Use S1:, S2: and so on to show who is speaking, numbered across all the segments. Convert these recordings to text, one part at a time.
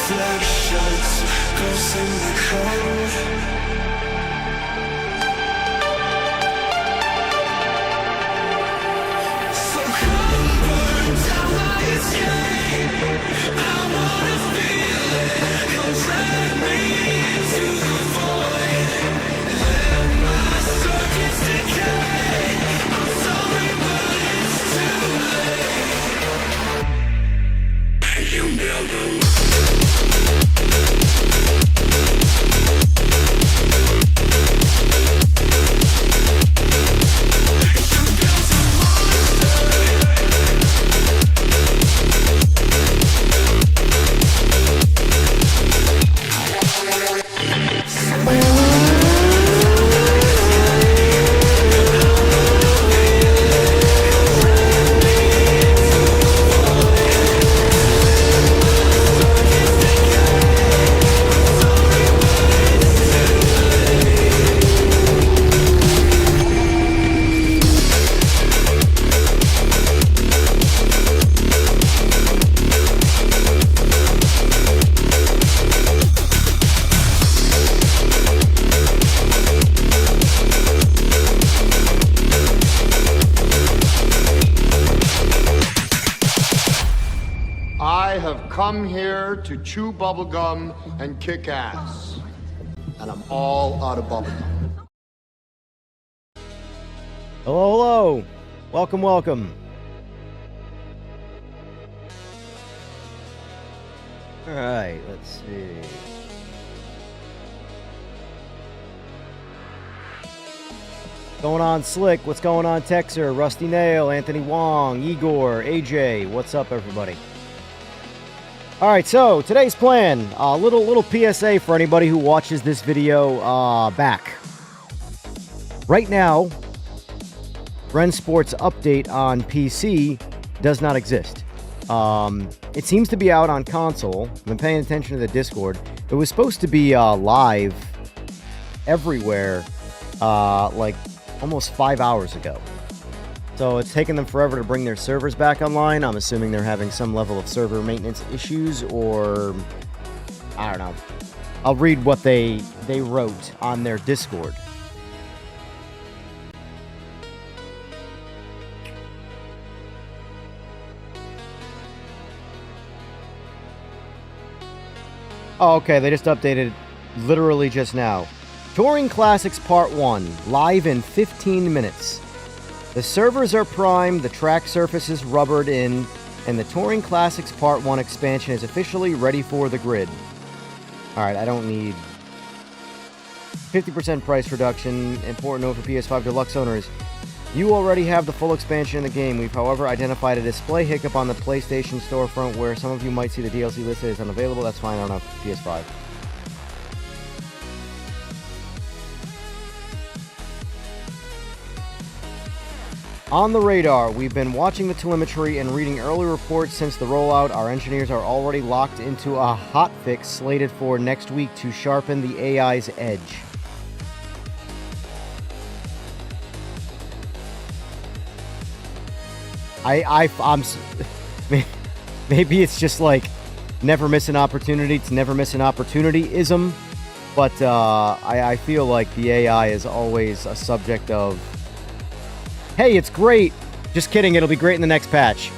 S1: reflections, ghosts in the crowd.
S2: Come here to chew bubblegum and kick ass. And I'm all out of bubblegum.
S3: Hello, hello. Welcome, welcome. All right, let's see. Going on, Slick? What's going on, Texer? Rusty Nail, Anthony Wong, Igor, AJ. What's up, everybody? All right, so today's plan, a little PSA for anybody who watches this video back. Right now, Rennsport's update on PC does not exist. It seems to be out on console. I've been paying attention to the Discord. It was supposed to be live everywhere like almost 5 hours ago. So it's taken them forever to bring their servers back online. I'm assuming they're having some level of server maintenance issues, or I don't know. I'll read what they wrote on their Discord. Oh, okay, they just updated literally just now. Touring Classics Part 1, live in 15 minutes. The servers are primed, the track surface is rubbered in, and the Touring Classics Part 1 expansion is officially ready for the grid. Alright, I don't need 50% price reduction. Important note for PS5 Deluxe owners. You already have the full expansion in the game. We've, however, identified a display hiccup on the PlayStation storefront where some of you might see the DLC listed as unavailable. That's fine, I don't have PS5. On the radar, we've been watching the telemetry and reading early reports since the rollout. Our engineers are already locked into a hotfix slated for next week to sharpen the AI's edge. I'm maybe it's just like never miss an opportunity to never miss an opportunity-ism, but I feel like the AI is always a subject of, hey, it's great. Just kidding, it'll be great in the next patch.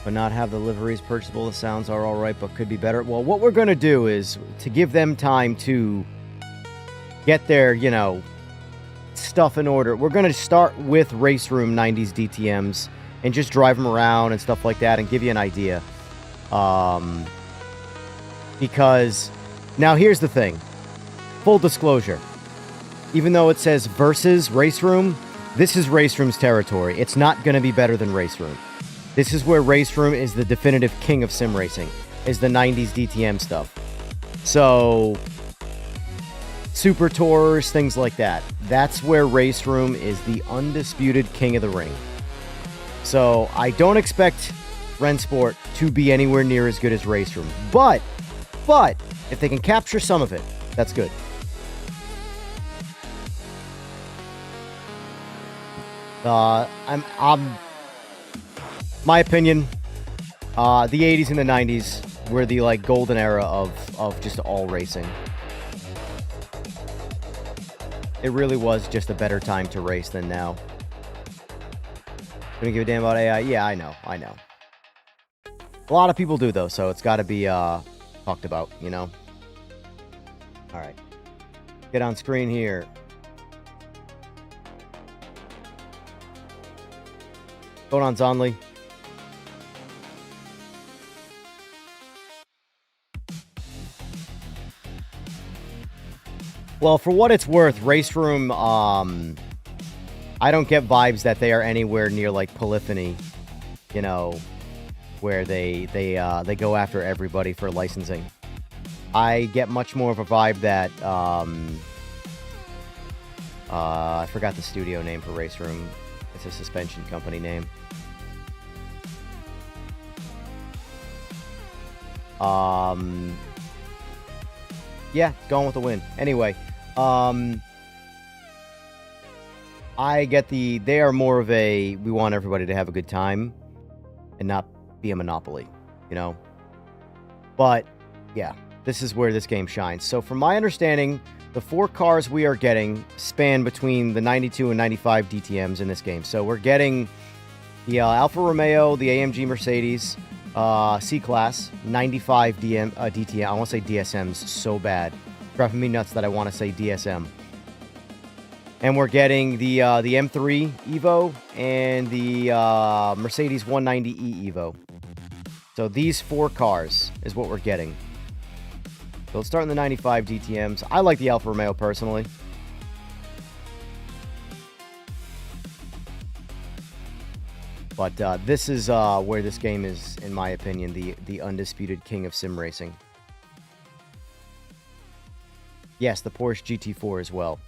S3: But not have the liveries purchasable. The sounds are alright, but could be better. Well, what we're going to do is to give them time to get their, you know, stuff in order. We're going to start with Raceroom 90s DTMs and just drive them around and stuff like that and give you an idea. Because, now here's the thing. Full disclosure. Even though it says versus Raceroom, this is Raceroom's territory. It's not going to be better than Raceroom. This is where Raceroom is the definitive king of sim racing, is the 90s DTM stuff. So, Super Tours, things like that. That's where Raceroom is the undisputed king of the ring. So, I don't expect Rennsport to be anywhere near as good as Raceroom. But, if they can capture some of it, that's good. My opinion, the 80s and the 90s were the, like, golden era of just all racing. It really was just a better time to race than now. Gonna give a damn about AI? Yeah, I know. A lot of people do, though, so it's gotta be, talked about, you know? Alright. Get on screen here. Going on, Zonley. Well, for what it's worth, Raceroom, I don't get vibes that they are anywhere near like Polyphony, you know, where they go after everybody for licensing. I get much more of a vibe that I forgot the studio name for Raceroom. It's a suspension company name. Yeah, going with the win. Anyway, I get they are more of a, we want everybody to have a good time and not be a monopoly, you know? But, yeah, this is where this game shines. So, from my understanding, the 4 cars we are getting span between the 92 and 95 DTMs in this game. So, we're getting the Alfa Romeo, the AMG Mercedes, C-Class, 95 DTM. I want to say DSMs so bad. Driving me nuts that I want to say DSM. And we're getting the M3 Evo and the Mercedes 190E Evo. So these 4 cars is what we're getting. So let's start in the 95 DTMs. I like the Alfa Romeo personally. But this is where this game is, in my opinion, the undisputed king of sim racing. Yes, the Porsche GT4 as well.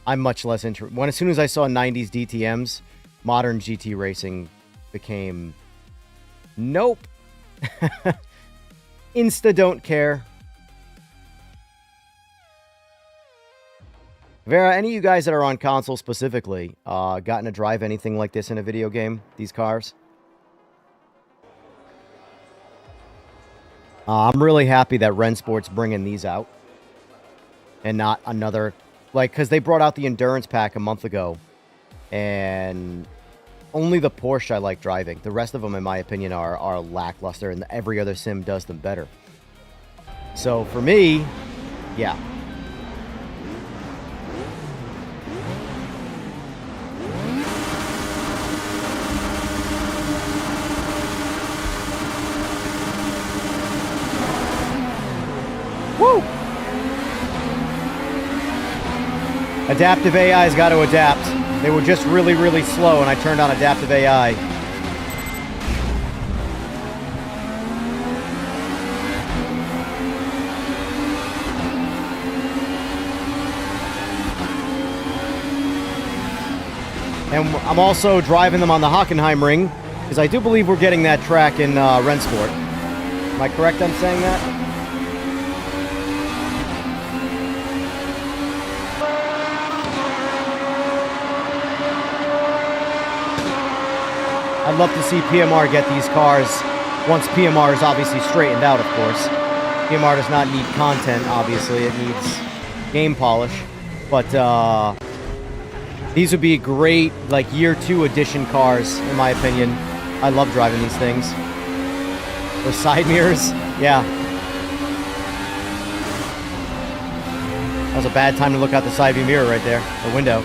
S3: I'm much less interested. As soon as I saw 90s DTMs, modern GT racing became... Nope. Insta don't care. Vera, any of you guys that are on console specifically, gotten to drive anything like this in a video game? These cars? I'm really happy that Rennsport's bringing these out. And not another... Like, because they brought out the Endurance Pack a month ago. And only the Porsche I like driving. The rest of them, in my opinion, are lackluster. And every other sim does them better. So, for me, yeah. Woo! Adaptive AI's got to adapt. They were just really, really slow, and I turned on Adaptive AI. And I'm also driving them on the Hockenheim ring, because I do believe we're getting that track in Rennsport. Am I correct on saying that? I'd love to see PMR get these cars once PMR is obviously straightened out, of course. PMR does not need content, obviously. It needs game polish. But these would be great, like, year 2 edition cars, in my opinion. I love driving these things. Those side mirrors, yeah. That was a bad time to look out the side view mirror right there, the window.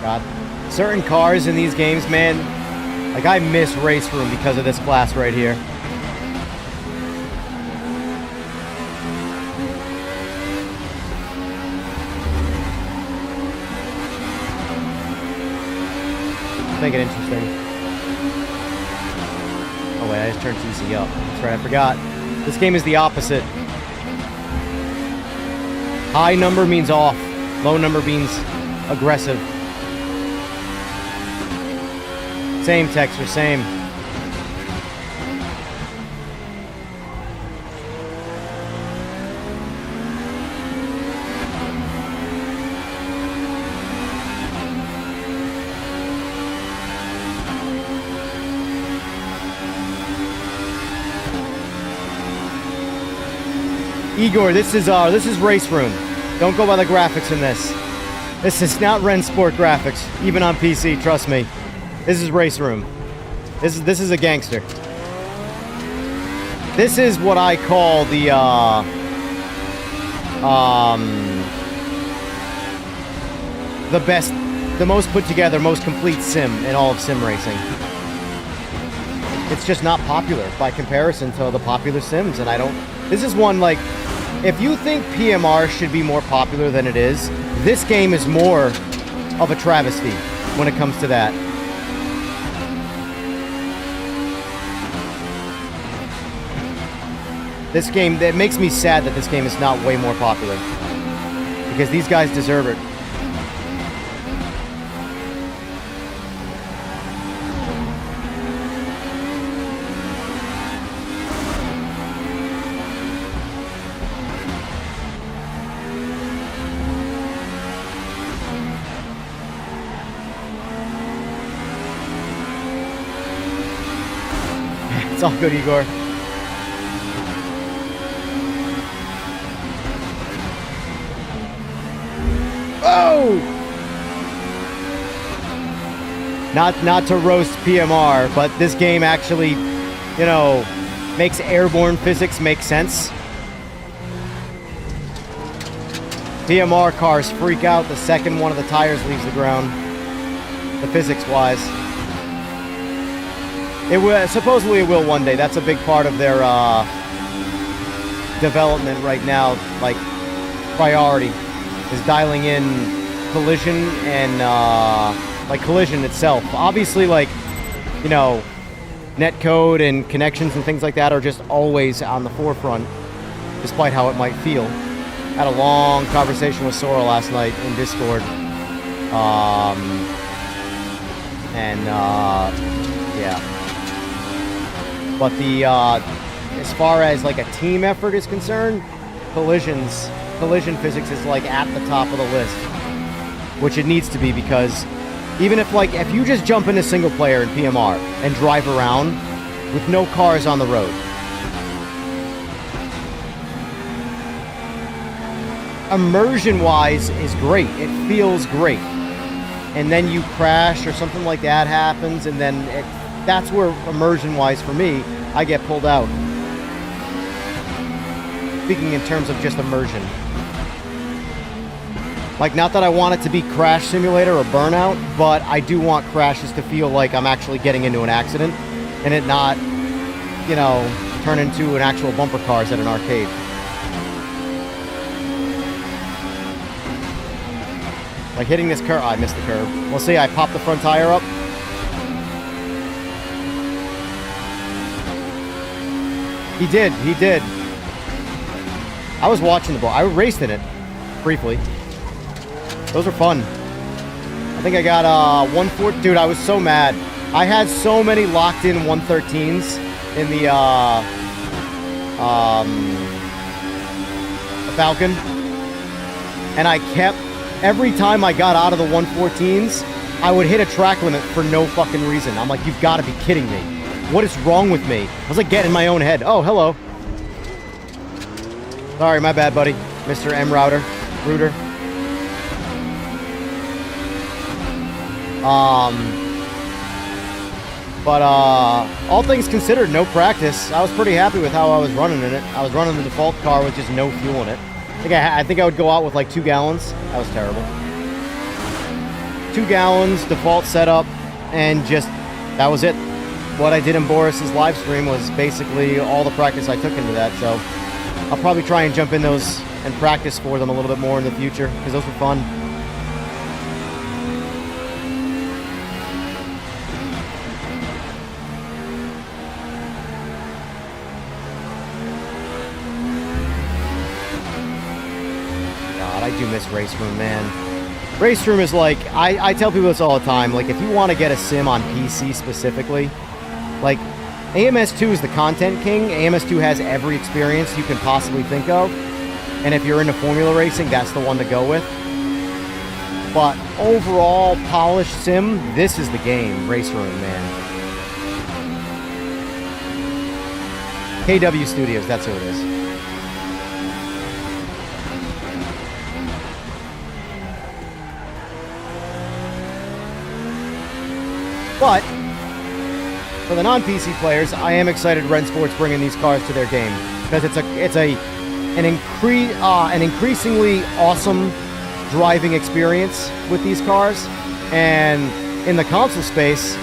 S3: God. Certain cars in these games, man, like I miss Raceroom because of this class right here. Make it interesting. way. I just turned TC up. That's right, I forgot. This game is the opposite. High number means off. Low number means aggressive. Same texture, same. Igor, this is Raceroom. Don't go by the graphics in this. This is not Rennsport graphics, even on PC, trust me. This is Raceroom. This is a gangster. This is what I call the best, the most put together, most complete sim in all of sim racing. It's just not popular by comparison to the popular sims, and I don't. This is one, like, if you think PMR should be more popular than it is, this game is more of a travesty when it comes to that. This game, it makes me sad that this game is not way more popular, because these guys deserve it. It's all good, Igor. Oh! Not to roast PMR, but this game actually, you know, makes airborne physics make sense. PMR cars freak out the second one of the tires leaves the ground, the physics-wise. It will, supposedly it will one day. That's a big part of their development right now, like priority, is dialing in collision and like collision itself. Obviously, like, you know, netcode and connections and things like that are just always on the forefront, despite how it might feel. Had a long conversation with Sora last night in Discord, yeah. But the as far as like a team effort is concerned, collision physics is like at the top of the list, which it needs to be, because even if you just jump into single player in PMR and drive around with no cars on the road, immersion wise is great. It feels great. And then you crash or something like that happens, and then that's where immersion wise for me, I get pulled out. Speaking in terms of just immersion. Like, not that I want it to be Crash Simulator or Burnout, but I do want crashes to feel like I'm actually getting into an accident and it not, you know, turn into an actual bumper cars at an arcade. Like hitting this curve. Oh, I missed the curve. Well, see, I popped the front tire up. He did. I was watching the ball. I raced in it briefly. Those are fun. I think I got 1/4. Dude, I was so mad. I had so many locked in 113s in the Falcon, and I kept, every time I got out of the 114s, I would hit a track limit for no fucking reason. I'm like, you've got to be kidding me. What is wrong with me? I was like getting in my own head. Oh, hello. Sorry, my bad, buddy. Mr. M. Rooter. But all things considered, no practice. I was pretty happy with how I was running in it. I was running the default car with just no fuel in it. I think I would go out with like 2 gallons. That was terrible. 2 gallons, default setup, and just, that was it. What I did in Boris's live stream was basically all the practice I took into that, so I'll probably try and jump in those and practice for them a little bit more in the future, because those were fun. do miss Raceroom, man. Raceroom is like, I tell people this all the time, like, if you want to get a sim on PC specifically, like, AMS2 is the content king. AMS2 has every experience you can possibly think of. And if you're into formula racing, that's the one to go with. But overall, polished sim, this is the game. Raceroom, man. KW Studios, that's who it is. But for the non-PC players, I am excited Rennsport's bringing these cars to their game because it's an increasingly awesome driving experience with these cars. And in the console space,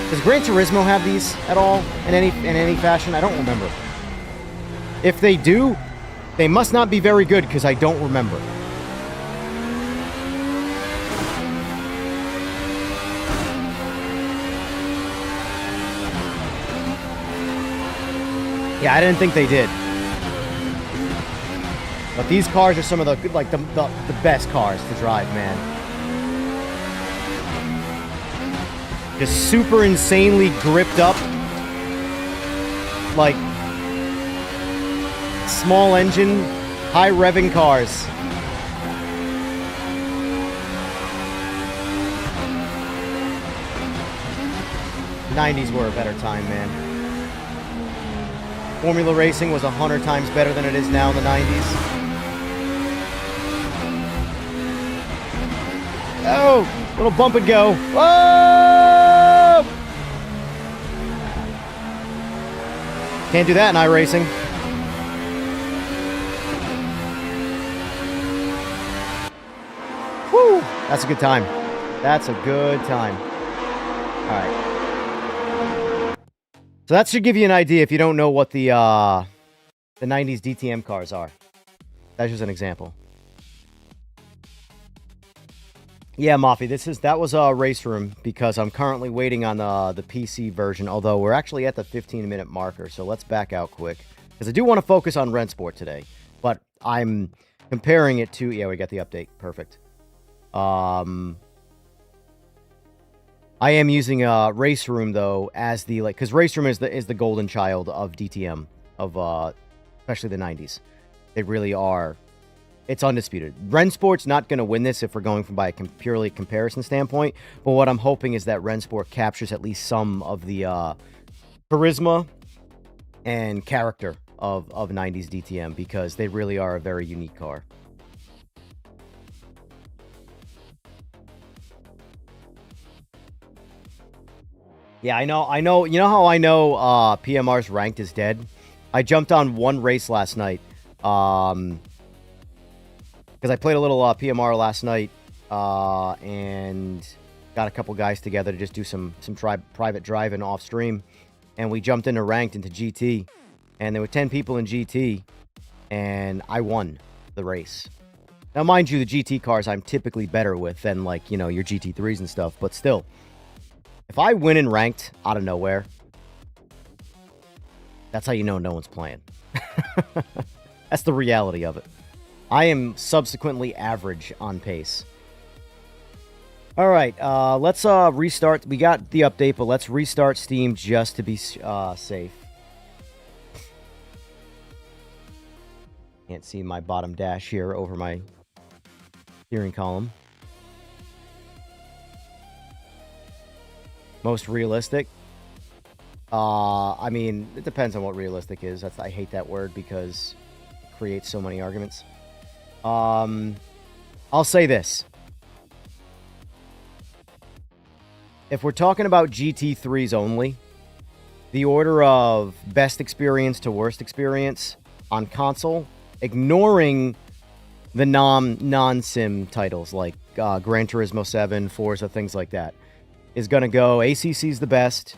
S3: does Gran Turismo have these at all in any fashion? I don't remember. If they do, they must not be very good because I don't remember. Yeah, I didn't think they did. But these cars are some of the best cars to drive, man. Just super insanely gripped up. Like small engine, high revving cars. '90s were a better time, man. Formula racing was 100 times better than it is now in the '90s. Oh, little bump and go. Whoa! Can't do that in iRacing. Woo! That's a good time. That's a good time. All right. So that should give you an idea if you don't know what the 90s DTM cars are. That's just an example. Yeah, Moffy, that was a Raceroom because I'm currently waiting on the PC version, although we're actually at the 15-minute marker, so let's back out quick. Because I do want to focus on Rennsport today, but I'm comparing it to... Yeah, we got the update. Perfect. I am using Raceroom, though, as the... because Raceroom is the golden child of DTM, of especially the 90s. They really are... It's undisputed. Rennsport's not going to win this if we're going from by a purely comparison standpoint, but what I'm hoping is that Rennsport captures at least some of the charisma and character of 90s DTM because they really are a very unique car. Yeah, I know. You know how I know PMR's ranked is dead? I jumped on one race last night. Because I played a little PMR last night and got a couple guys together to just do some private driving off stream. And we jumped into ranked into GT. And there were 10 people in GT. And I won the race. Now, mind you, the GT cars I'm typically better with than, like, you know, your GT3s and stuff. But still, if I win in ranked out of nowhere, that's how you know no one's playing. That's the reality of it. I am subsequently average on pace. All right, let's restart. We got the update, but let's restart Steam just to be safe. Can't see my bottom dash here over my steering column. Most realistic? I mean, it depends on what realistic is. I hate that word because it creates so many arguments. I'll say this. If we're talking about GT3s only, the order of best experience to worst experience on console, ignoring the non-sim titles like Gran Turismo 7, Forza, things like that, is going to go ACC's the best.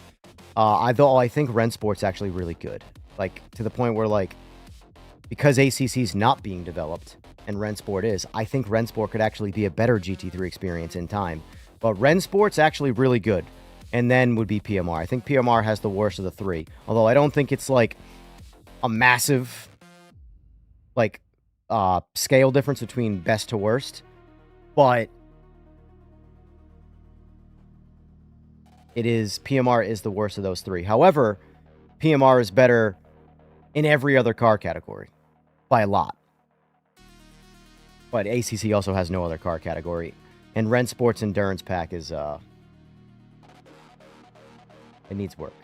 S3: Though I think Rennsport's actually really good. Like, to the point where, like, because ACC's not being developed and Rennsport is, I think Rennsport could actually be a better GT3 experience in time. But Rennsport's actually really good. And then would be PMR. I think PMR has the worst of the three. Although I don't think it's like a massive, like, scale difference between best to worst, but PMR is the worst of those three. However, PMR is better in every other car category by a lot. But ACC also has no other car category. And Rennsport's Endurance Pack is, it needs work.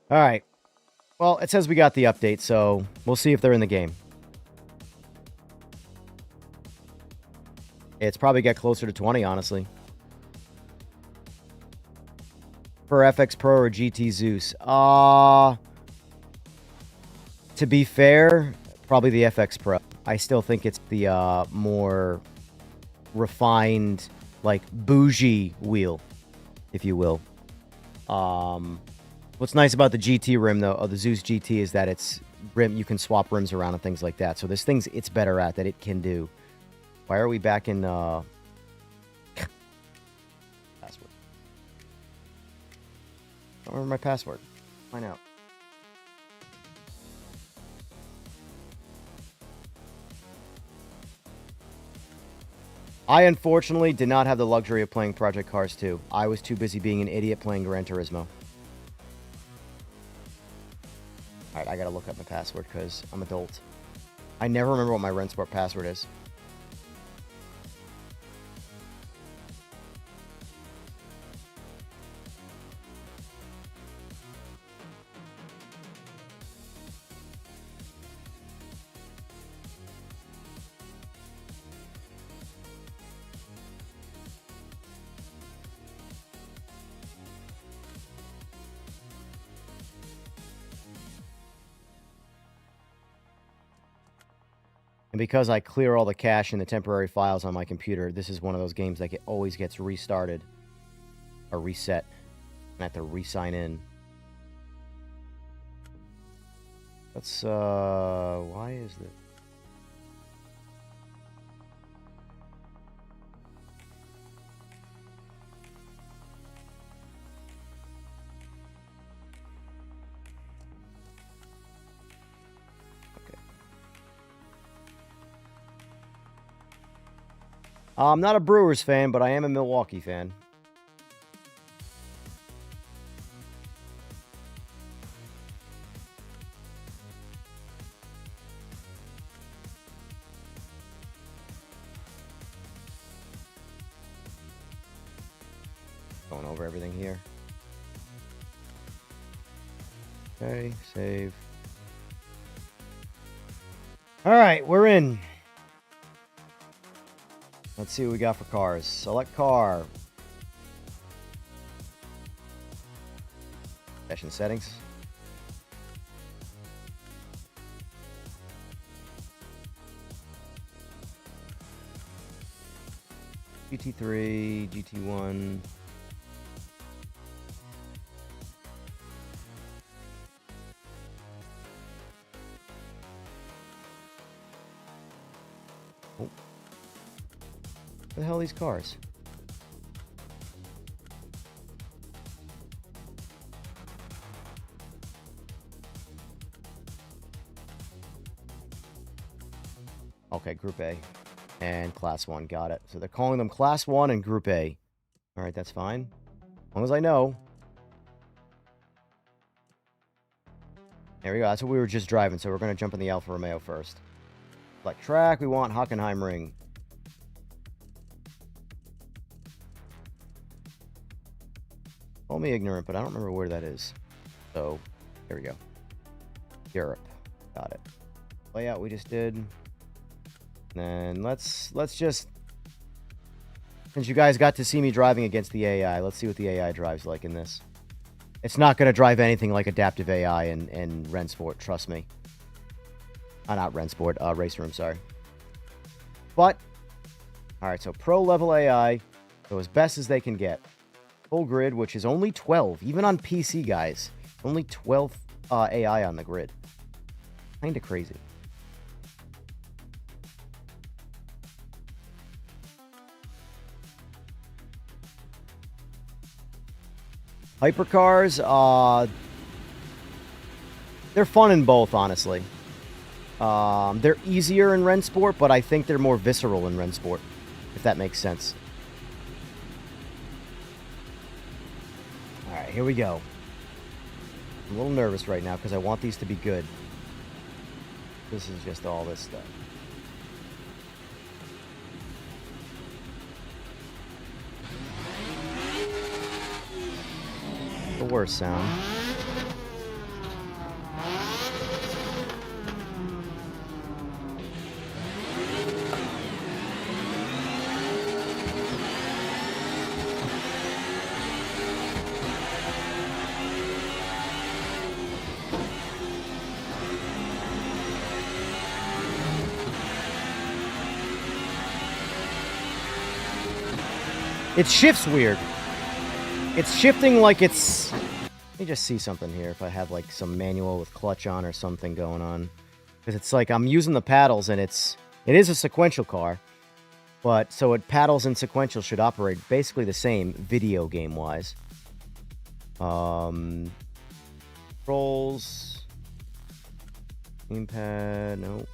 S3: All right. Well, it says we got the update, so we'll see if they're in the game. It's probably get closer to 20, honestly. For FX Pro or GT Zeus? To be fair, probably the FX Pro. I still think it's the more refined, like, bougie wheel, if you will. What's nice about the GT rim, though, of the Zeus GT, is that it's rim. You can swap rims around and things like that. So there's things it's better at that it can do. Why are we back in password? I don't remember my password. Find out. I unfortunately did not have the luxury of playing Project Cars 2. I was too busy being an idiot playing Gran Turismo. Alright, I gotta look up my password because I'm adult. I never remember what my Rennsport password is. And because I clear all the cache and the temporary files on my computer, this is one of those games that always gets restarted or reset. I have to re-sign in. Let's, why is this? I'm not a Brewers fan, but I am a Milwaukee fan. Going over everything here. Okay, save. All right, we're in. Let's see what we got for cars. Select car. Session settings. GT3, GT1. Oh. What the hell are these cars? Okay, Group A and Class 1. Got it. So they're calling them Class 1 and Group A. All right, that's fine. As long as I know. There we go. That's what we were just driving, so we're going to jump in the Alfa Romeo first. Select track. We want Hockenheimring. Call me ignorant, but I don't remember where that is. So, here we go. Europe. Got it. Layout we just did. And let's just... Since you guys got to see me driving against the AI, let's see what the AI drives like in this. It's not going to drive anything like adaptive AI in Rennsport, trust me. Not Rennsport, Raceroom, sorry. But, alright, so pro level AI, so as best as they can get. Full grid, which is only 12, even on PC, guys. Only 12 AI on the grid. Kinda crazy. Hypercars, They're fun in both, honestly. They're easier in Rennsport, but I think they're more visceral in Rennsport, if that makes sense. Alright, here we go. I'm a little nervous right now because I want these to be good. This is just all this stuff. The worst sound. It shifts weird. It's shifting like it's... Let me just see something here if I have like some manual with clutch on or something going on. Because it's like I'm using the paddles and it is a sequential car. But so it paddles and sequential should operate basically the same video game wise. Controls. Gamepad, nope.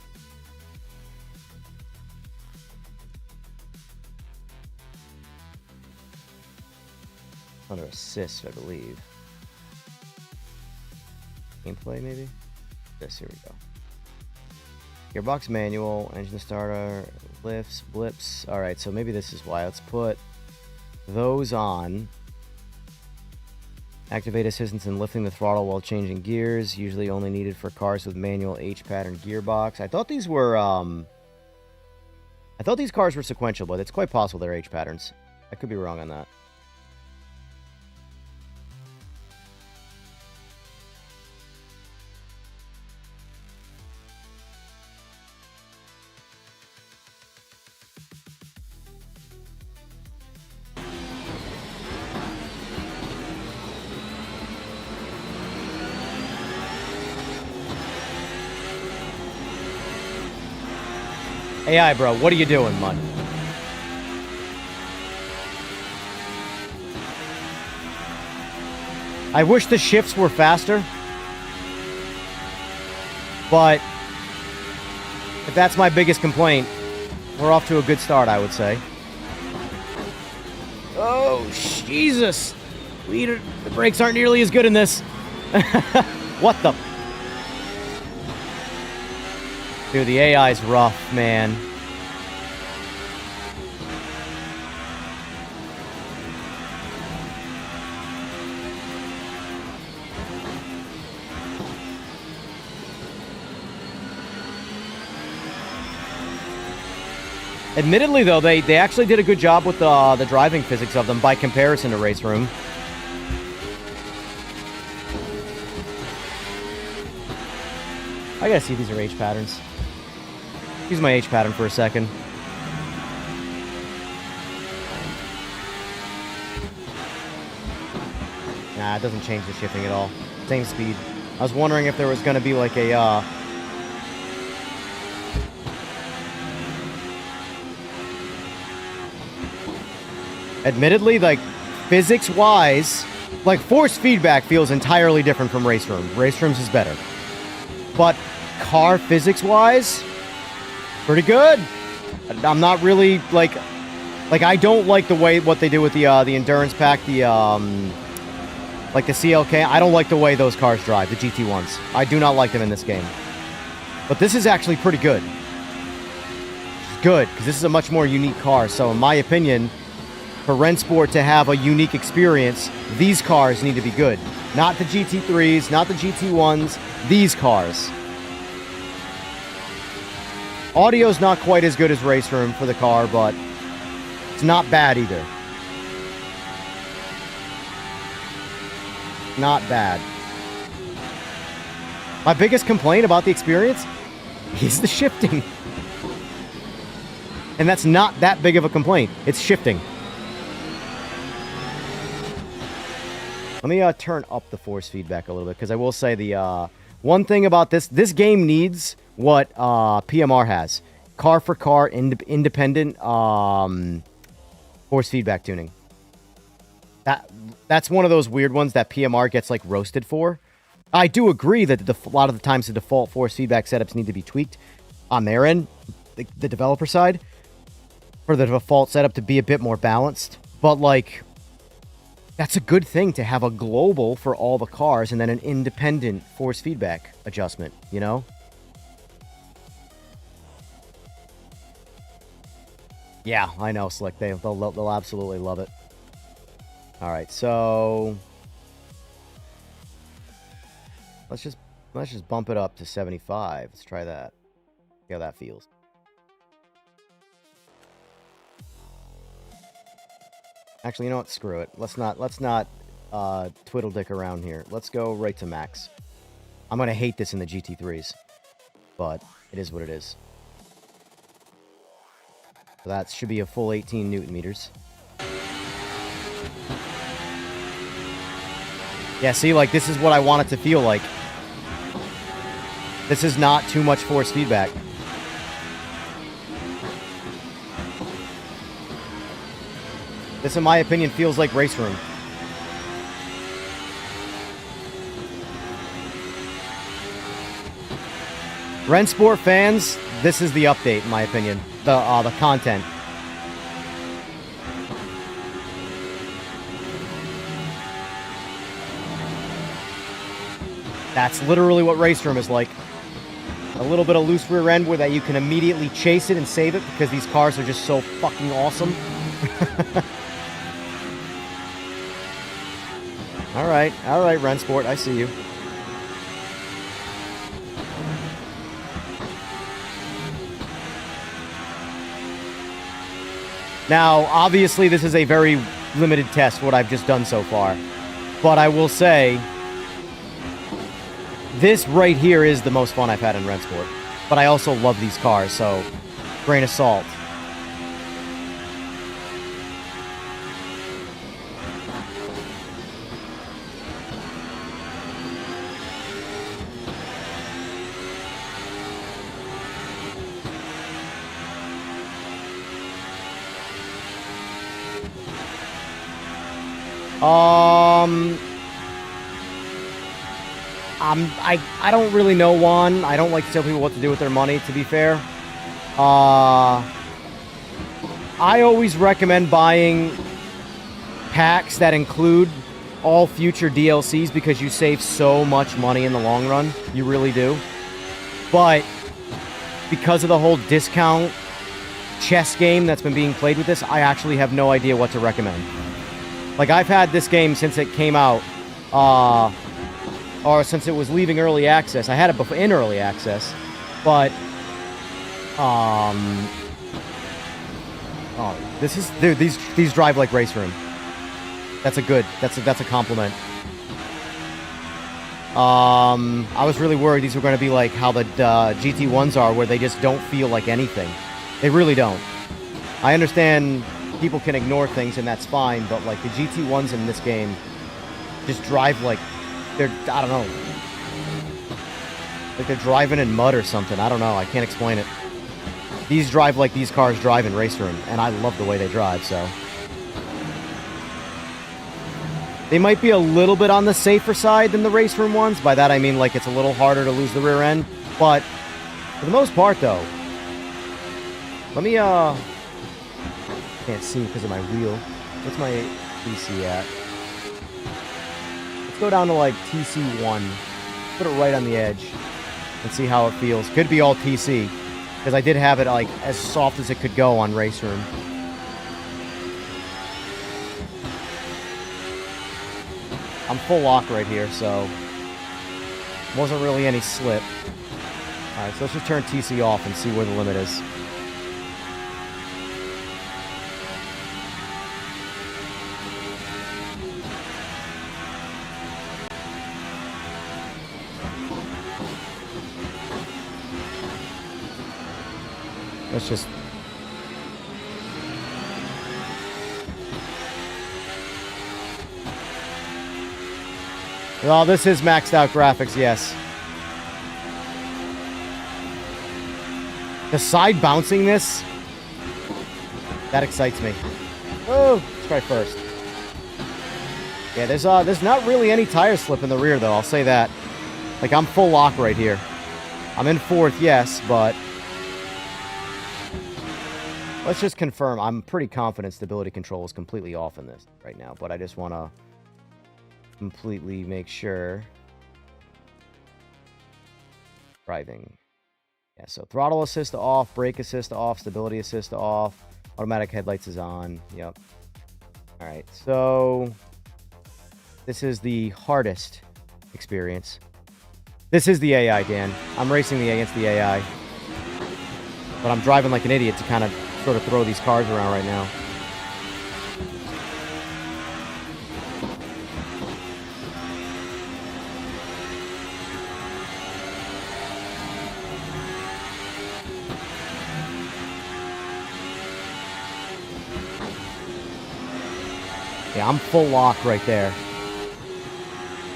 S3: Under assist, I believe. Gameplay, maybe? This, here we go. Gearbox manual, engine starter, lifts, blips. Alright, so maybe this is why. Let's put those on. Activate assistance in lifting the throttle while changing gears. Usually only needed for cars with manual H-pattern gearbox. I thought these were, I thought these cars were sequential, but it's quite possible they're H-patterns. I could be wrong on that. AI, bro, what are you doing, man? I wish the shifts were faster. But if that's my biggest complaint, we're off to a good start, I would say. Oh, Jesus. The brakes aren't nearly as good in this. What the... Dude, the AI's rough, man. Admittedly, though, they actually did a good job with the driving physics of them by comparison to Raceroom. I gotta see if these are H patterns. Use my H pattern for a second. Nah, it doesn't change the shifting at all. Same speed. I was wondering if there was gonna be like a, Admittedly, like, physics-wise, like, force feedback feels entirely different from Raceroom. Raceroom's is better. But car physics-wise, pretty good. I'm not really, like, I don't like the way, what they do with the Endurance Pack, like the CLK. I don't like the way those cars drive, the GT1s. I do not like them in this game. But this is actually pretty good. It's good, because this is a much more unique car. So, in my opinion, for Rennsport to have a unique experience, these cars need to be good. Not the GT3s, not the GT1s, these cars. Audio's not quite as good as Raceroom for the car, but it's not bad either. Not bad. My biggest complaint about the experience is the shifting. And that's not that big of a complaint. It's shifting. Let me turn up the force feedback a little bit, because I will say the one thing about this game needs what PMR has. Car for car, independent force feedback tuning. That's one of those weird ones that PMR gets like roasted for. I do agree that a lot of the times the default force feedback setups need to be tweaked on their end, the developer side, for the default setup to be a bit more balanced. But, like, that's a good thing to have a global for all the cars and then an independent force feedback adjustment, you know? Yeah, I know, Slick. They'll absolutely love it. All right, so let's just bump it up to 75. Let's try that. See how that feels. Actually, you know what? Screw it. Let's not twiddle dick around here. Let's go right to max. I'm gonna hate this in the GT3s, but it is what it is. So that should be a full 18 Newton meters. Yeah, see, like, this is what I want it to feel like. This is not too much force feedback. This, in my opinion, feels like Raceroom. Rennsport fans, this is the update, in my opinion. The content. That's literally what Raceroom is like. A little bit of loose rear end where that you can immediately chase it and save it because these cars are just so fucking awesome. All right, Rennsport, I see you. Now, obviously, this is a very limited test, what I've just done so far. But I will say, this right here is the most fun I've had in Rennsport. But I also love these cars, so grain of salt. I don't really know, Juan. I don't like to tell people what to do with their money, to be fair. I always recommend buying packs that include all future DLCs because you save so much money in the long run. You really do. But because of the whole discount chess game that's been being played with this, I actually have no idea what to recommend. Like, I've had this game since it came out, or since it was leaving early access. I had it before in early access, but this is, dude, these drive like Raceroom. That's a compliment. I was really worried these were going to be like how the GT1s are, where they just don't feel like anything. They really don't. I understand people can ignore things and that's fine, but like the GT1s in this game just drive like they're, I don't know, like they're driving in mud or something. I don't know. I can't explain it. These drive like these cars drive in Raceroom, and I love the way they drive, so. They might be a little bit on the safer side than the Raceroom ones. By that I mean like it's a little harder to lose the rear end, but for the most part though, let me, can't see because of my wheel. What's my TC at? Let's go down to like TC1. Put it right on the edge and see how it feels. Could be all TC because I did have it like as soft as it could go on Raceroom. I'm full lock right here, so wasn't really any slip. All right, so let's just turn TC off and see where the limit is. Let's just... Oh, this is maxed out graphics, yes. The side bouncing this, that excites me. Oh, let's try first. Yeah, there's not really any tire slip in the rear, though, I'll say that. Like, I'm full lock right here. I'm in fourth, yes, but... Let's just confirm. I'm pretty confident stability control is completely off in this right now, but I just want to completely make sure. Driving. Yeah, so throttle assist off, brake assist off, stability assist off, automatic headlights is on. Yep. All right, so this is the hardest experience. This is the AI, Dan. I'm racing against the AI. But I'm driving like an idiot to kind of sort of throw these cars around right now. Yeah, I'm full lock right there.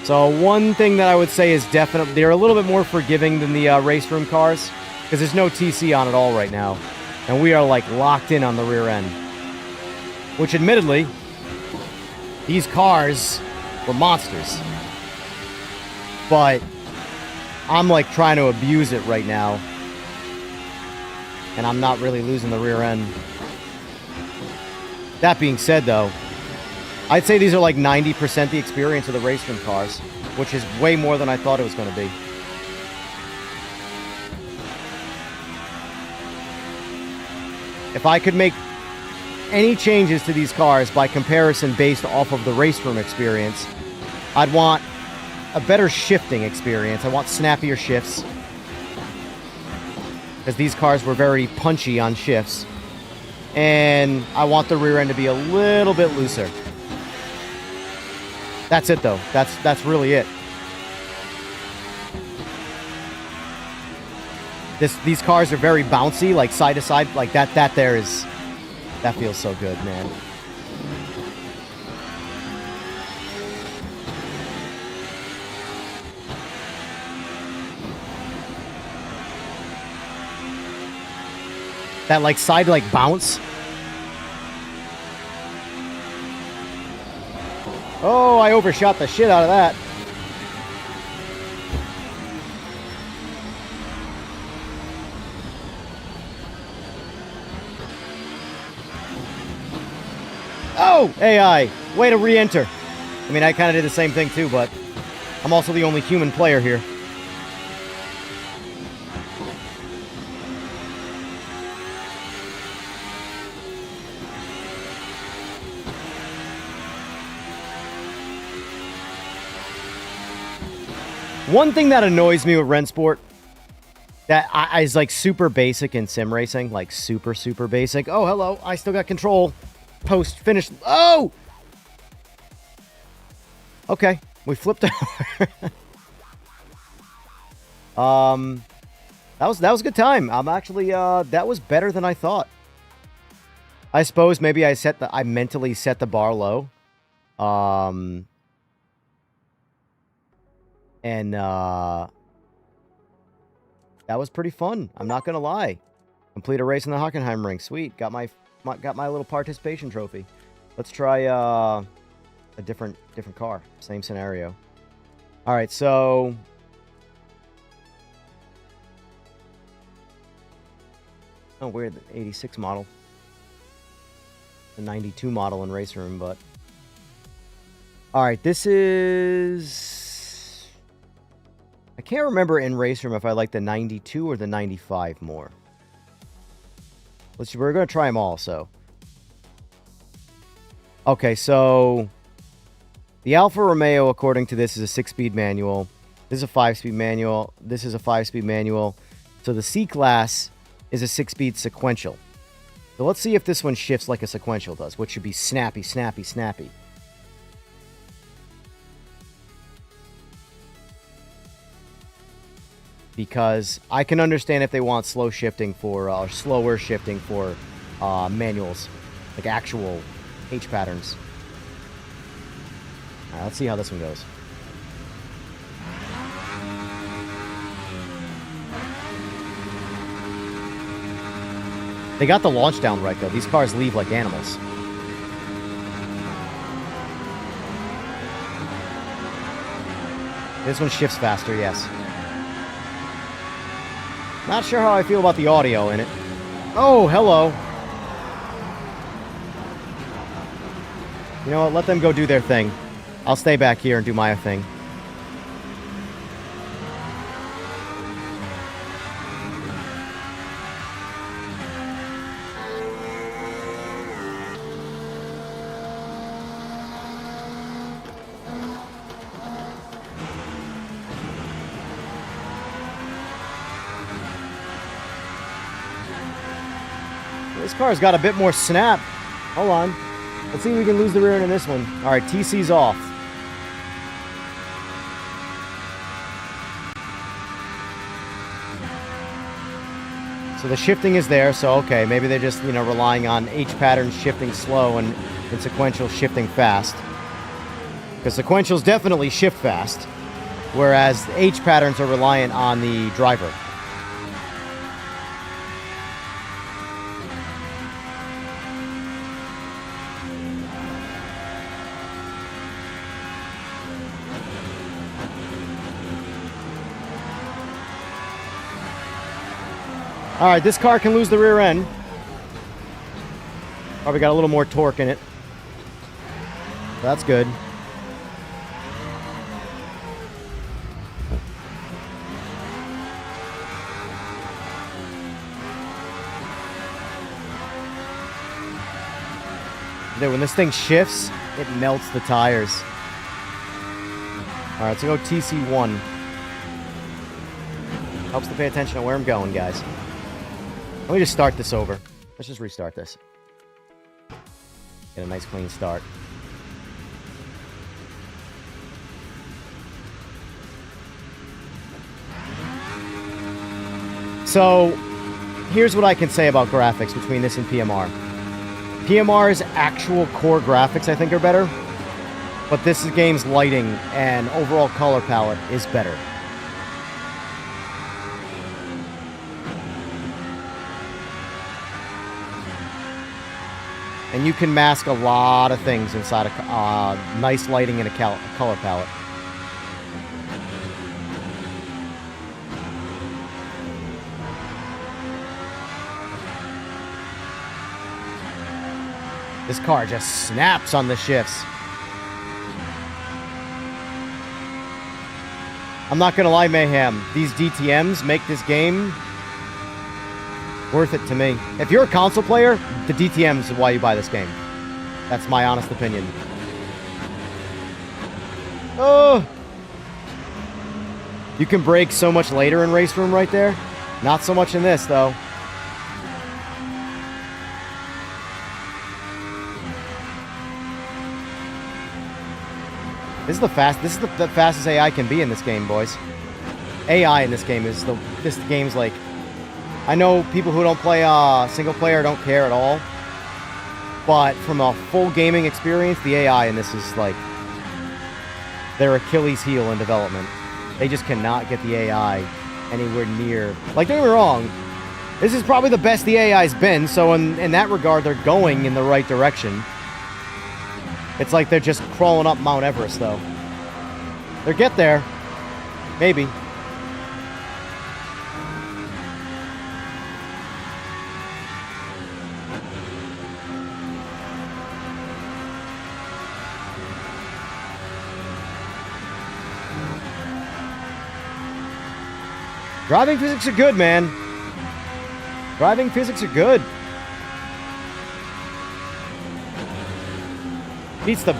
S3: So one thing that I would say is definitely, they're a little bit more forgiving than the Raceroom cars, because there's no TC on at all right now. And we are like locked in on the rear end. Which admittedly, these cars were monsters. But I'm like trying to abuse it right now. And I'm not really losing the rear end. That being said though, I'd say these are like 90% the experience of the Raceroom cars, which is way more than I thought it was going to be. If I could make any changes to these cars by comparison based off of the Raceroom experience, I'd want a better shifting experience. I want snappier shifts, because these cars were very punchy on shifts. And I want the rear end to be a little bit looser. That's it, though. That's really it. These cars are very bouncy, like side to side, like that feels so good, man. That like side like bounce. Oh, I overshot the shit out of that. Oh, AI, way to re-enter. I mean, I kind of did the same thing too, but I'm also the only human player here. One thing that annoys me with Rennsport that is like super basic in sim racing, like super basic. Oh, hello, I still got control. Post finish. Oh, okay, we flipped over. That was a good time. I'm actually that was better than I thought. I suppose maybe I mentally set the bar low. And that was pretty fun. I'm not gonna lie. Complete a race in the Hockenheim ring. Sweet. Got my little participation trophy. Let's try a different car. Same scenario. All right, so oh, weird. The 86 model, the 92 model in Raceroom, but all right. This is. I can't remember in Raceroom if I like the 92 or the 95 more. We're going to try them all, so. Okay, so the Alfa Romeo, according to this, is a 6-speed manual. This is a 5-speed manual. This is a 5-speed manual. So the C-Class is a 6-speed sequential. So let's see if this one shifts like a sequential does, which should be snappy, snappy, snappy. Because I can understand if they want slow shifting for, or slower shifting for manuals, like actual H patterns. All right, let's see how this one goes. They got the launch down right, though. These cars leave like animals. This one shifts faster, yes. Not sure how I feel about the audio in it. Oh, hello. You know what? Let them go do their thing. I'll stay back here and do my thing. This car's got a bit more snap. Hold on. Let's see if we can lose the rear end in this one. All right, TC's off. So the shifting is there, so okay, maybe they're just, relying on H patterns shifting slow and sequential shifting fast. Because sequentials definitely shift fast, whereas H patterns are reliant on the driver. All right, this car can lose the rear end. Probably got a little more torque in it. That's good. Dude, when this thing shifts, it melts the tires. All right, so go TC1. Helps to pay attention to where I'm going, guys. Let me just start this over. Let's just restart this. Get a nice clean start. So, here's what I can say about graphics between this and PMR. PMR's actual core graphics, I think, are better. But this game's lighting and overall color palette is better. And you can mask a lot of things inside a nice lighting and a color palette. This car just snaps on the shifts. I'm not gonna lie, Mayhem. These DTMs make this game worth it to me. If you're a console player, the DTMs is why you buy this game. That's my honest opinion. Oh! You can brake so much later in Raceroom right there. Not so much in this, though. This is the fastest AI can be in this game, boys. AI in this game is this game's like, I know people who don't play single player don't care at all, but from a full gaming experience, the AI in this is like their Achilles heel in development. They just cannot get the AI anywhere near. Like, don't get me wrong, this is probably the best the AI's been, so in that regard, they're going in the right direction. It's like they're just crawling up Mount Everest, though. They'll get there. Maybe. Driving physics are good, man. Driving physics are good. Beats the...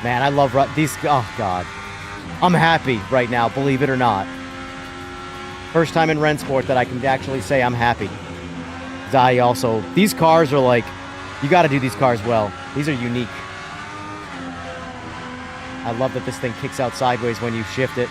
S3: Man, I love these... Oh, God. I'm happy right now, believe it or not. First time in Rennsport that I can actually say I'm happy. These cars are like... You gotta do these cars well. These are unique. I love that this thing kicks out sideways when you shift it.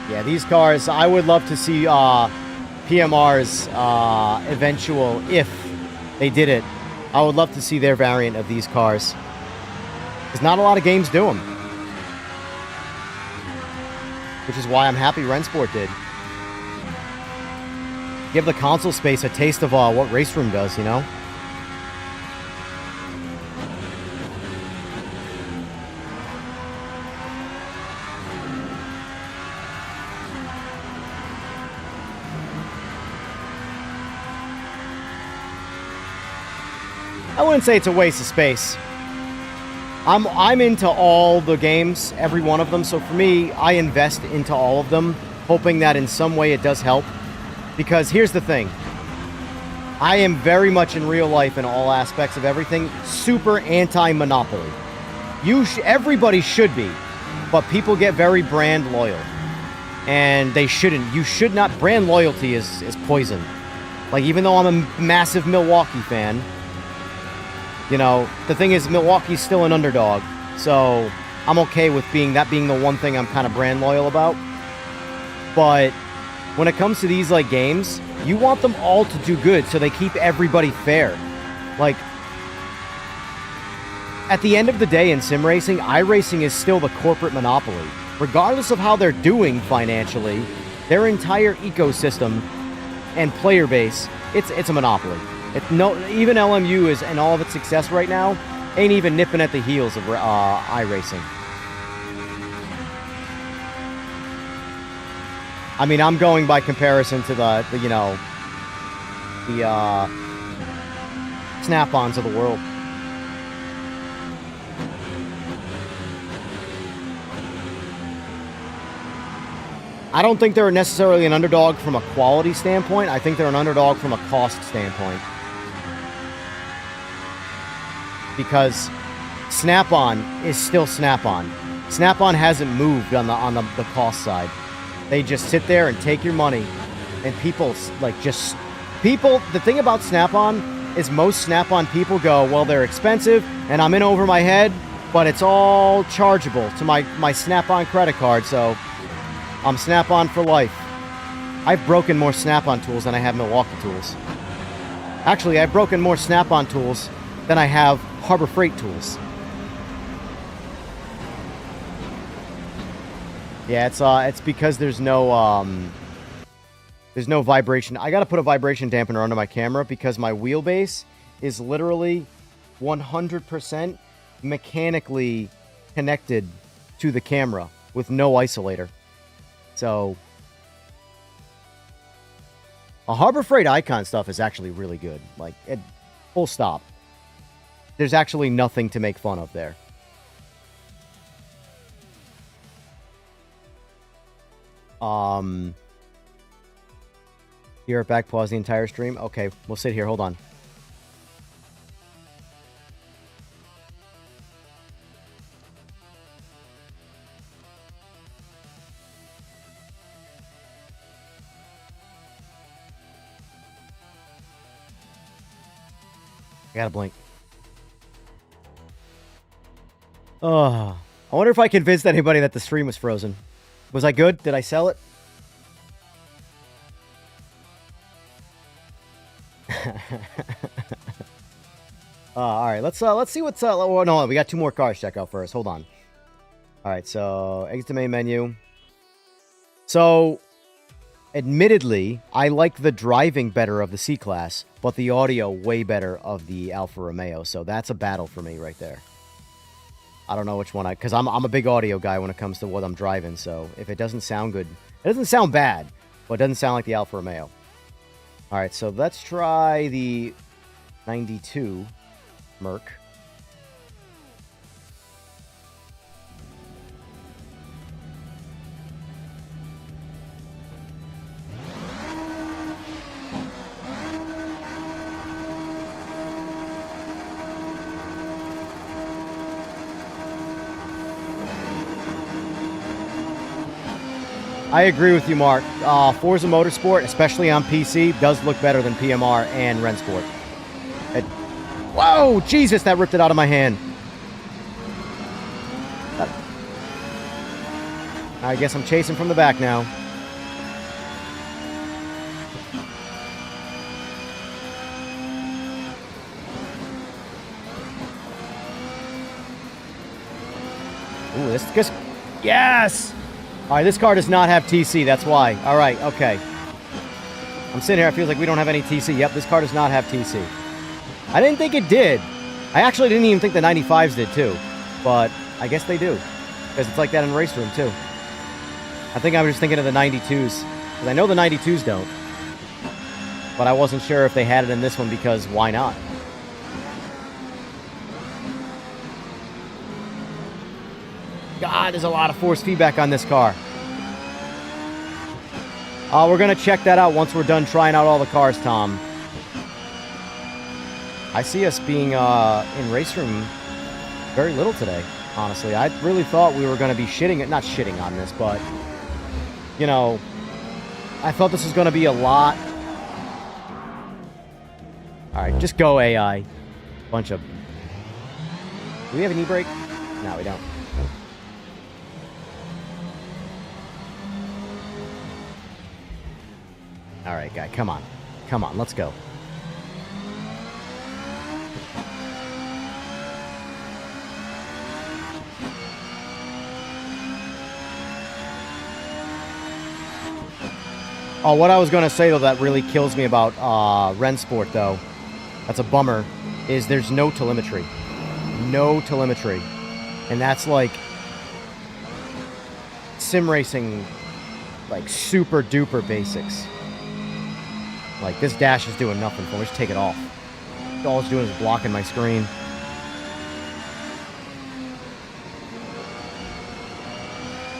S3: Yeah, these cars, I would love to see PMR's eventual, if they did it, I would love to see their variant of these cars. Because not a lot of games do them. Which is why I'm happy Rennsport did. give the console space a taste of what Raceroom does, you know? I wouldn't say it's a waste of space. I'm into all the games, every one of them, so for me, I invest into all of them, hoping that in some way it does help. Because here's the thing. I am very much in real life in all aspects of everything, super anti-monopoly. Everybody should be, but people get very brand loyal. And they shouldn't. You should not. Brand loyalty is poison. Like, even though I'm a massive Milwaukee fan, you know, the thing is, Milwaukee's still an underdog, so I'm okay with being the one thing I'm kind of brand loyal about. But when it comes to these, like, games, you want them all to do good, so they keep everybody fair. Like, at the end of the day in sim racing, iRacing is still the corporate monopoly. Regardless of how they're doing financially, their entire ecosystem and player base, it's a monopoly. Even LMU is, and all of its success right now, ain't even nipping at the heels of iRacing. I mean, I'm going by comparison to the Snap-ons of the world. I don't think they're necessarily an underdog from a quality standpoint. I think they're an underdog from a cost standpoint. Because Snap-on is still Snap-on. Snap-on hasn't moved on the cost side. They just sit there and take your money. And people, the thing about Snap-on is most Snap-on people go, well, they're expensive, and I'm in over my head, but it's all chargeable to my Snap-on credit card, so I'm Snap-on for life. I've broken more Snap-on tools than I have Milwaukee tools. Actually, I've broken more Snap-on tools than I have Harbor Freight tools. Yeah, it's because there's no vibration. I gotta put a vibration dampener under my camera because my wheelbase is literally 100% mechanically connected to the camera with no isolator. So, a Harbor Freight Icon stuff is actually really good. Like, full stop. There's actually nothing to make fun of there. Be right back, pause the entire stream. Okay, we'll sit here, hold on. I gotta blink. Oh, I wonder if I convinced anybody that the stream was frozen. Was I good? Did I sell it? All right, let's see what's oh, no, we got two more cars to check out first. Hold on. All right, so exit the main menu. So, admittedly, I like the driving better of the C-Class, but the audio way better of the Alfa Romeo. So that's a battle for me right there. I don't know which one because I'm a big audio guy when it comes to what I'm driving. So if it doesn't sound good, it doesn't sound bad, but it doesn't sound like the Alfa Romeo. All right, so let's try the 92 Merc. I agree with you, Mark. Forza Motorsport, especially on PC, does look better than PMR and Rennsport. Whoa, Jesus, that ripped it out of my hand. I guess I'm chasing from the back now. Ooh, this just... Yes! All right, this car does not have TC, that's why. All right, okay. I'm sitting here, it feels like we don't have any TC. Yep, this car does not have TC. I didn't think it did. I actually didn't even think the 95s did too. But I guess they do. Because it's like that in Raceroom too. I think I was just thinking of the 92s. Because I know the 92s don't. But I wasn't sure if they had it in this one because why not? God, there's a lot of force feedback on this car. We're going to check that out once we're done trying out all the cars, Tom. I see us being in Raceroom very little today, honestly. I really thought we were going to be not shitting on this, but, you know, I thought this was going to be a lot. All right, just go AI. Bunch of... Do we have an e-brake? No, we don't. All right, guy, come on. Come on, let's go. Oh, what I was going to say, though, that really kills me about Rennsport, though, that's a bummer, is there's no telemetry. No telemetry. And that's like sim racing, like super duper basics. Like, this dash is doing nothing for me. Just take it off. All it's doing is blocking my screen.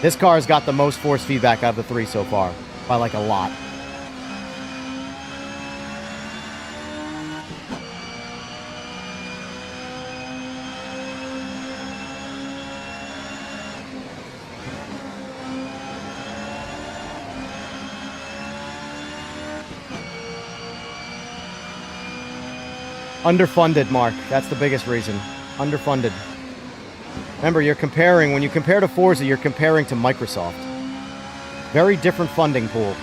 S3: This car has got the most force feedback out of the three so far. By, like, a lot. Underfunded, Mark. That's the biggest reason. Underfunded. Remember, you're comparing, when you compare to Forza, you're comparing to Microsoft. Very different funding pool.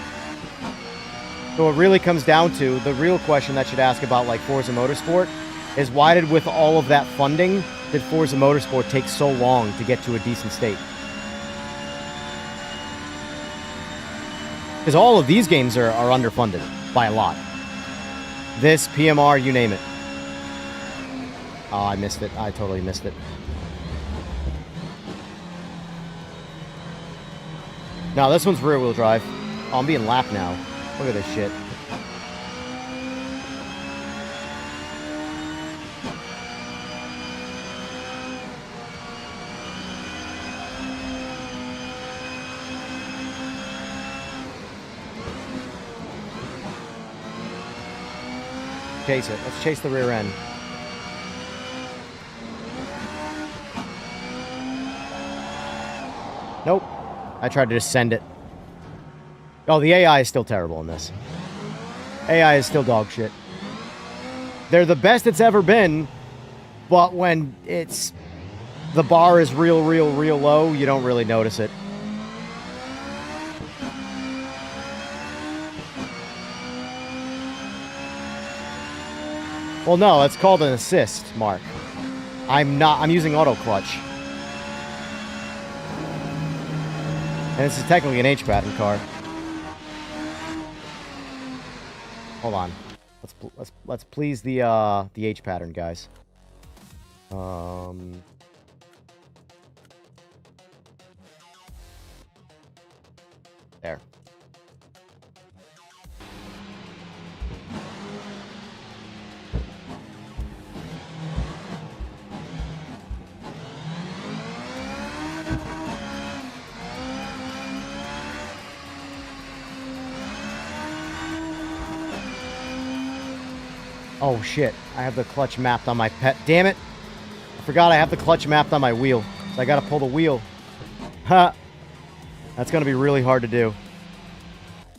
S3: So it really comes down to, the real question that should ask about, like, Forza Motorsport is why did, with all of that funding, did Forza Motorsport take so long to get to a decent state? Because all of these games are underfunded by a lot. This, PMR, you name it. Oh, I missed it. I totally missed it. No, this one's rear-wheel drive. Oh, I'm being lapped now. Look at this shit. Chase it. Let's chase the rear end. Nope. I tried to just send it. Oh, the AI is still terrible in this. AI is still dog shit. They're the best it's ever been, but when it's... the bar is real low, you don't really notice it. Well, no, it's called an assist, Mark. I'm using auto clutch. And this is technically an H pattern car. Hold on. Let's please the H pattern, guys. There. Oh shit, I have the clutch mapped on my pet. Damn it! I forgot I have the clutch mapped on my wheel. So I gotta pull the wheel. Ha! That's gonna be really hard to do.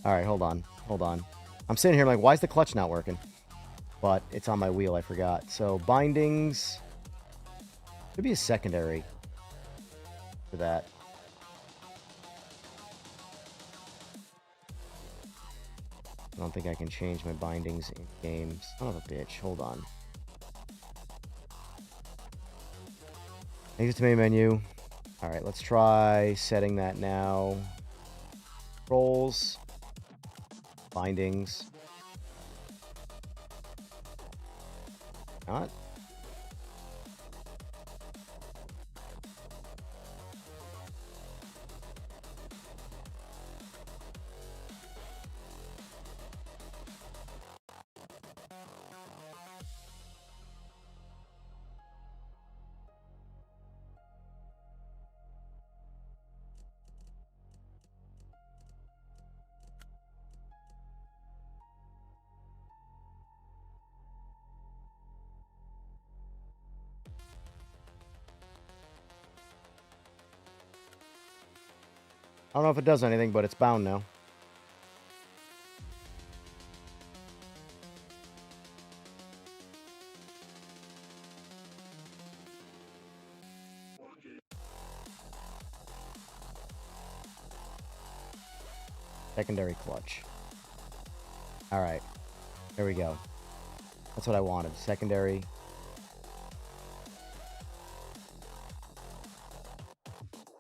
S3: Alright, hold on. Hold on. I'm sitting here like, why is the clutch not working? But it's on my wheel, I forgot. So bindings. Could be a secondary for that. I don't think I can change my bindings in games. Son of a bitch. Hold on. Exit to main menu. Alright, let's try setting that now. Controls. Bindings. Not? I don't know if it does anything, but it's bound now. Secondary clutch. Alright. There we go. That's what I wanted. Secondary.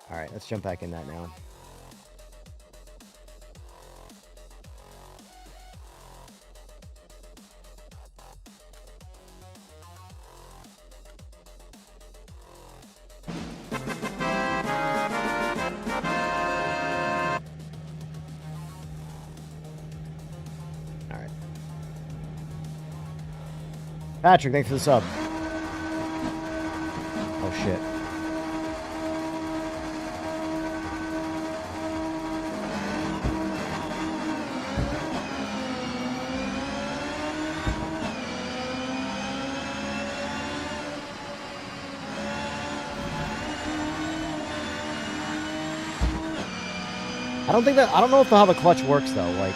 S3: Alright, let's jump back in that now. Patrick, thanks for the sub. Oh, shit. I don't know if how the clutch works, though. Like,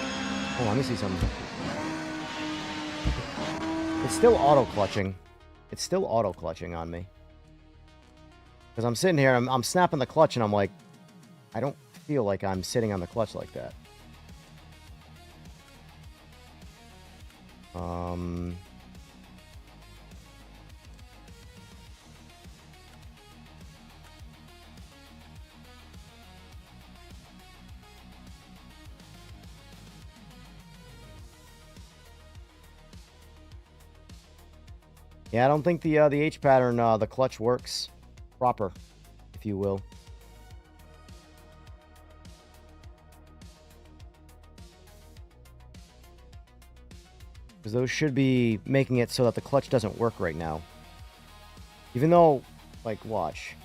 S3: hold on, let me see something. It's still auto-clutching. It's still auto-clutching on me. Because I'm sitting here, I'm snapping the clutch, and I'm like, I don't feel like I'm sitting on the clutch like that. Yeah, I don't think the H pattern, the clutch works proper, if you will. Because those should be making it so that the clutch doesn't work right now. Even though, like, watch.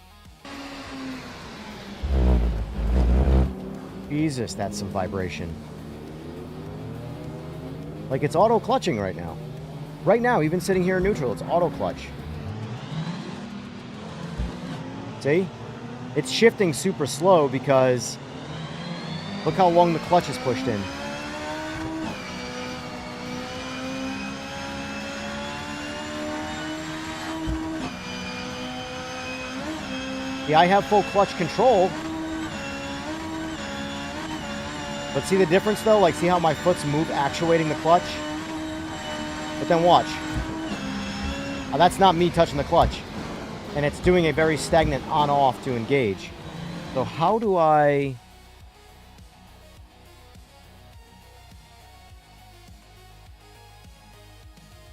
S3: Jesus, that's some vibration. Like, it's auto-clutching right now. Right now, even sitting here in neutral, it's auto-clutch. See? It's shifting super slow because look how long the clutch is pushed in. Yeah, I have full clutch control. But see the difference though? Like, see how my foot's actuating the clutch? But then watch. That's not me touching the clutch. And it's doing a very stagnant on-off to engage. So how do I...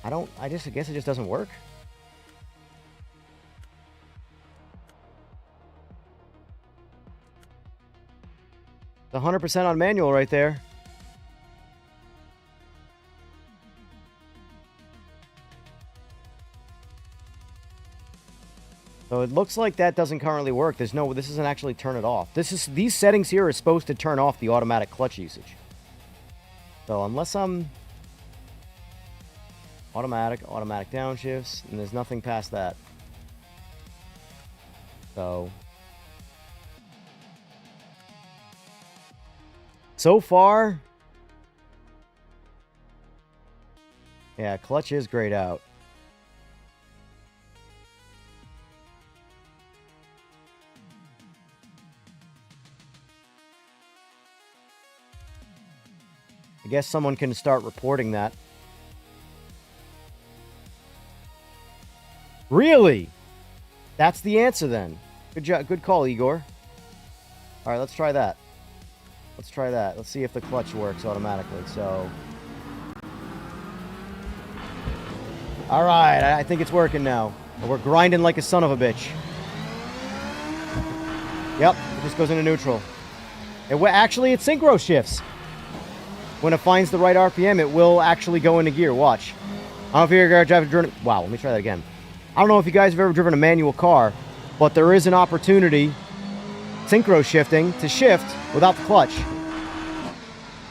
S3: I guess it just doesn't work. It's 100% on manual right there. So it looks like that doesn't currently work. This doesn't actually turn it off. These settings here are supposed to turn off the automatic clutch usage. So unless I'm automatic downshifts, and there's nothing past that. So far, yeah, clutch is grayed out. I guess someone can start reporting that. Really? That's the answer then. Good job. Good call, Igor. All right, let's try that. Let's try that. Let's see if the clutch works automatically. So All right, I think it's working now. We're grinding like a son of a bitch. Yep, it just goes into neutral. Actually, it synchro shifts. When it finds the right RPM, it will actually go into gear. Watch. I don't know if you've ever driven... Wow, let me try that again. I don't know if you guys have ever driven a manual car, but there is an opportunity, synchro shifting, to shift without the clutch.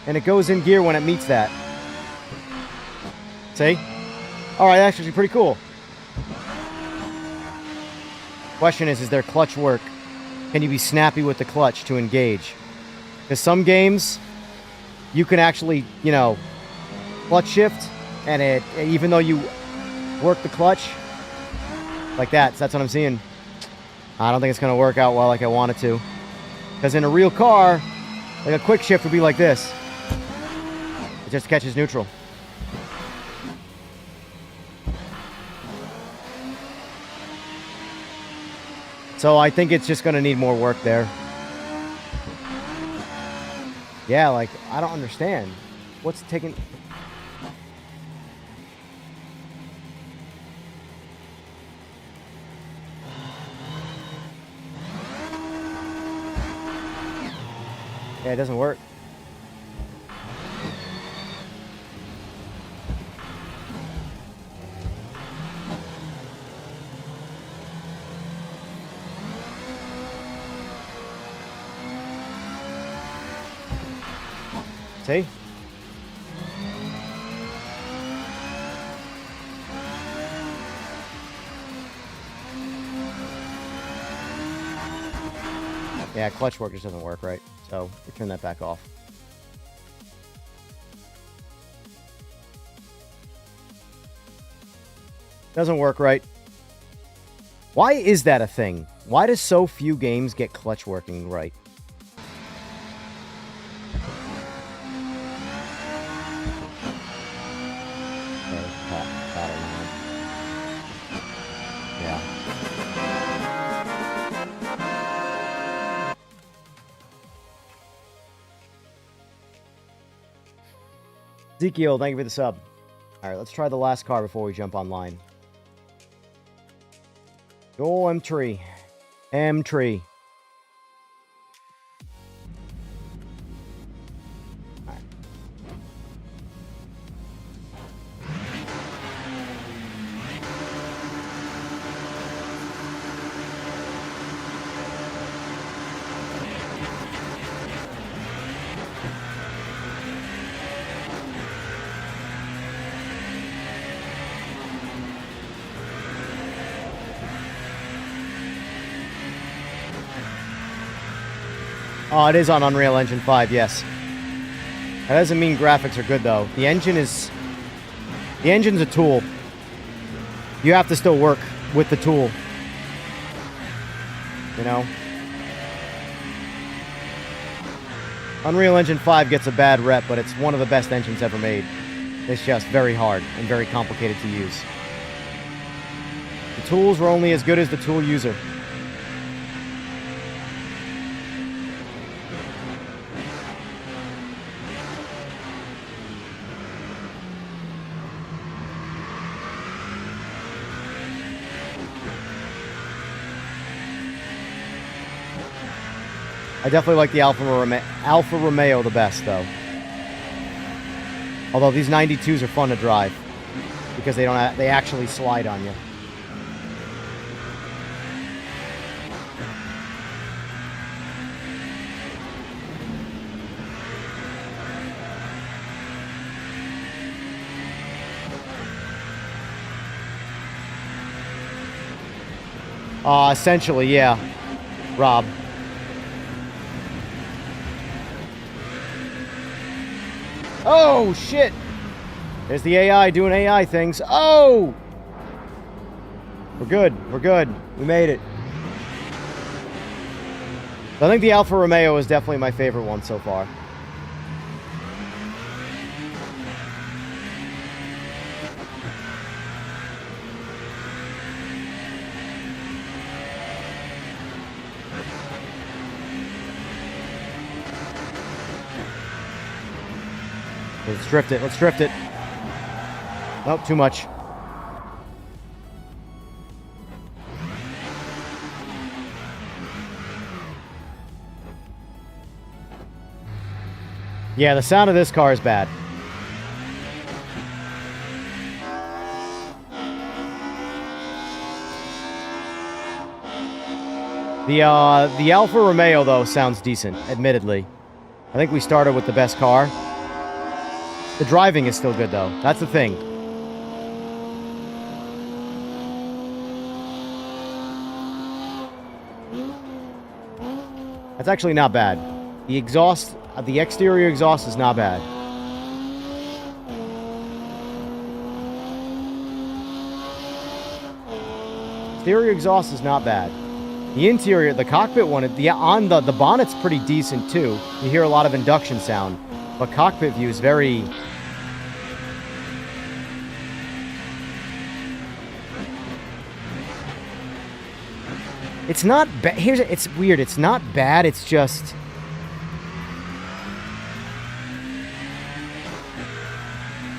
S3: And it goes in gear when it meets that. See? Alright, that's actually pretty cool. Question is there clutch work? Can you be snappy with the clutch to engage? Because some games, you can actually, you know, clutch shift, and it, even though you work the clutch, like that, so that's what I'm seeing. I don't think it's going to work out well like I want it to. Because in a real car, like a quick shift would be like this. It just catches neutral. So I think it's just going to need more work there. Yeah, like, I don't understand. What's taking... Yeah, it doesn't work. See? Yeah, clutch work just doesn't work right. So we turn that back off. Doesn't work right. Why is that a thing? Why does so few games get clutch working right? Ezekiel, thank you for the sub. Alright, let's try the last car before we jump online. Oh, M-Tree. M-Tree. Oh, it is on Unreal Engine 5, yes. That doesn't mean graphics are good, though. The engine's a tool. You have to still work with the tool. You know? Unreal Engine 5 gets a bad rep, but it's one of the best engines ever made. It's just very hard and very complicated to use. The tools are only as good as the tool user. I definitely like the Alfa Romeo the best, though. Although these 92s are fun to drive because they actually slide on you. Essentially, yeah, Rob. Oh, shit! There's the AI doing AI things. Oh! We're good. We're good. We made it. I think the Alfa Romeo is definitely my favorite one so far. Let's drift it. Let's drift it. Oh, too much. Yeah, the sound of this car is bad. The Alfa Romeo, though, sounds decent, admittedly. I think we started with the best car. The driving is still good, though. That's the thing. That's actually not bad. The exhaust, the exterior exhaust is not bad. Exterior exhaust is not bad. The interior, the cockpit one, the bonnet's pretty decent too. You hear a lot of induction sound, but cockpit view is very... It's not bad. It's weird. It's not bad. It's just...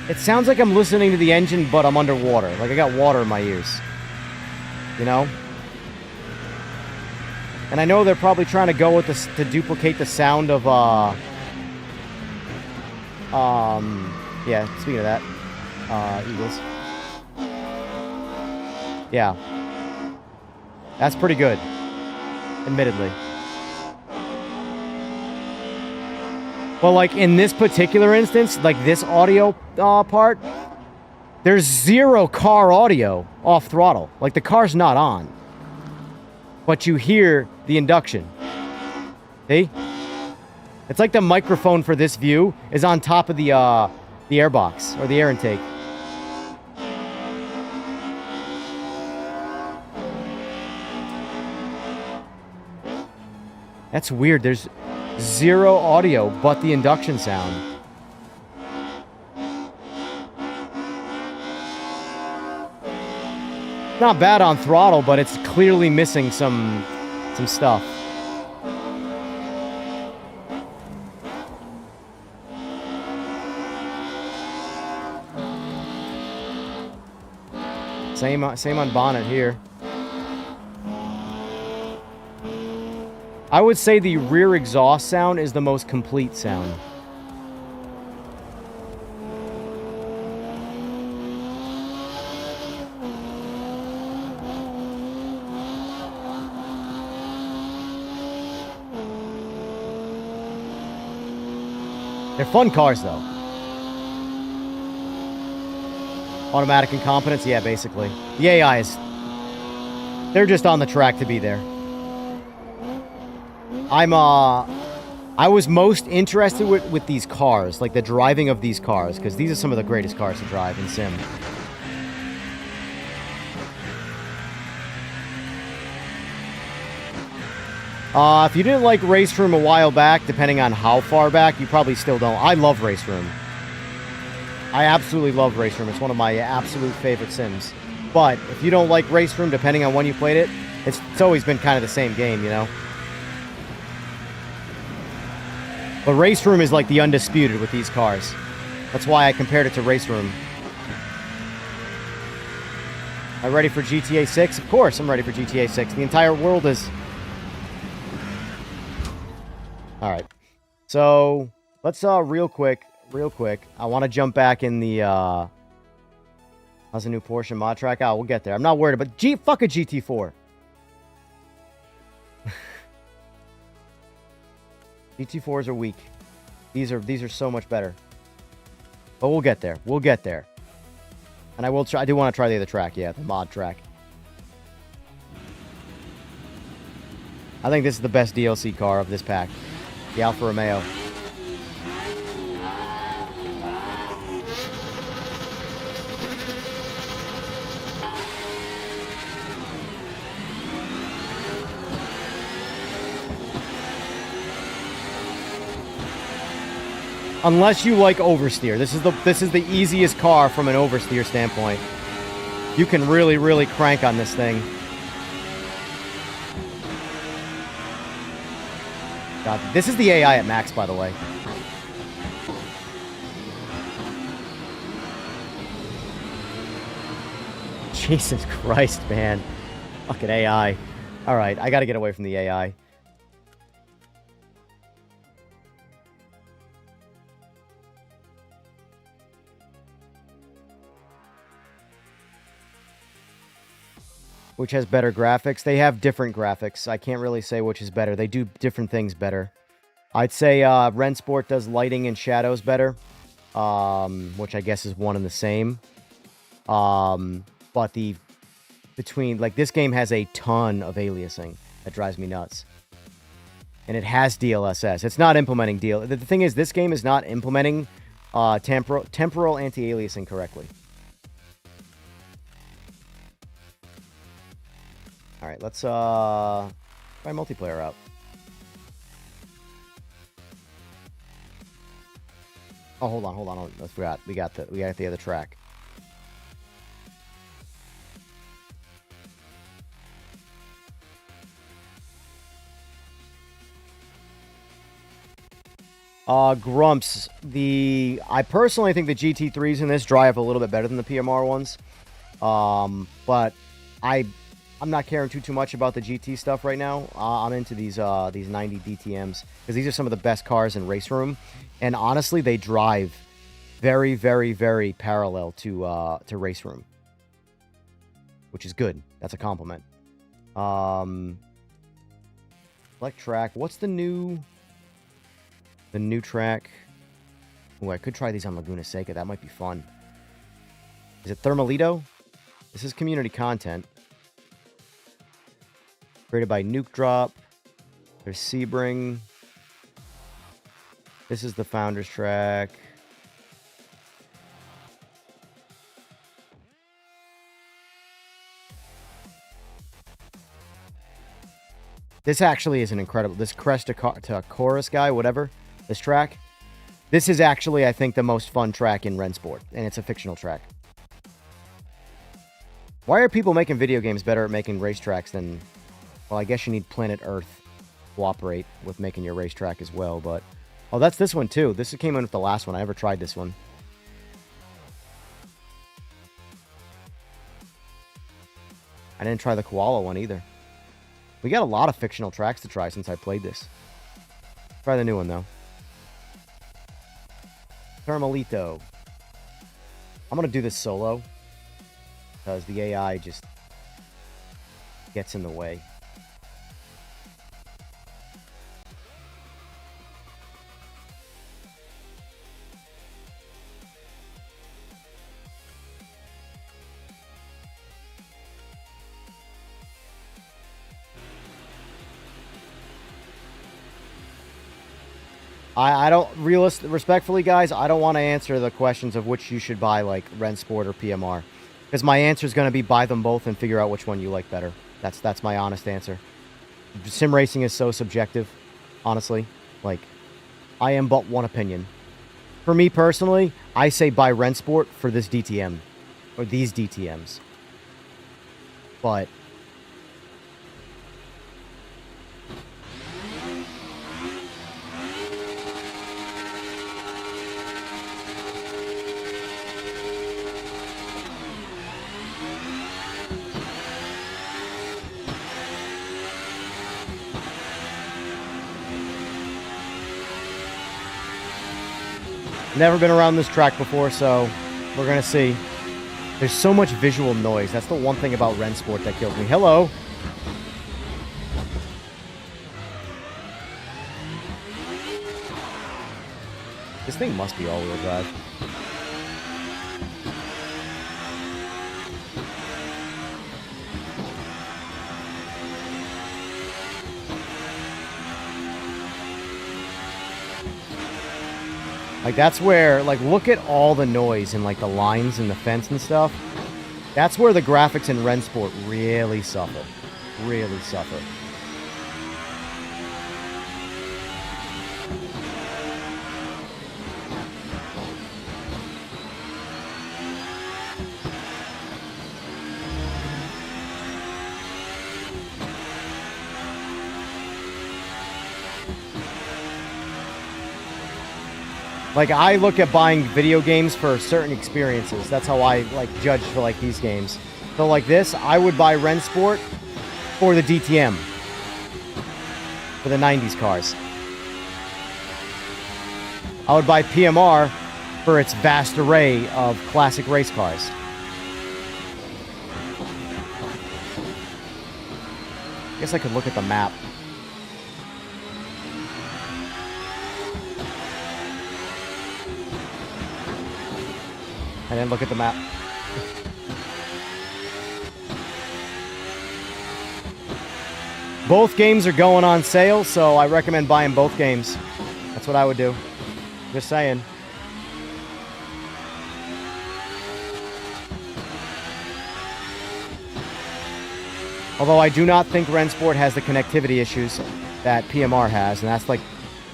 S3: It sounds like I'm listening to the engine, but I'm underwater. Like I got water in my ears. You know? And I know they're probably trying to go with this to duplicate the sound of, yeah, speaking of that, Eagles. Yeah. That's pretty good, admittedly. But, like, in this particular instance, like this audio part, there's zero car audio off throttle. Like, the car's not on. But you hear the induction. See? It's like the microphone for this view is on top of the airbox, or the air intake. That's weird. There's zero audio but the induction sound. Not bad on throttle, but it's clearly missing some stuff. Same on bonnet here. I would say the rear exhaust sound is the most complete sound. They're fun cars, though. Automatic incompetence? Yeah, basically. The AI is... They're just on the track to be there. I was most interested with these cars, like the driving of these cars, because these are some of the greatest cars to drive in Sim. If you didn't like Raceroom a while back, depending on how far back, you probably still don't. I love Raceroom. I absolutely love Raceroom. It's one of my absolute favorite Sims. But if you don't like Raceroom, depending on when you played it, it's always been kind of the same game, you know? But Raceroom is like the undisputed with these cars. That's why I compared it to Raceroom. Am I ready for GTA 6? Of course I'm ready for GTA 6. The entire world is... Alright. So, let's, real quick, I want to jump back in the, how's the new Porsche mod track? Oh, we'll get there. I'm not worried about... Fuck a GT4. GT4s are weak. These are so much better. But we'll get there. We'll get there. And I will try... I do want to try the other track, yeah, the mod track. I think this is the best DLC car of this pack. The Alfa Romeo. Unless you like oversteer. This is the easiest car from an oversteer standpoint. You can really, really crank on this thing. God, this is the AI at max, by the way. Jesus Christ, man. Fucking AI. Alright, I gotta get away from the AI. which has better graphics. They have different graphics. I can't really say which is better. They do different things better. I'd say Rennsport does lighting and shadows better, which I guess is one and the same. But this game has a ton of aliasing that drives me nuts. And it has DLSS. It's not implementing The thing is, this game is not implementing temporal anti-aliasing correctly. All right, let's try multiplayer out. Oh, hold on. I forgot. We got the other track. Grumps. I personally think the GT3s in this drive a little bit better than the PMR ones. But I'm not caring too much about the GT stuff right now. I'm into these 90 DTMs because these are some of the best cars in Raceroom, and honestly, they drive very, very, very parallel to Raceroom, which is good. That's a compliment. Select track. What's the new track? Oh, I could try these on Laguna Seca. That might be fun. Is it Thermalito? This is community content. Created by Nuke Drop. There's Sebring. This is the Founders track. This actually is an incredible... This Crest to Chorus guy, whatever. This track. This is actually, I think, the most fun track in Rennsport. And it's a fictional track. Why are people making video games better at making racetracks than... Well, I guess you need Planet Earth to cooperate with making your racetrack as well, but... Oh, that's this one, too. This came in with the last one. I never tried this one. I didn't try the Koala one, either. We got a lot of fictional tracks to try since I played this. Try the new one, though. Thermalito. I'm going to do this solo, because the AI just gets in the way. I don't, respectfully, guys, I don't want to answer the questions of which you should buy, like Rennsport or PMR. Because my answer is going to be buy them both and figure out which one you like better. That's my honest answer. Sim racing is so subjective, honestly. Like, I am but one opinion. For me personally, I say buy Rennsport for this DTM. Or these DTMs. But... Never been around this track before, so we're going to see. There's so much visual noise. That's the one thing about Rennsport that kills me. Hello. This thing must be all-wheel drive. Like, that's where, like, look at all the noise and, like, the lines and the fence and stuff. That's where the graphics in Rennsport really suffer. Really suffer. Like, I look at buying video games for certain experiences. That's how I, like, judge for, like, these games. So, like this, I would buy Rennsport for the DTM. For the 90s cars. I would buy PMR for its vast array of classic race cars. guess I could look at the map. I didn't look at the map. Both games are going on sale, so I recommend buying both games. That's what I would do. Just saying. Although I do not think Rennsport has the connectivity issues that PMR has, and that's like,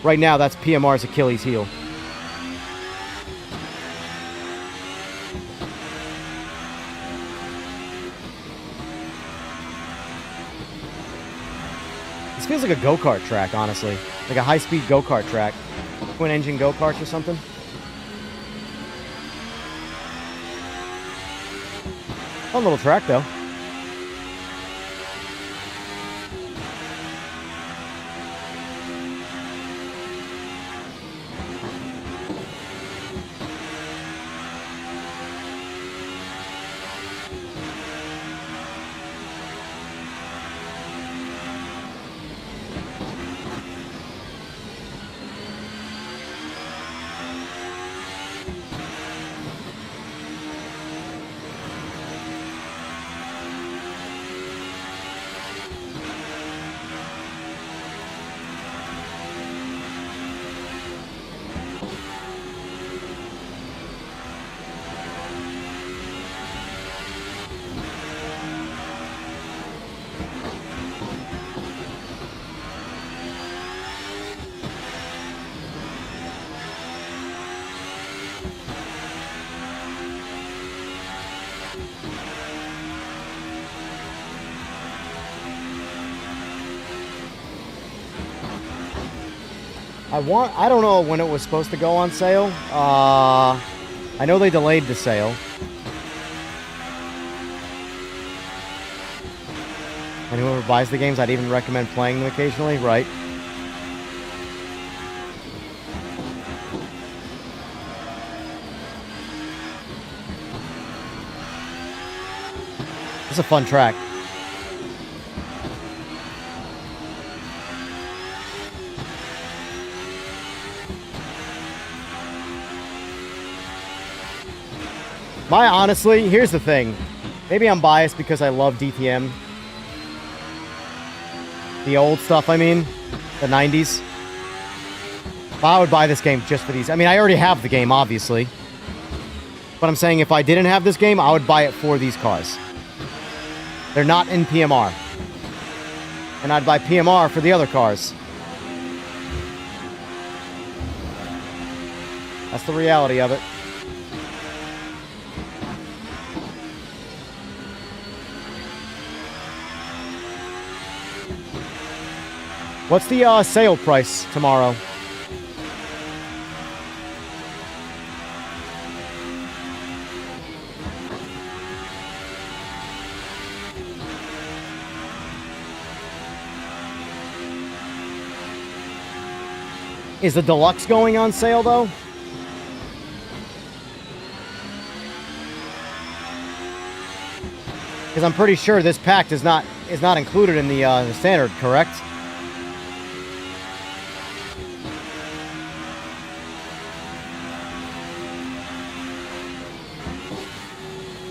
S3: right now, that's PMR's Achilles heel. This feels like a go-kart track, honestly. Like a high-speed go-kart track. Twin-engine go-karts or something. Fun little track, though. I don't know when it was supposed to go on sale. I know they delayed the sale. And whoever buys the games, I'd even recommend playing them occasionally, right? It's a fun track. Honestly, here's the thing. Maybe I'm biased because I love DTM. The old stuff, I mean. The 90s. But I would buy this game just for these. I mean, I already have the game, obviously. But I'm saying if I didn't have this game, I would buy it for these cars. They're not in PMR. And I'd buy PMR for the other cars. That's the reality of it. What's the sale price tomorrow? Is the deluxe going on sale though? Because I'm pretty sure this pack is not included in the standard, correct?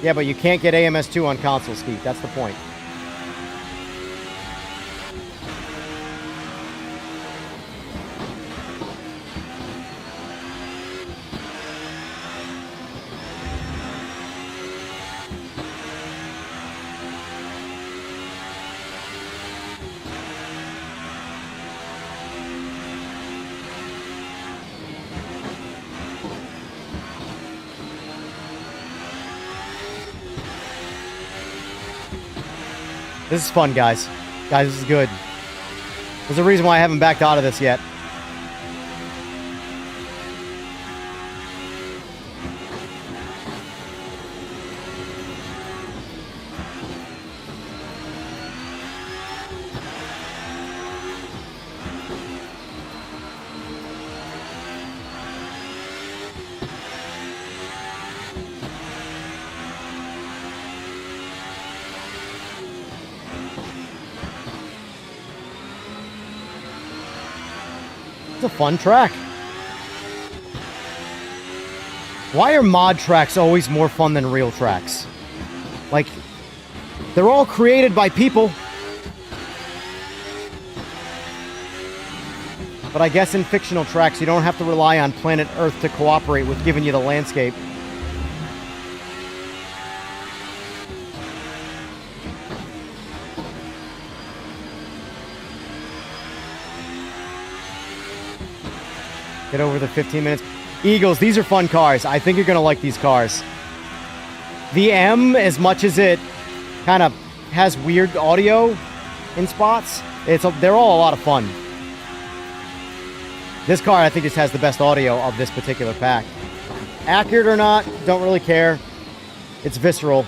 S3: Yeah, but you can't get AMS2 on console, Steve. That's the point. This is fun, guys. Guys, this is good. There's a reason why I haven't backed out of this yet. It's a fun track. Why are mod tracks always more fun than real tracks? Like, they're all created by people. But I guess in fictional tracks, you don't have to rely on planet Earth to cooperate with giving you the landscape. Get over the 15 minutes. Eagles, these are fun cars. I think you're going to like these cars. The M, as much as it kind of has weird audio in spots, they're all a lot of fun. This car, I think, just has the best audio of this particular pack. Accurate or not, don't really care. It's visceral.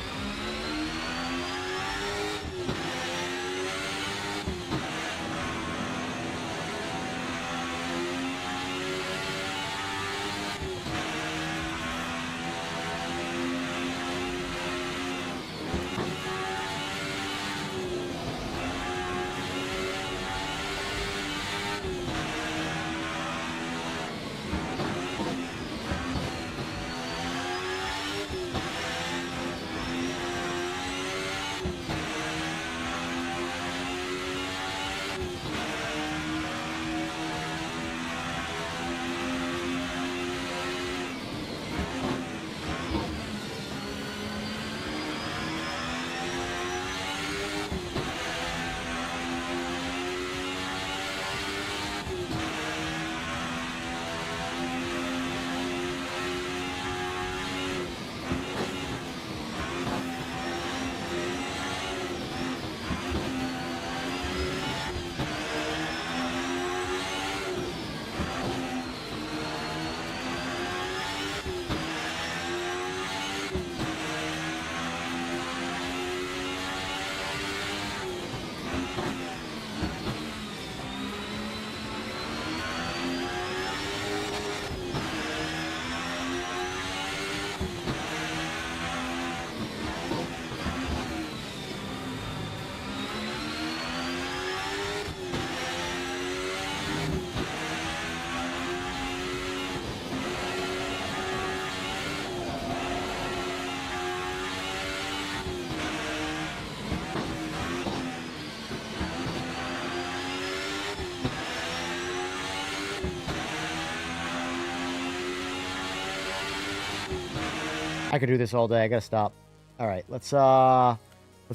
S3: I could do this all day. I gotta stop. All right, let's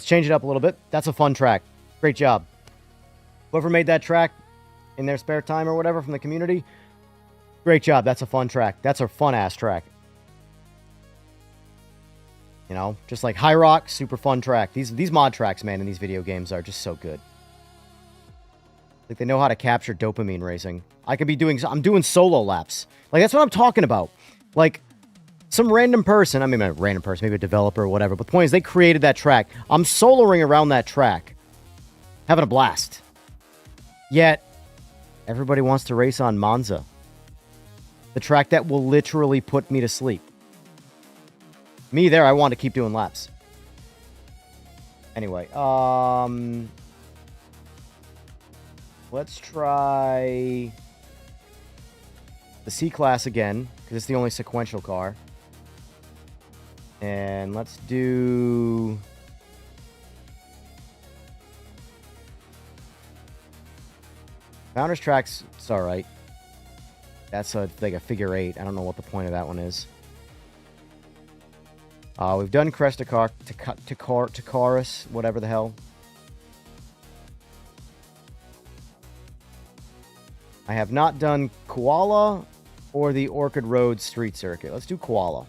S3: change it up a little bit. That's a fun track. Great job. Whoever made that track in their spare time or whatever from the community, great job. That's a fun track. That's a fun-ass track. You know, just like High Rock, super fun track. These mod tracks, man, in these video games are just so good. Like, they know how to capture dopamine racing. I'm doing solo laps. Like, that's what I'm talking about. Like, some random person, maybe a developer or whatever, but the point is they created that track. I'm soloing around that track, having a blast. Yet, everybody wants to race on Monza. The track that will literally put me to sleep. Me there, I want to keep doing laps. Anyway, let's try the C-Class again, because it's the only sequential car. And let's do... Founders Track's, it's alright. That's like a figure 8. I don't know what the point of that one is. We've done Takaris, whatever the hell. I have not done Koala or the Orchid Road Street Circuit. Let's do Koala.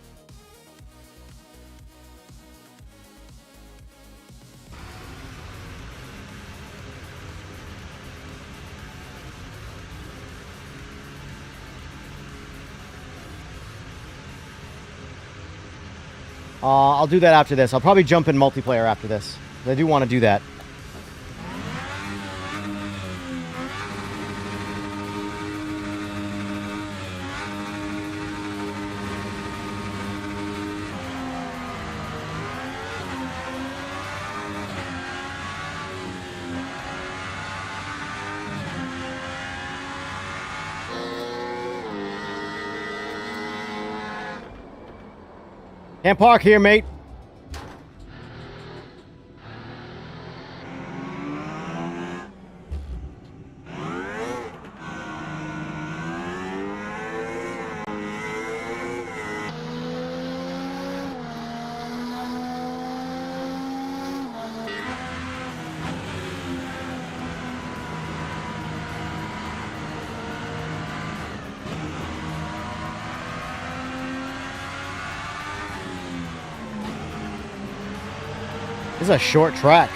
S3: I'll do that after this. I'll probably jump in multiplayer after this. I do want to do that. Can't park here, mate. This is a short track.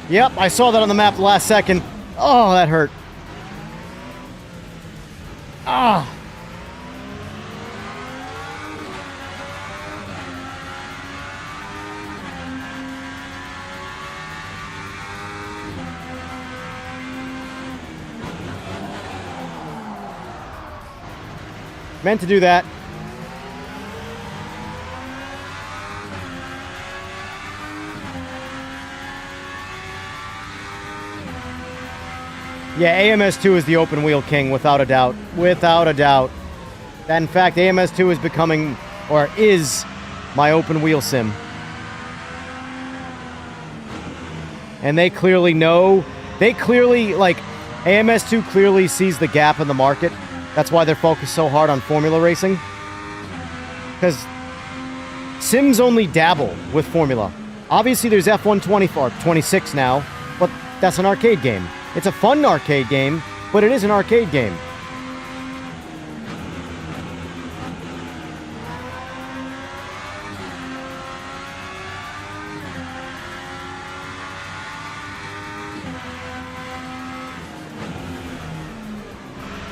S3: Yep, I saw that on the map the last second. Oh, that hurt. Ah. Meant to do that. Yeah, AMS2 is the open wheel king, without a doubt. Without a doubt. In fact, AMS2 is becoming, or is, my open wheel sim. And they clearly know, like, AMS2 clearly sees the gap in the market. That's why they're focused so hard on formula racing. Because sims only dabble with formula. Obviously, there's F1 26 now, but that's an arcade game. It's a fun arcade game, but it is an arcade game.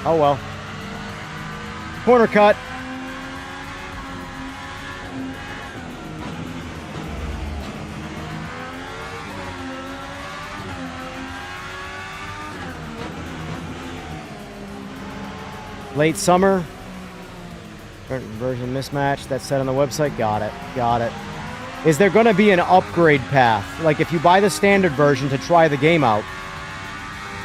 S3: Oh well. Corner cut. Late summer. Current version mismatch. That's set on the website. Got it. Got it. Is there going to be an upgrade path? Like if you buy the standard version to try the game out,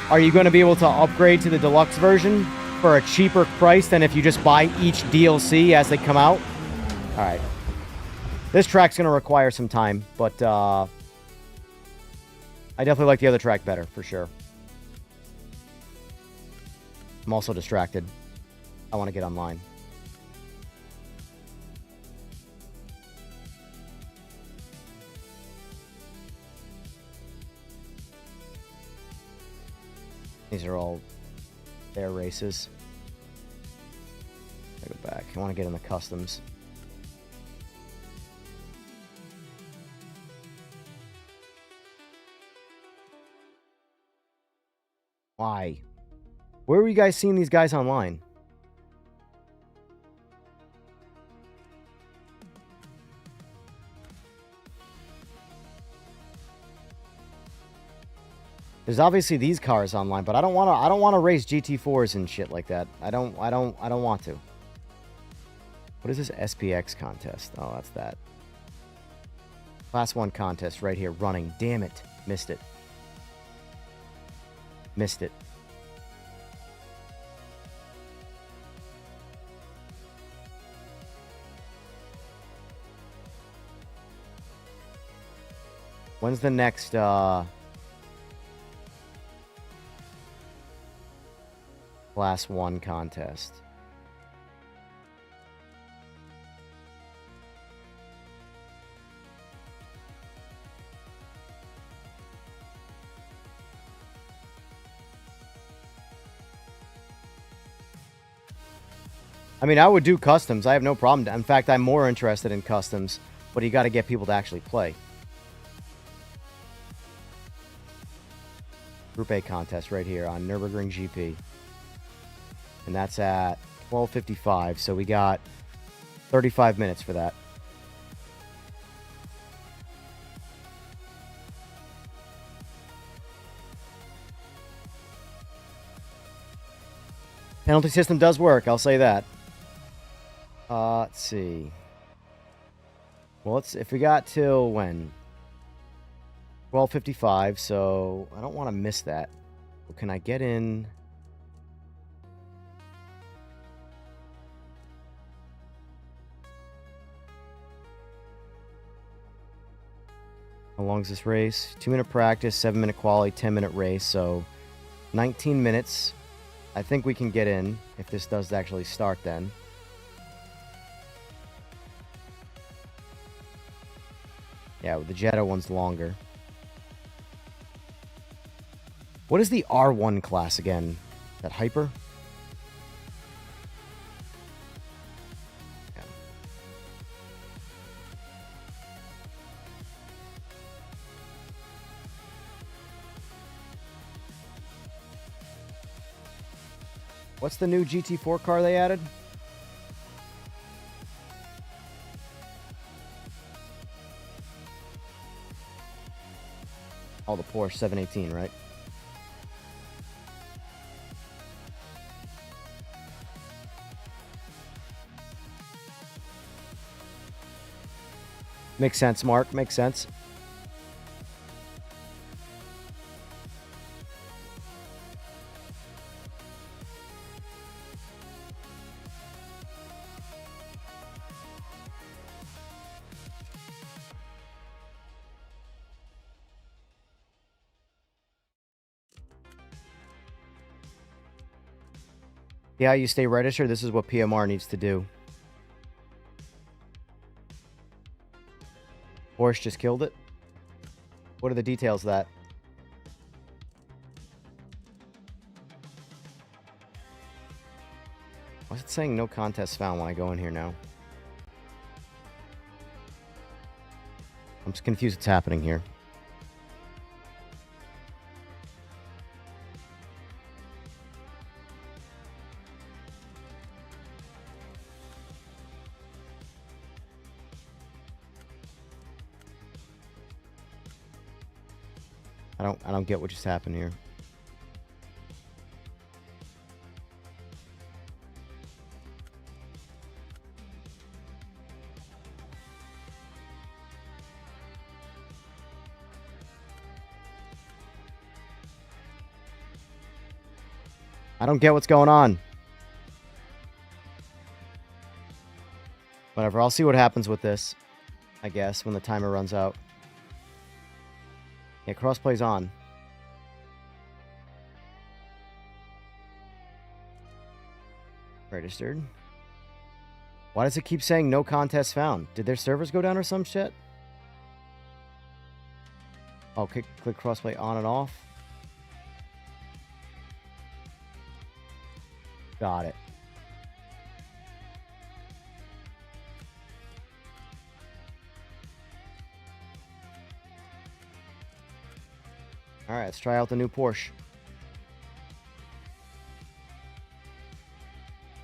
S3: are you going to be able to upgrade to the deluxe version for a cheaper price than if you just buy each DLC as they come out? All right. This track's going to require some time, but I definitely like the other track better, for sure. I'm also distracted. I want to get online. These are all their races. I go back. I want to get in the customs. Why? Where were you guys seeing these guys online? There's obviously these cars online, but I don't want to race GT4s and shit like that. I don't want to. What is this SPX contest? Oh, that's that. Class 1 contest right here running. Damn it. Missed it. Missed it. When's the next Class 1 contest? I mean, I would do customs. I have no problem. In fact, I'm more interested in customs, but you got to get people to actually play. Group A contest right here on Nürburgring GP. And that's at 12:55, so we got 35 minutes for that. Penalty system does work, I'll say that. Let's see. Well, if we got till when? 12:55, so I don't want to miss that. But can I get in? How long is this race? 2-minute practice, 7-minute quali, 10-minute race, so 19 minutes. I think we can get in if this does actually start then. Yeah, the Jetta one's longer. What is the R1 class again? Is that Hyper? Yeah. What's the new GT4 car they added? Oh, the Porsche 718, right? Makes sense, Mark. Makes sense. Yeah, you stay registered. This is what PMR needs to do. Porsche just killed it. What are the details of that? Why is it saying no contest found when I go in here now? I'm just confused what's happening here. I don't get what just happened here. I don't get what's going on. Whatever, I'll see what happens with this, I guess, when the timer runs out. Yeah, crossplay's on. Registered. Why does it keep saying no contest found? Did their servers go down or some shit? Oh, click crossplay on and off. Got it. All right, let's try out the new Porsche.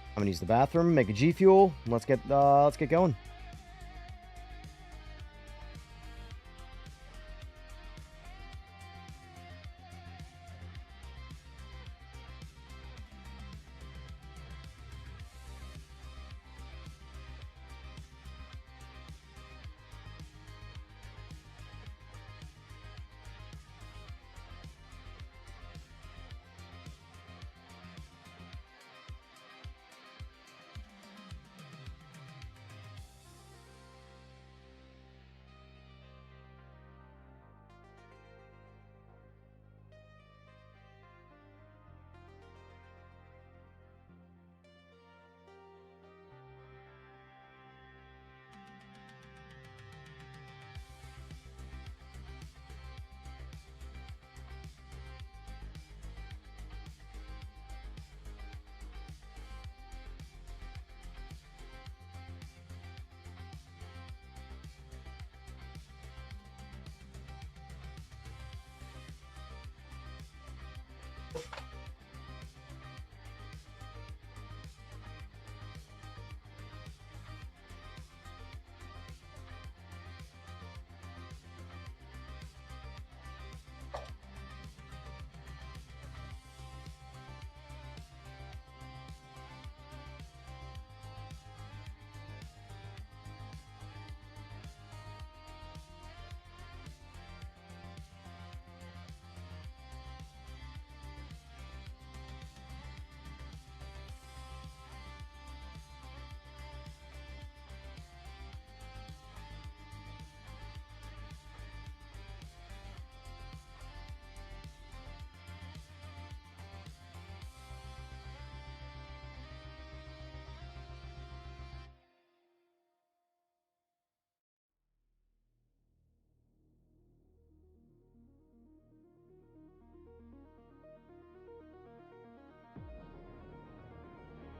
S3: I'm gonna use the bathroom, make a G Fuel. Let's get going.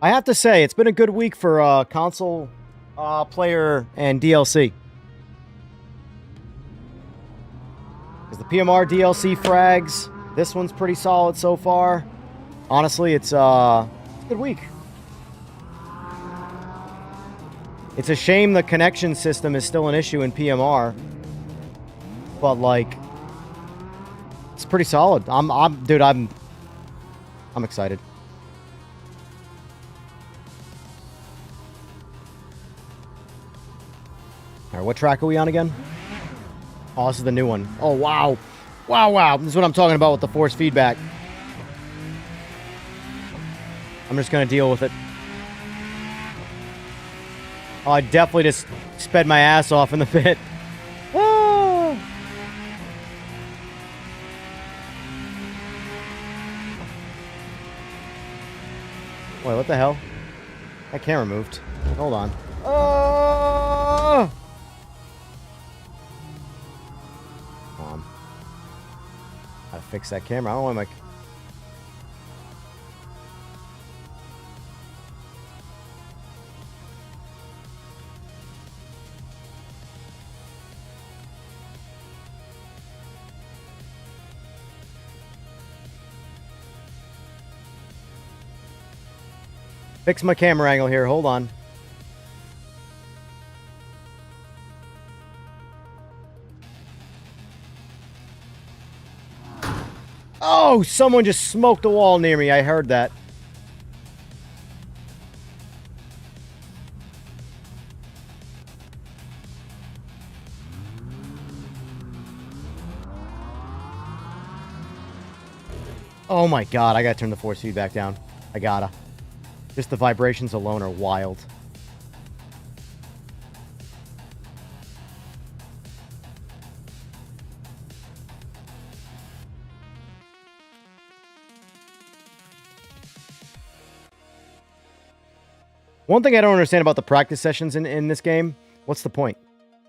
S3: I have to say, it's been a good week for console player and DLC. Because the PMR DLC frags, this one's pretty solid so far. Honestly, it's a good week. It's a shame the connection system is still an issue in PMR. But, like, it's pretty solid. Dude, I'm excited. All right, what track are we on again? Oh, this is the new one. Oh, wow. Wow, wow. This is what I'm talking about with the force feedback. I'm just going to deal with it. Oh, I definitely just sped my ass off in the pit. Ah! Wait, what the hell? That camera moved. Hold on. Oh! Gotta fix that camera. I don't want my... Fix my camera angle here. Hold on. Oh, someone just smoked a wall near me. I heard that. Oh my god, I gotta turn the force feedback down. I gotta. Just the vibrations alone are wild. One thing I don't understand about the practice sessions in this game, what's the point?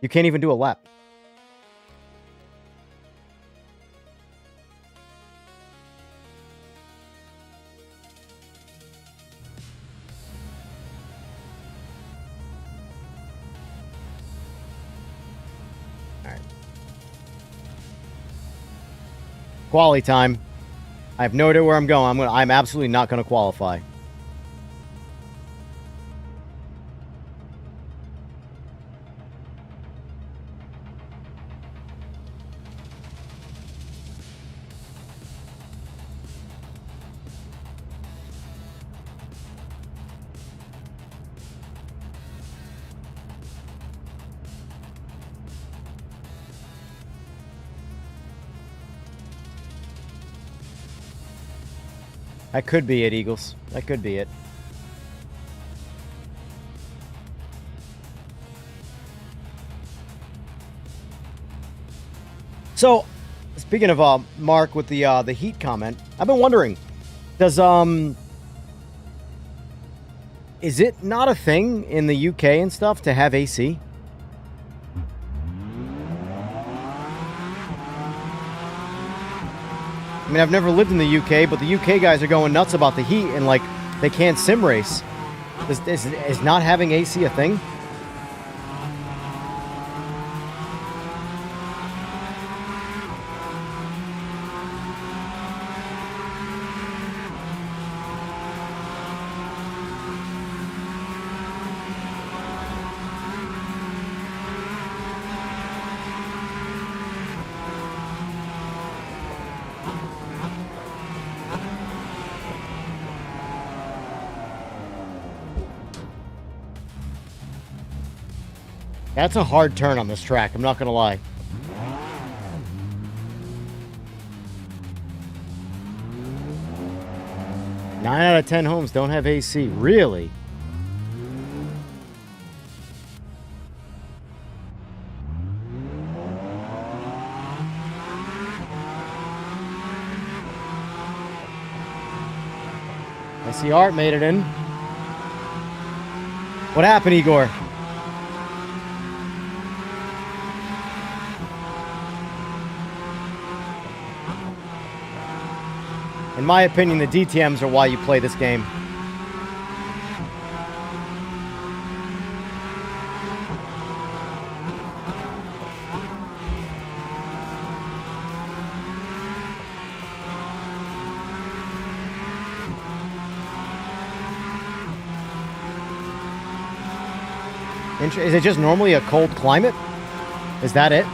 S3: You can't even do a lap. Alright. Quali time. I have no idea where I'm going. I'm absolutely not going to qualify. That could be it, Eagles. That could be it. So, speaking of Mark with the heat comment, I've been wondering, does is it not a thing in the UK and stuff to have AC? I mean, I've never lived in the UK, but the UK guys are going nuts about the heat, and, like, they can't sim race. Is not having AC a thing? That's a hard turn on this track, I'm not gonna lie. Nine out of 10 homes don't have AC. Really? I see Art made it in. What happened, Igor? In my opinion, the DTMs are why you play this game. Is it just normally a cold climate? Is that it?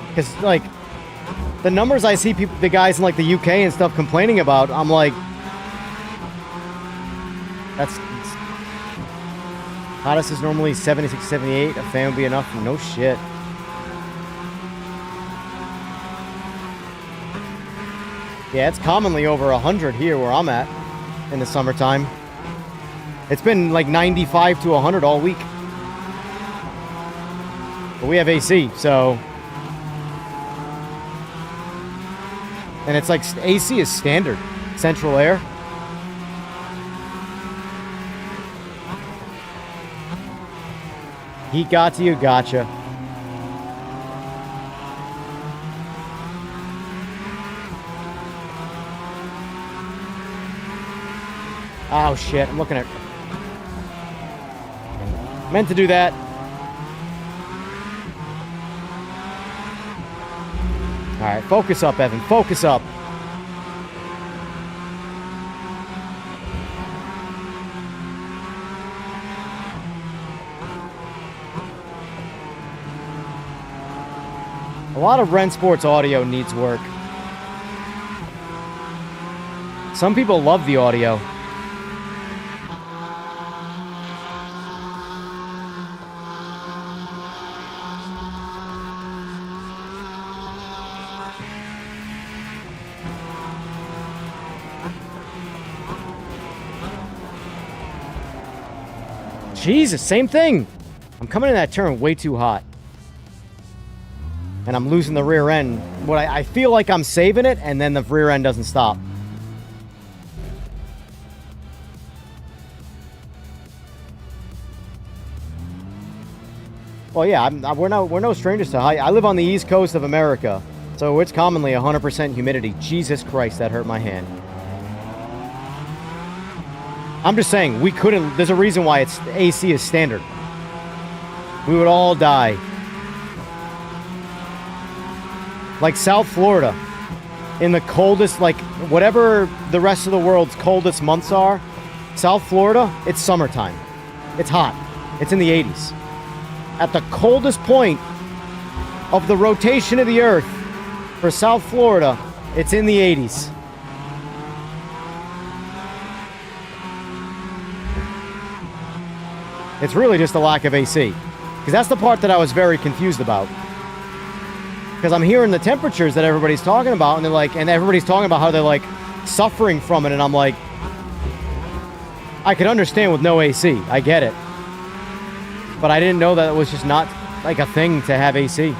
S3: Because, like, the numbers I see the guys in, like, the UK and stuff complaining about, I'm like, that's... Hottest is normally 76, 78. A fan would be enough. No shit. Yeah, it's commonly over 100 here where I'm at in the summertime. It's been like 95 to 100 all week. But we have AC, so... And it's like AC is standard. Central air. He got to you, gotcha. Oh shit, I'm looking at... Meant to do that. Alright, focus up, Evan. Focus up. A lot of Rennsport's audio needs work. Some people love the audio. Jesus, same thing. I'm coming in that turn way too hot. And I'm losing the rear end. What I feel like I'm saving it, and then the rear end doesn't stop. Well, yeah, we're no strangers to height. I live on the east coast of America, so it's commonly 100% humidity. Jesus Christ, that hurt my hand. I'm just saying, we couldn't... There's a reason why it's AC is standard. We would all die. Like South Florida, in the coldest, like, whatever the rest of the world's coldest months are, South Florida, it's summertime. It's hot. It's in the 80s. At the coldest point of the rotation of the Earth for South Florida, it's in the 80s. It's really just a lack of AC. Because that's the part that I was very confused about. Because I'm hearing the temperatures that everybody's talking about, and they're like, and everybody's talking about how they're like suffering from it, and I'm like, I could understand with no AC. I get it. But I didn't know that it was just not like a thing to have AC.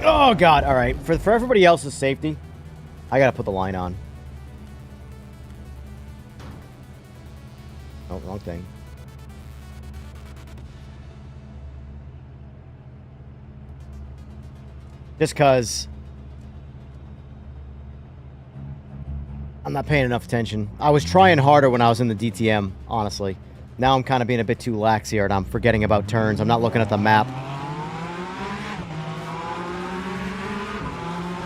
S3: Oh God! All right, for everybody else's safety, I gotta put the line on. Oh, wrong thing. Just cause I'm not paying enough attention. I was trying harder when I was in the DTM, honestly. Now I'm kind of being a bit too lax here, and I'm forgetting about turns. I'm not looking at the map.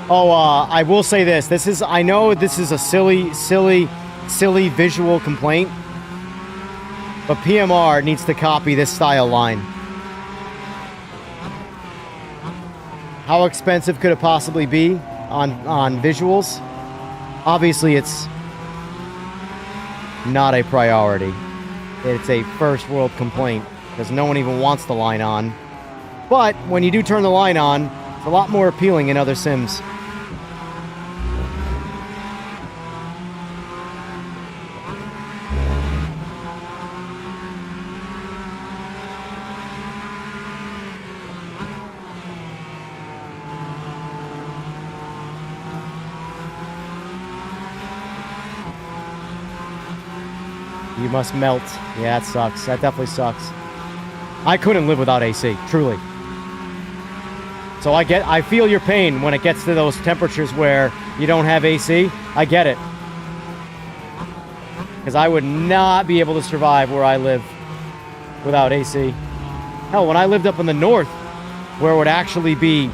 S3: Oh, I will say this. I know this is a silly visual complaint, but PMR needs to copy this style line. How expensive could it possibly be on visuals? Obviously, it's not a priority. It's a first world complaint because no one even wants the line on. But when you do turn the line on, it's a lot more appealing in other sims. You must melt. Yeah, that sucks. That definitely sucks. I couldn't live without AC, truly. So I feel your pain when it gets to those temperatures where you don't have AC. I get it. Because I would not be able to survive where I live without AC. Hell, when I lived up in the north, where it would actually be,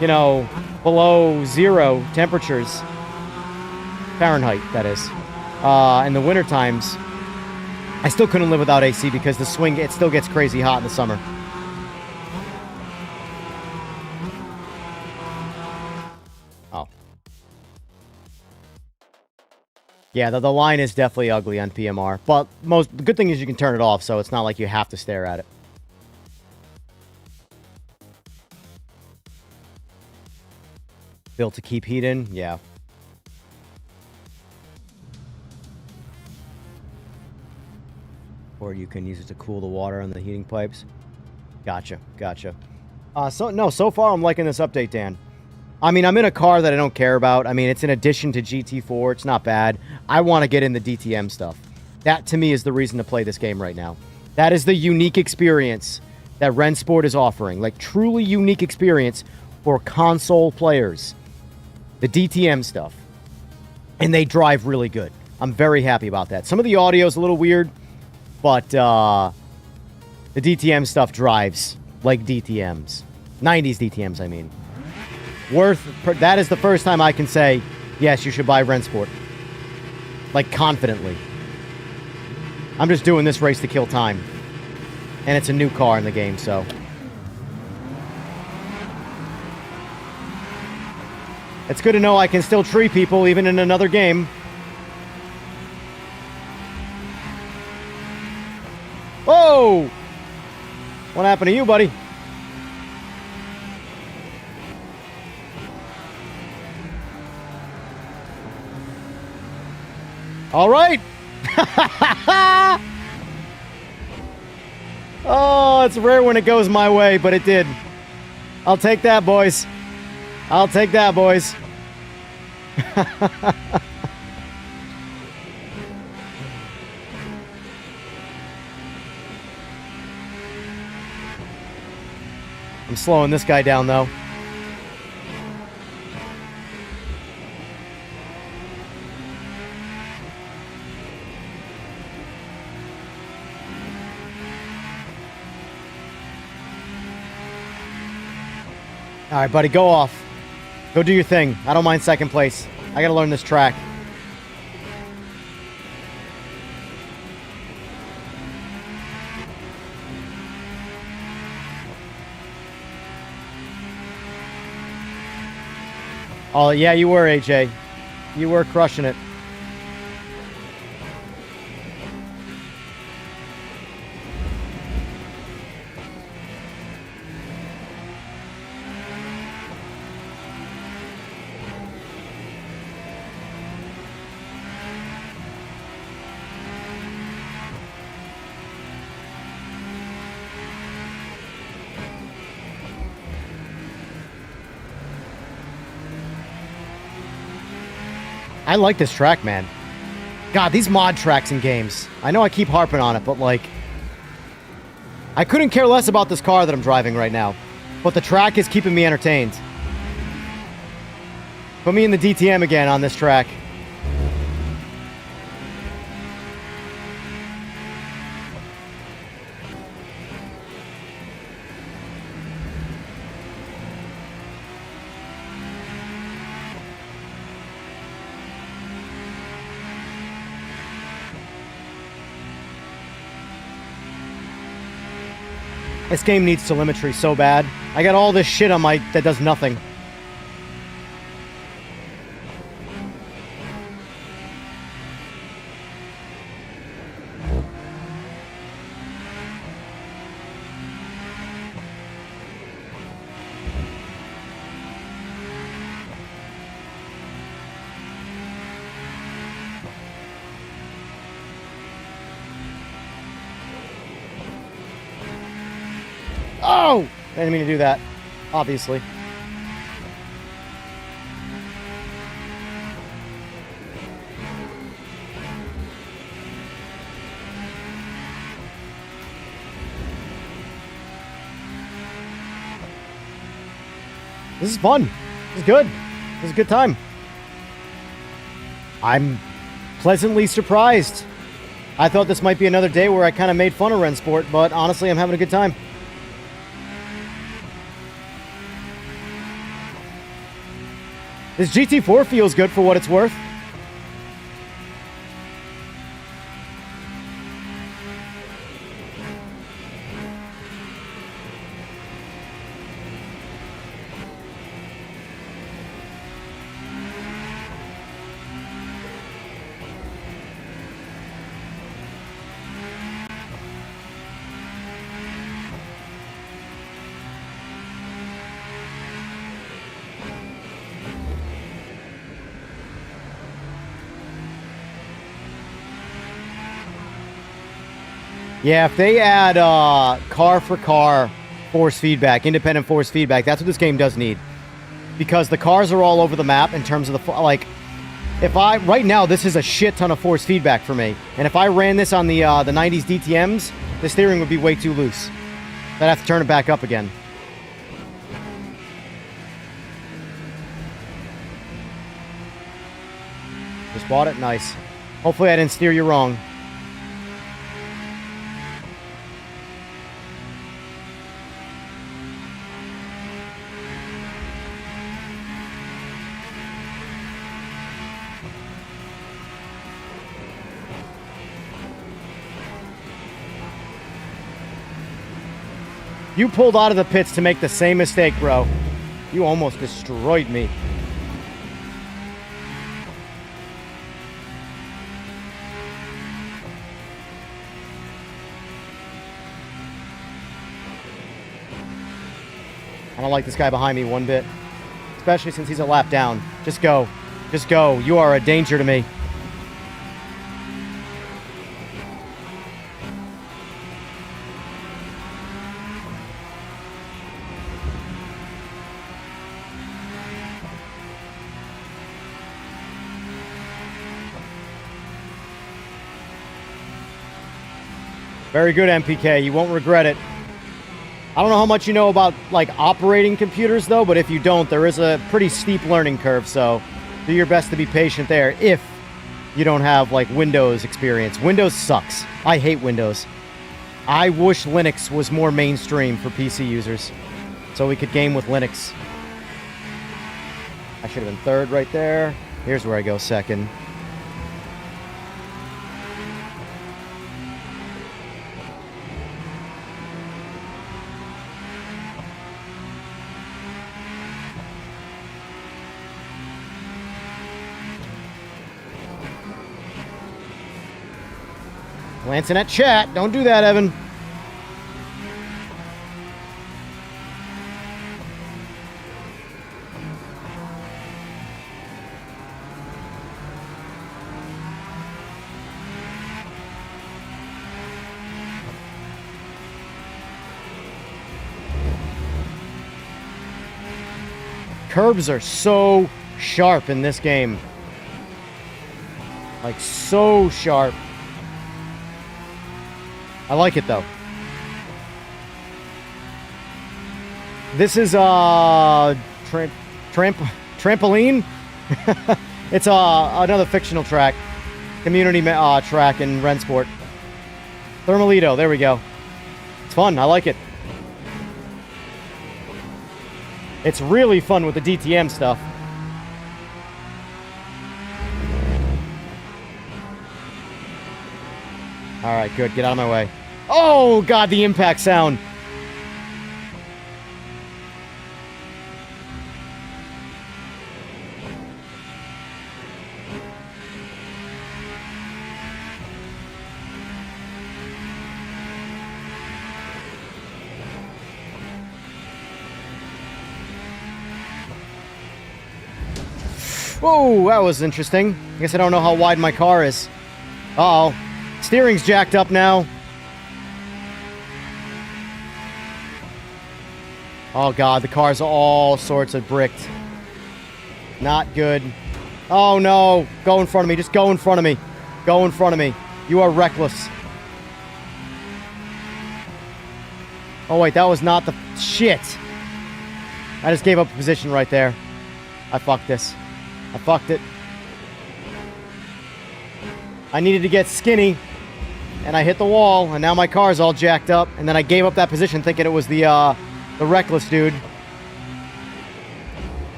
S3: you know, below 0 temperatures. Fahrenheit, that is. In the winter times, I still couldn't live without AC because the swing, it still gets crazy hot in the summer. Oh. Yeah, the line is definitely ugly on PMR. But the good thing is you can turn it off, so it's not like you have to stare at it. Built to keep heat in? Yeah. Or you can use it to cool the water on the heating pipes. Gotcha. So far I'm liking this update, Dan. I mean, I'm in a car that I don't care about. I mean, it's an addition to GT4. It's not bad. I want to get in the DTM stuff. That, to me, is the reason to play this game right now. That is the unique experience that Rennsport is offering. Like, truly unique experience for console players. The DTM stuff. And they drive really good. I'm very happy about that. Some of the audio is a little weird, but the DTM stuff drives like DTMs. 90s DTMs, I mean. That is the first time I can say, yes, you should buy Rennsport. Like, confidently. I'm just doing this race to kill time. And it's a new car in the game, so. It's good to know I can still tree people even in another game. Whoa! What happened to you, buddy? All right. Oh, it's rare when it goes my way, but it did. I'll take that, boys. I'll take that, boys. I'm slowing this guy down, though. All right, buddy, go off. Go do your thing. I don't mind second place. I gotta learn this track. Oh, yeah, you were, AJ. You were crushing it. I like this track, man. God, these mod tracks in games. I know I keep harping on it, but like, I couldn't care less about this car that I'm driving right now. But the track is keeping me entertained. Put me in the DTM again on this track. This game needs telemetry so bad. I got all this shit on my that does nothing. Oh! I didn't mean to do that, obviously. This is fun. This is good. This is a good time. I'm pleasantly surprised. I thought this might be another day where I kind of made fun of Rennsport, but honestly, I'm having a good time. This GT4 feels good for what it's worth. Yeah, if they add car-for-car force feedback, independent force feedback, that's what this game does need. Because the cars are all over the map in terms of the... Like, right now, this is a shit ton of force feedback for me. And if I ran this on the 90s DTMs, the steering would be way too loose. I'd have to turn it back up again. Just bought it? Nice. Hopefully I didn't steer you wrong. You pulled out of the pits to make the same mistake, bro. You almost destroyed me. I don't like this guy behind me one bit. Especially since he's a lap down. Just go. Just go. You are a danger to me. Very good, MPK. You won't regret it. I don't know how much you know about, like, operating computers, though, but if you don't, there is a pretty steep learning curve, so do your best to be patient there if you don't have, like, Windows experience. Windows sucks. I hate Windows. I wish Linux was more mainstream for PC users, so we could game with Linux. I should have been third right there. Here's where I go second. Glancing at chat. Don't do that, Evan. Curbs are so sharp in this game. Like, so sharp. I like it, though. This is trampoline. It's another fictional track, community track in Rennsport. Thermalito. There we go. It's fun. I like it. It's really fun with the DTM stuff. All right, good. Get out of my way. Oh, God, the impact sound. Whoa, that was interesting. I guess I don't know how wide my car is. Uh-oh. Steering's jacked up now. Oh, God, the car's all sorts of bricked. Not good. Oh, no. Go in front of me. Just go in front of me. Go in front of me. You are reckless. Oh, wait, that was not the... Shit. I just gave up a position right there. I fucked this. I fucked it. I needed to get skinny, and I hit the wall, and now my car's all jacked up, and then I gave up that position thinking it was the reckless dude.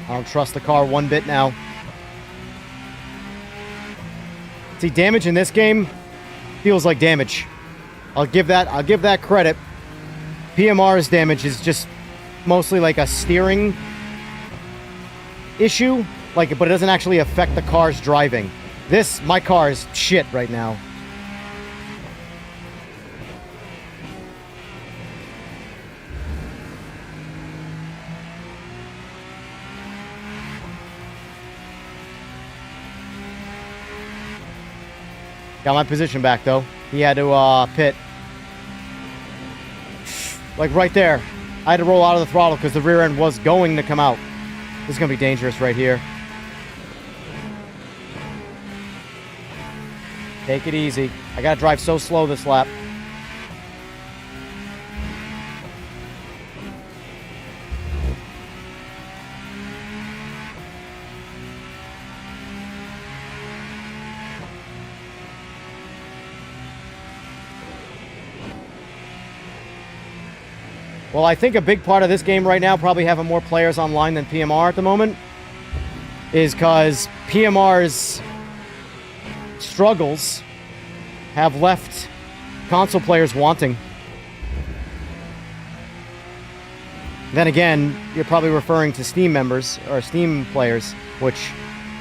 S3: I don't trust the car one bit now. See, damage in this game feels like damage. I'll give that credit. PMR's damage is just mostly like a steering issue, but it doesn't actually affect the car's driving. My car is shit right now. Got my position back, though. He had to, pit. Like, right there. I had to roll out of the throttle because the rear end was going to come out. This is going to be dangerous right here. Take it easy. I got to drive so slow this lap. Well, I think a big part of this game right now, probably having more players online than PMR at the moment, is because PMR's struggles have left console players wanting. Then again, you're probably referring to Steam members, or Steam players, which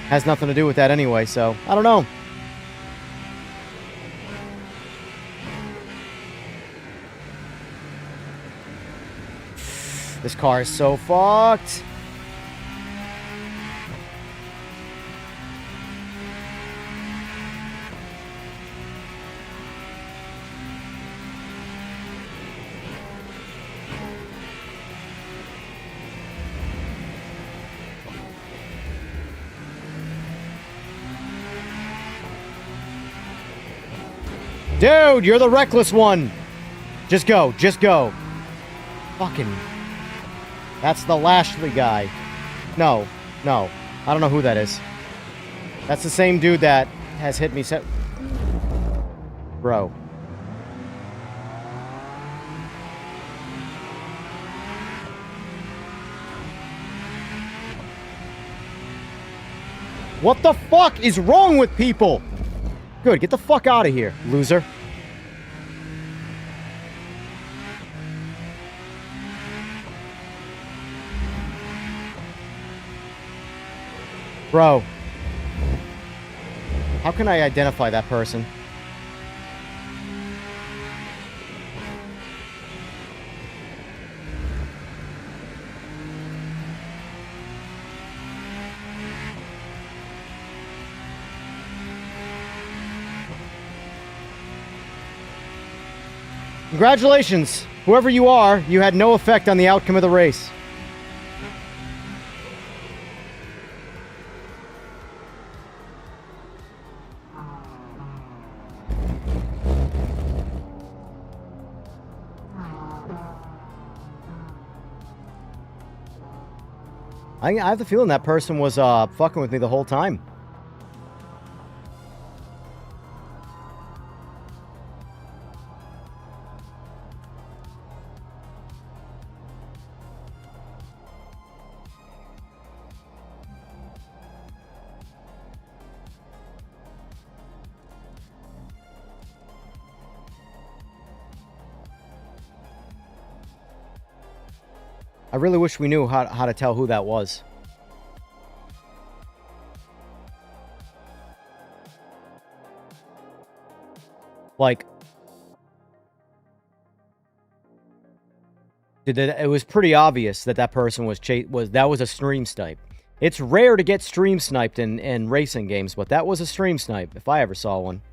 S3: has nothing to do with that anyway, so I don't know. This car is so fucked. Dude, you're the reckless one. Just go, just go. Fucking... That's the Lashley guy. No. I don't know who that is. That's the same dude that has hit me Bro. What the fuck is wrong with people? Good, get the fuck out of here, loser. Bro. How can I identify that person? Congratulations. Whoever you are, you had no effect on the outcome of the race. I have the feeling that person was fucking with me the whole time. I really wish we knew how to tell who that was. Like, it was pretty obvious that person was a stream snipe. It's rare to get stream sniped in racing games, but that was a stream snipe if I ever saw one.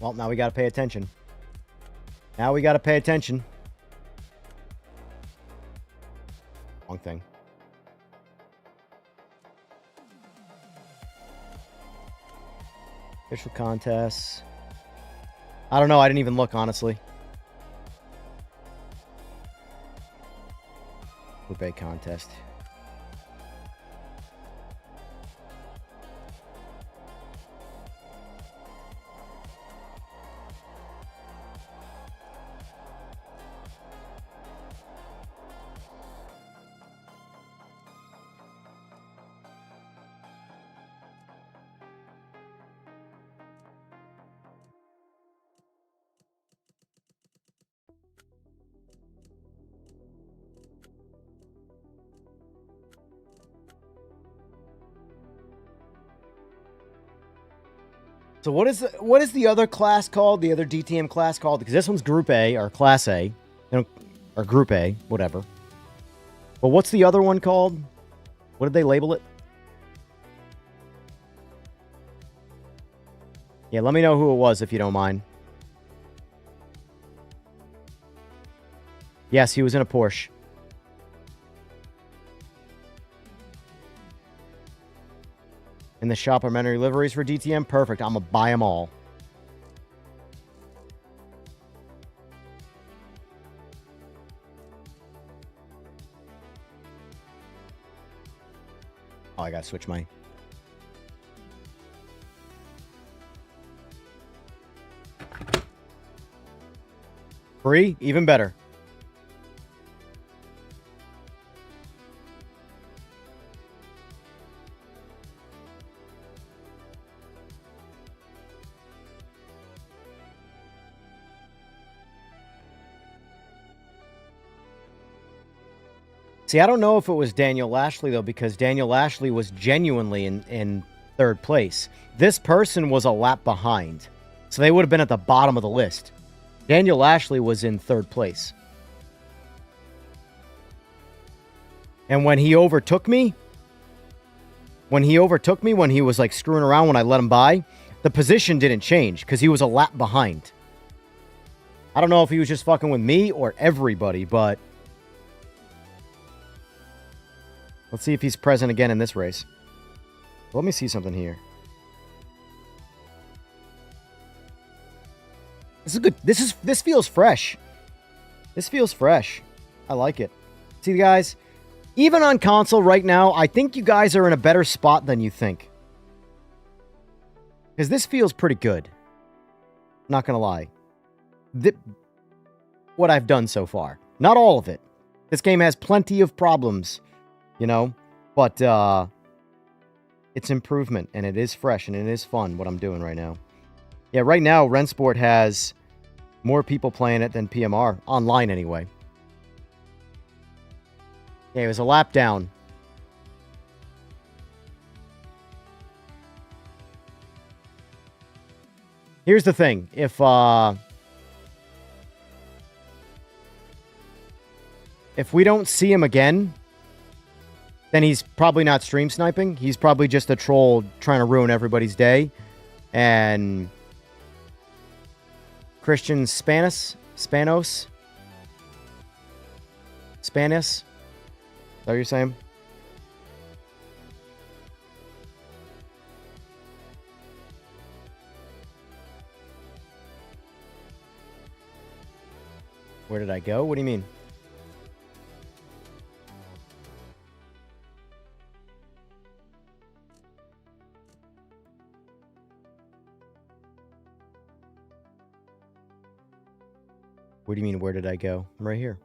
S3: Well, now we gotta pay attention. Now we gotta pay attention. Wrong thing. Official contests. I don't know. I didn't even look, honestly. Coupe contest. So what is the other class called? The other DTM class called? Because this one's Group A or Class A, or Group A, whatever. But what's the other one called? What did they label it? Yeah, let me know who it was if you don't mind. Yes, he was in a Porsche. In the shop are many liveries for DTM. Perfect. I'm going to buy them all. Oh, I got to switch my... Free? Even better. See, I don't know if it was Daniel Lashley, though, because Daniel Lashley was genuinely in third place. This person was a lap behind, so they would have been at the bottom of the list. Daniel Lashley was in third place. And when he overtook me, when he was like screwing around when I let him by, the position didn't change because he was a lap behind. I don't know if he was just fucking with me or everybody, but let's see if he's present again in this race. Let me see something here. This is good. This feels fresh. This feels fresh. I like it. See, guys, even on console right now, I think you guys are in a better spot than you think. Because this feels pretty good. Not gonna lie. What I've done so far. Not all of it. This game has plenty of problems, you know, but it's improvement, and it is fresh, and it is fun, what I'm doing right now. Yeah, right now, Rennsport has more people playing it than PMR. Online, anyway. Yeah, it was a lap down. Here's the thing. If we don't see him again, then he's probably not stream sniping. He's probably just a troll trying to ruin everybody's day. And Christian Spanos? Is that what you're saying? Where did I go? What do you mean? What do you mean, where did I go? I'm right here.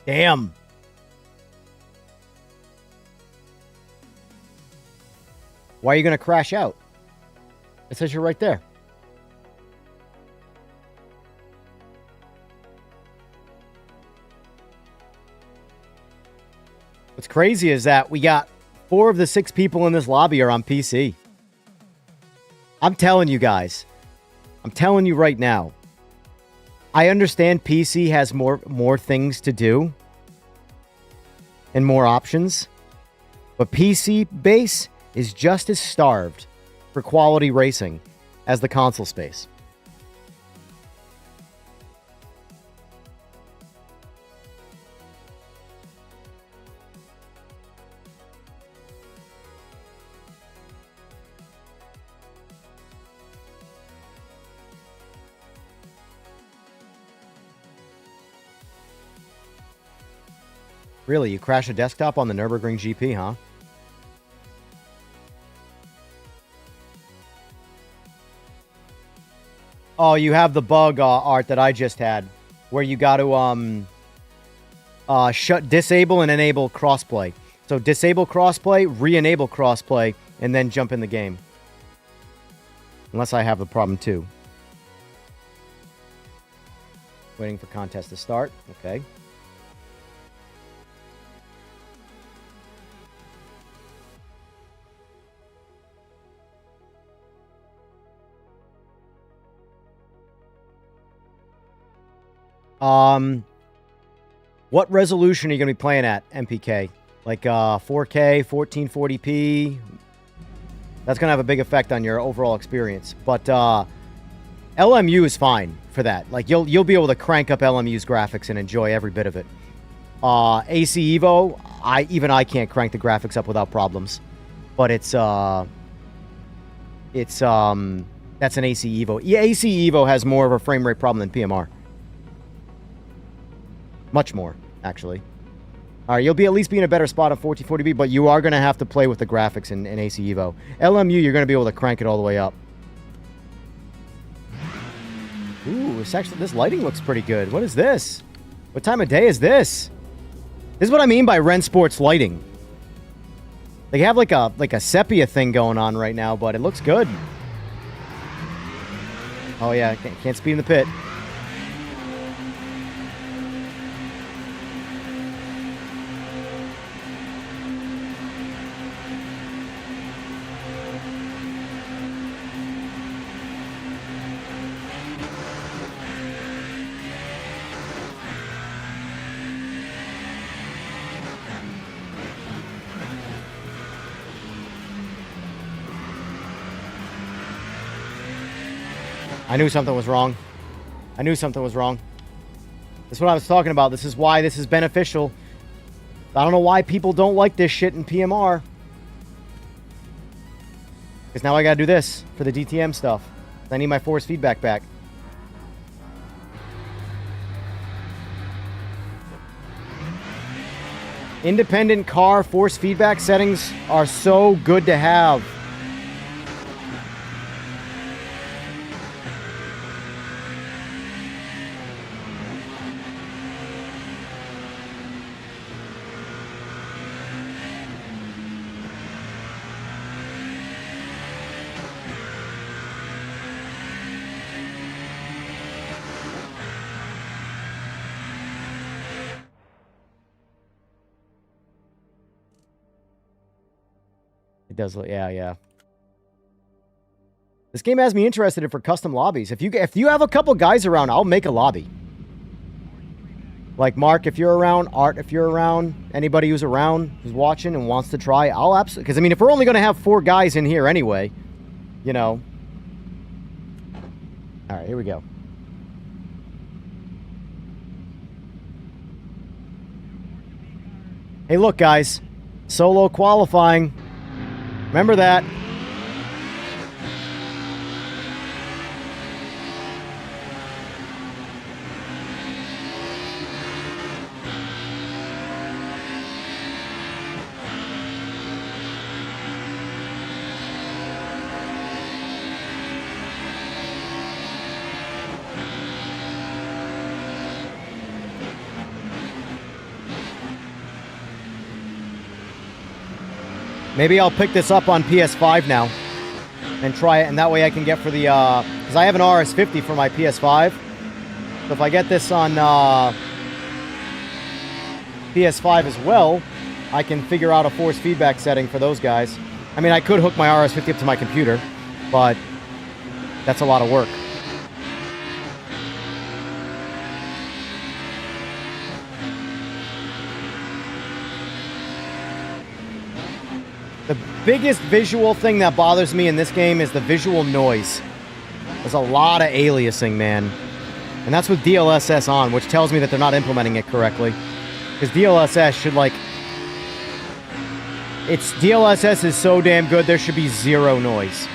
S3: Damn. Why are you going to crash out? It says you're right there. What's crazy is that we got 4 of the 6 people in this lobby are on PC. I'm telling you guys. I'm telling you right now. I understand PC has more things to do and more options, but PC base is just as starved for quality racing as the console space. Really, you crash a desktop on the Nürburgring GP, huh? Oh, you have the bug art that I just had, where you got to disable and enable crossplay. So disable crossplay, re-enable crossplay, and then jump in the game. Unless I have a problem too. Waiting for contest to start. Okay. What resolution are you going to be playing at, MPK? Like 4K, 1440p? That's going to have a big effect on your overall experience. But LMU is fine for that. Like you'll be able to crank up LMU's graphics and enjoy every bit of it. AC Evo, I can't crank the graphics up without problems. But that's an AC Evo. Yeah, AC Evo has more of a frame rate problem than PMR. Much more, actually. All right, you'll at least be in a better spot on 1440p, but you are going to have to play with the graphics in AC Evo. LMU, you're going to be able to crank it all the way up. Ooh, this lighting looks pretty good. What is this? What time of day is this? This is what I mean by Rennsport's lighting. They have like a sepia thing going on right now, but it looks good. Oh yeah, can't speed in the pit. I knew something was wrong. I knew something was wrong. That's what I was talking about. This is why this is beneficial. I don't know why people don't like this shit in PMR. Because now I gotta do this for the DTM stuff. I need my force feedback back. Independent car force feedback settings are so good to have. It does look, yeah. This game has me interested for custom lobbies. If you have a couple guys around, I'll make a lobby. Like Mark, if you're around, Art, if you're around, anybody who's around, who's watching and wants to try, I'll absolutely. Because I mean, if we're only going to have 4 guys in here anyway, you know. All right, here we go. Hey, look, guys, solo qualifying. Remember that. Maybe I'll pick this up on PS5 now and try it, and that way I can get for the, because I have an RS50 for my PS5. So if I get this on PS5 as well, I can figure out a force feedback setting for those guys. I mean, I could hook my RS50 up to my computer, but that's a lot of work. The biggest visual thing that bothers me in this game is the visual noise. There's a lot of aliasing, man. And that's with DLSS on, which tells me that they're not implementing it correctly. Because DLSS should, like... DLSS is so damn good, there should be zero noise.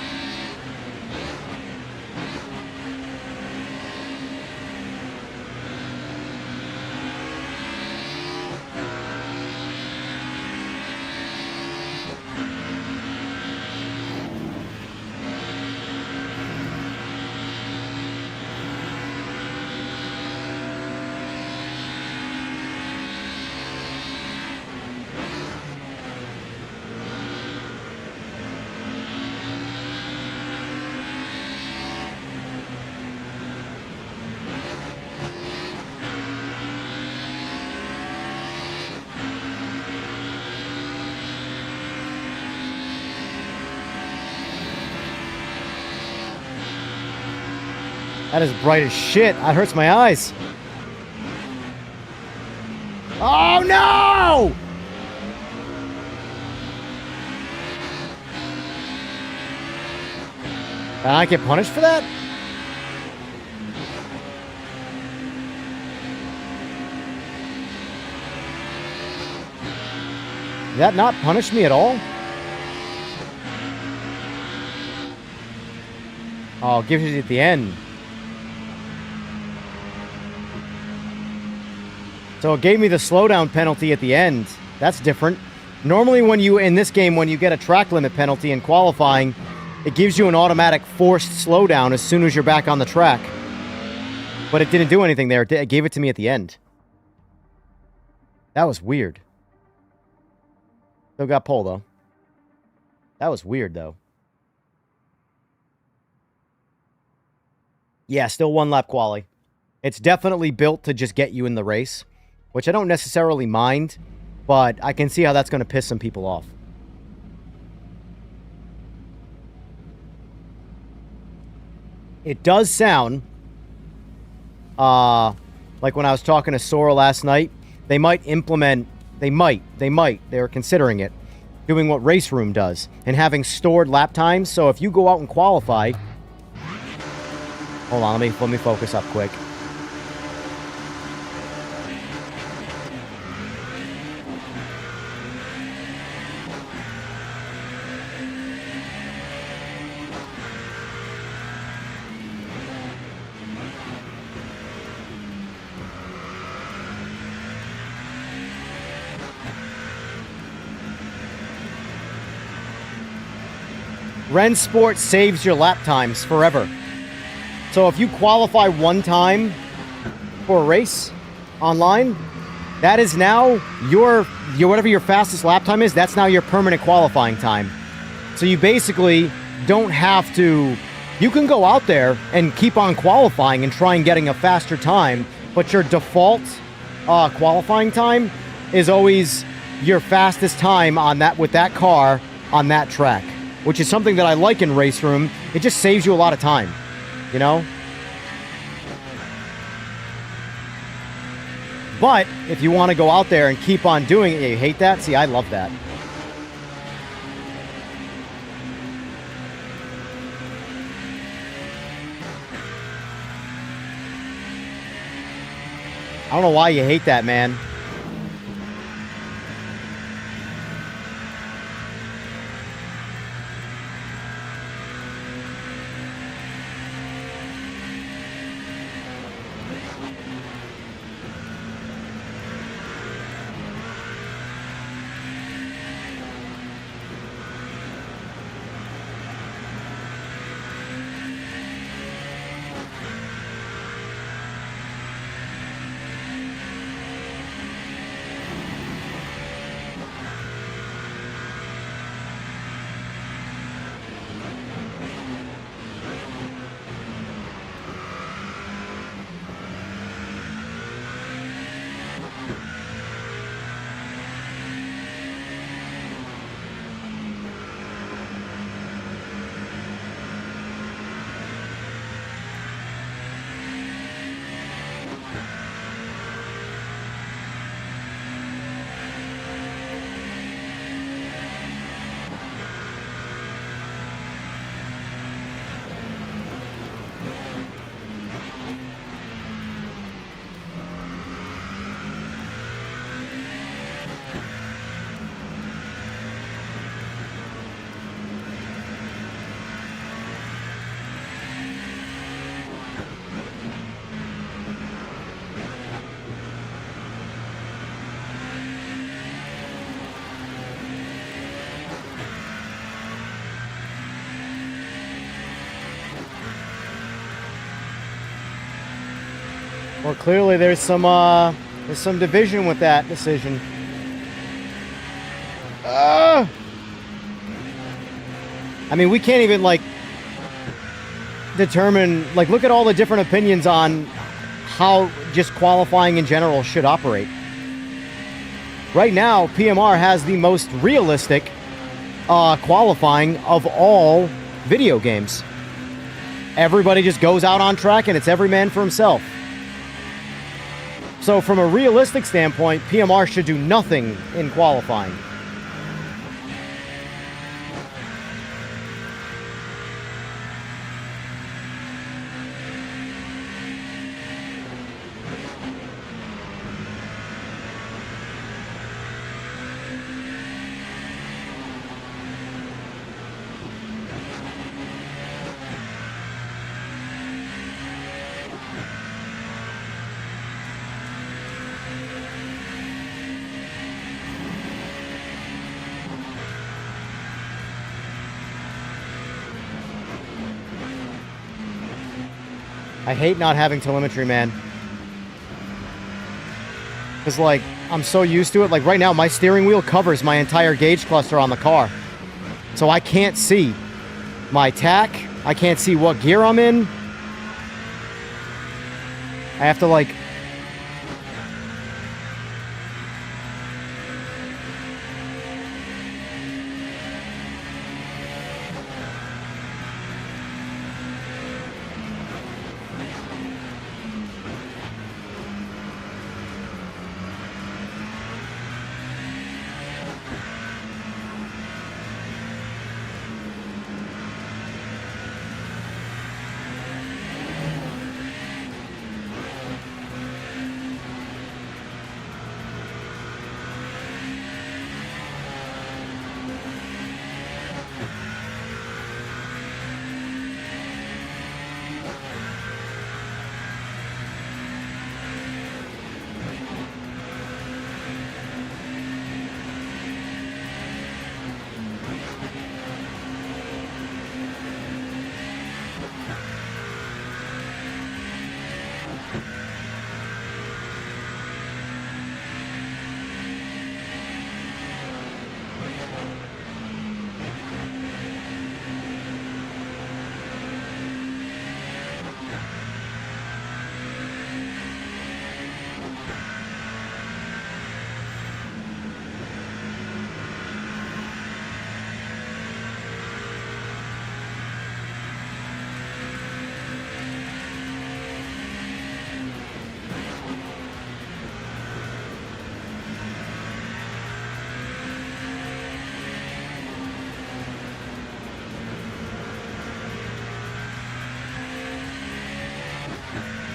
S3: That is bright as shit. That hurts my eyes. Oh, no! And I get punished for that? Did that not punish me at all? Oh, it gives you at the end. So it gave me the slowdown penalty at the end. That's different. Normally when you, in this game, when you get a track limit penalty in qualifying, it gives you an automatic forced slowdown as soon as you're back on the track. But it didn't do anything there. It gave it to me at the end. That was weird. Still got pole, though. That was weird, though. Yeah, still one lap quali. It's definitely built to just get you in the race, which I don't necessarily mind, but I can see how that's going to piss some people off. It does sound like when I was talking to Sora last night, they might implement, they were considering it, doing what Raceroom does and having stored lap times. So if you go out and qualify, hold on, let me focus up quick. Rennsport saves your lap times forever. So if you qualify one time for a race online, that is now your whatever your fastest lap time is, that's now your permanent qualifying time. So you basically don't have to, you can go out there and keep on qualifying and try and getting a faster time, but your default qualifying time is always your fastest time on that, with that car on that track, which is something that I like in Raceroom. It just saves you a lot of time, you know? But if you want to go out there and keep on doing it, you hate that? See, I love that. I don't know why you hate that, man. Well, clearly there's some division with that decision. I mean, we can't even, like, determine, like, look at all the different opinions on how just qualifying in general should operate. Right now, PMR has the most realistic qualifying of all video games. everybody just goes out on track and it's every man for himself. So from a realistic standpoint, PMR should do nothing in qualifying. I hate not having telemetry, man. Because, like, I'm so used to it. Like, right now, my steering wheel covers my entire gauge cluster on the car. So I can't see my tack. I can't see what gear I'm in. I have to, like...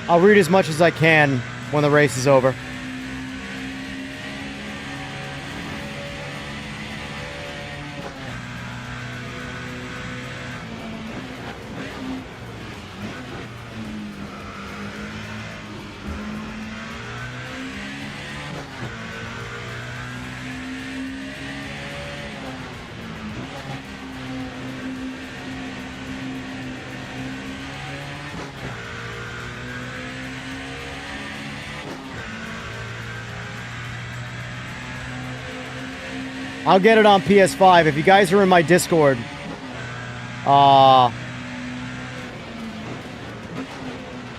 S3: I'll read as much as I can when the race is over. I'll get it on PS5. If you guys are in my Discord, I'll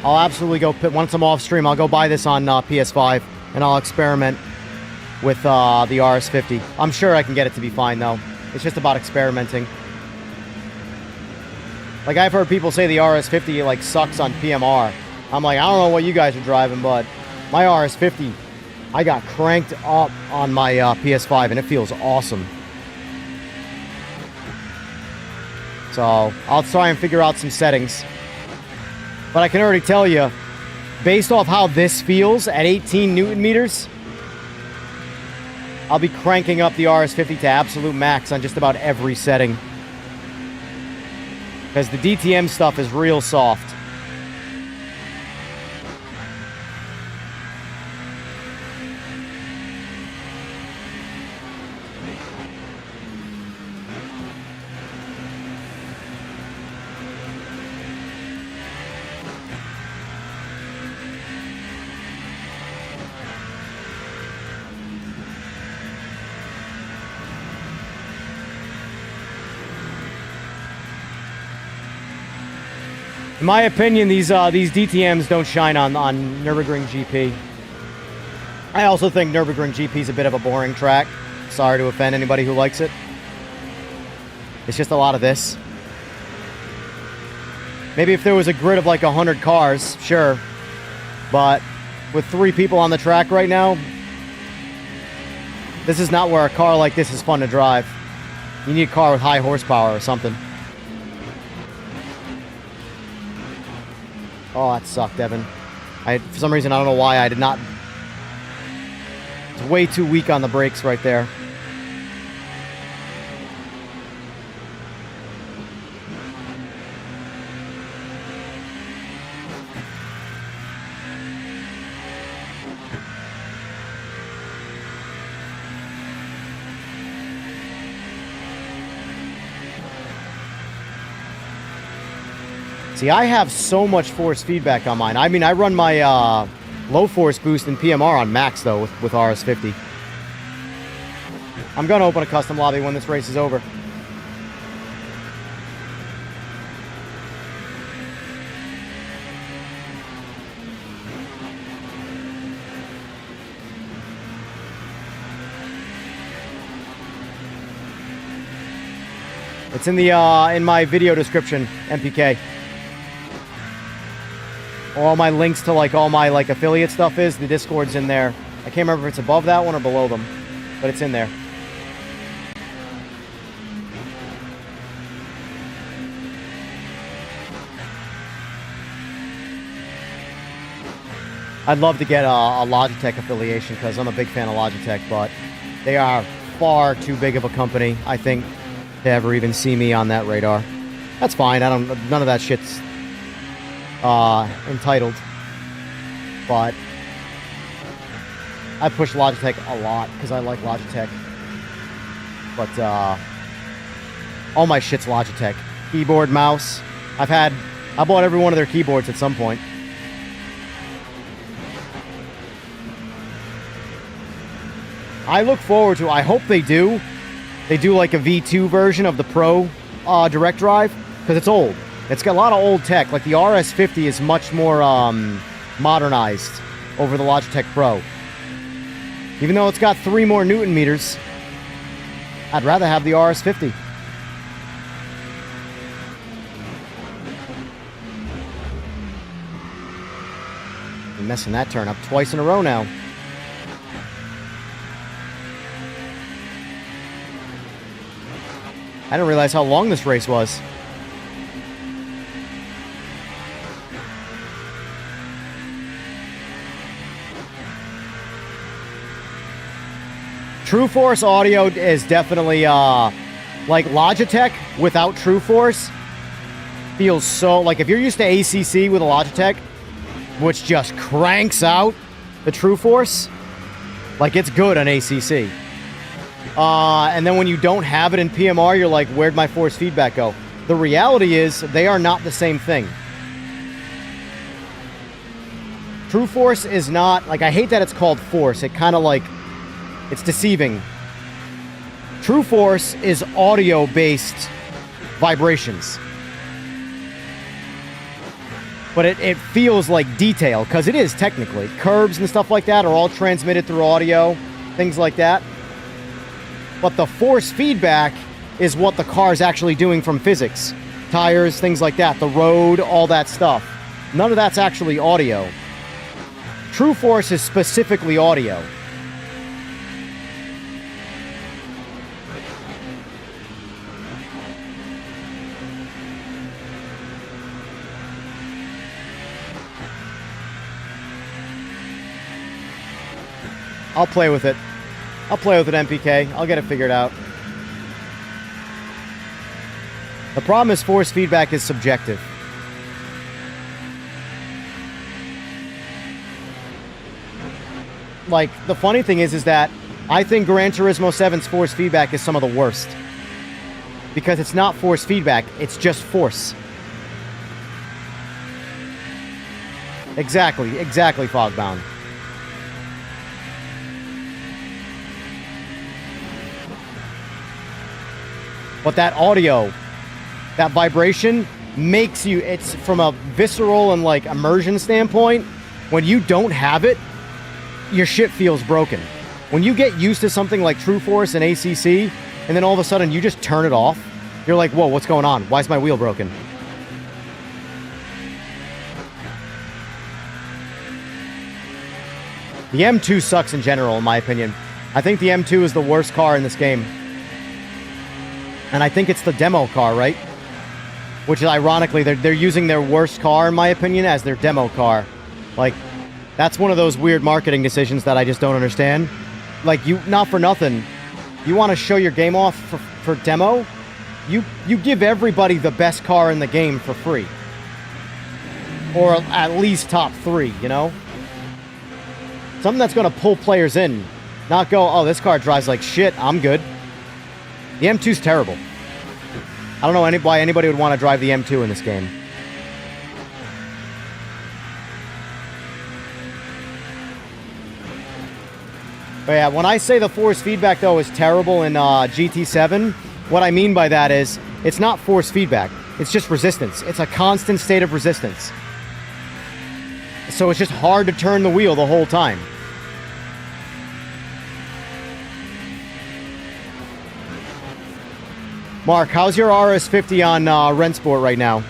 S3: absolutely go, once I'm off stream, I'll go buy this on PS5, and I'll experiment with the RS50. I'm sure I can get it to be fine, though. It's just about experimenting. Like, I've heard people say the RS50, like, sucks on PMR. I'm like, I don't know what you guys are driving, but my RS50... I got cranked up on my PS5, and it feels awesome. So, I'll try and figure out some settings. But I can already tell you, based off how this feels at 18 Newton meters, I'll be cranking up the RS50 to absolute max on just about every setting. Because the DTM stuff is real soft. In my opinion, these DTMs don't shine on Nürburgring GP. I also think Nürburgring GP is a bit of a boring track. Sorry to offend anybody who likes it. It's just a lot of this. Maybe if there was a grid of like 100 cars, sure. But with 3 people on the track right now, this is not where a car like this is fun to drive. You need a car with high horsepower or something. Oh, that sucked, Evan. For some reason, I don't know why I did not... It's way too weak on the brakes right there. See, I have so much force feedback on mine. I mean, I run my low force boost in PMR on max, though, with RS50. I'm going to open a custom lobby when this race is over. It's in the in my video description, MPK. All my links to like all my like affiliate stuff is. The Discord's in there. I can't remember if it's above that one or below them, but it's in there. I'd love to get a Logitech affiliation because I'm a big fan of Logitech, but they are far too big of a company, I think, to ever even see me on that radar. That's fine. None of that shit's entitled, but I push Logitech a lot because I like Logitech. But all my shit's Logitech. Keyboard, mouse. I bought every one of their keyboards at some point. I look forward to, I hope they do like a V2 version of the Pro Direct Drive, because it's old. It's got a lot of old tech. Like the RS50 is much more modernized over the Logitech Pro. Even though it's got 3 more Newton meters, I'd rather have the RS50. Been messing that turn up twice in a row now. I didn't realize how long this race was. True Force audio is definitely like Logitech without True Force feels so, like if you're used to ACC with a Logitech, which just cranks out the True Force, like it's good on ACC. And then when you don't have it in PMR, you're like, where'd my force feedback go? The reality is they are not the same thing. True Force is not, like, I hate that it's called force. It kind of like, it's deceiving. True Force is audio-based vibrations. But it feels like detail, because it is technically. Curbs and stuff like that are all transmitted through audio, things like that. But the force feedback is what the car is actually doing from physics. Tires, things like that, the road, all that stuff. None of that's actually audio. True Force is specifically audio. I'll play with it. I'll play with it, MPK. I'll get it figured out. The problem is force feedback is subjective. Like, the funny thing is that I think Gran Turismo 7's force feedback is some of the worst. Because it's not force feedback, it's just force. Exactly, Fogbound. But that audio, that vibration makes you, it's from a visceral and like immersion standpoint, when you don't have it, your shit feels broken. When you get used to something like True Force and ACC, and then all of a sudden you just turn it off, you're like, whoa, what's going on? Why is my wheel broken? The M2 sucks in general, in my opinion. I think the M2 is the worst car in this game. And I think it's the demo car, right? Which is ironically, they're using their worst car, in my opinion, as their demo car. Like, that's one of those weird marketing decisions that I just don't understand. Like, you, not for nothing, you want to show your game off for demo? You give everybody the best car in the game for free. Or at least top 3, you know? Something that's going to pull players in. Not go, oh, this car drives like shit, I'm good. The M2's terrible. I don't know why anybody would want to drive the M2 in this game. But yeah, when I say the force feedback, though, is terrible in GT7, what I mean by that is, it's not force feedback. It's just resistance. It's a constant state of resistance. So it's just hard to turn the wheel the whole time. Mark, how's your RS50 on Rennsport right now?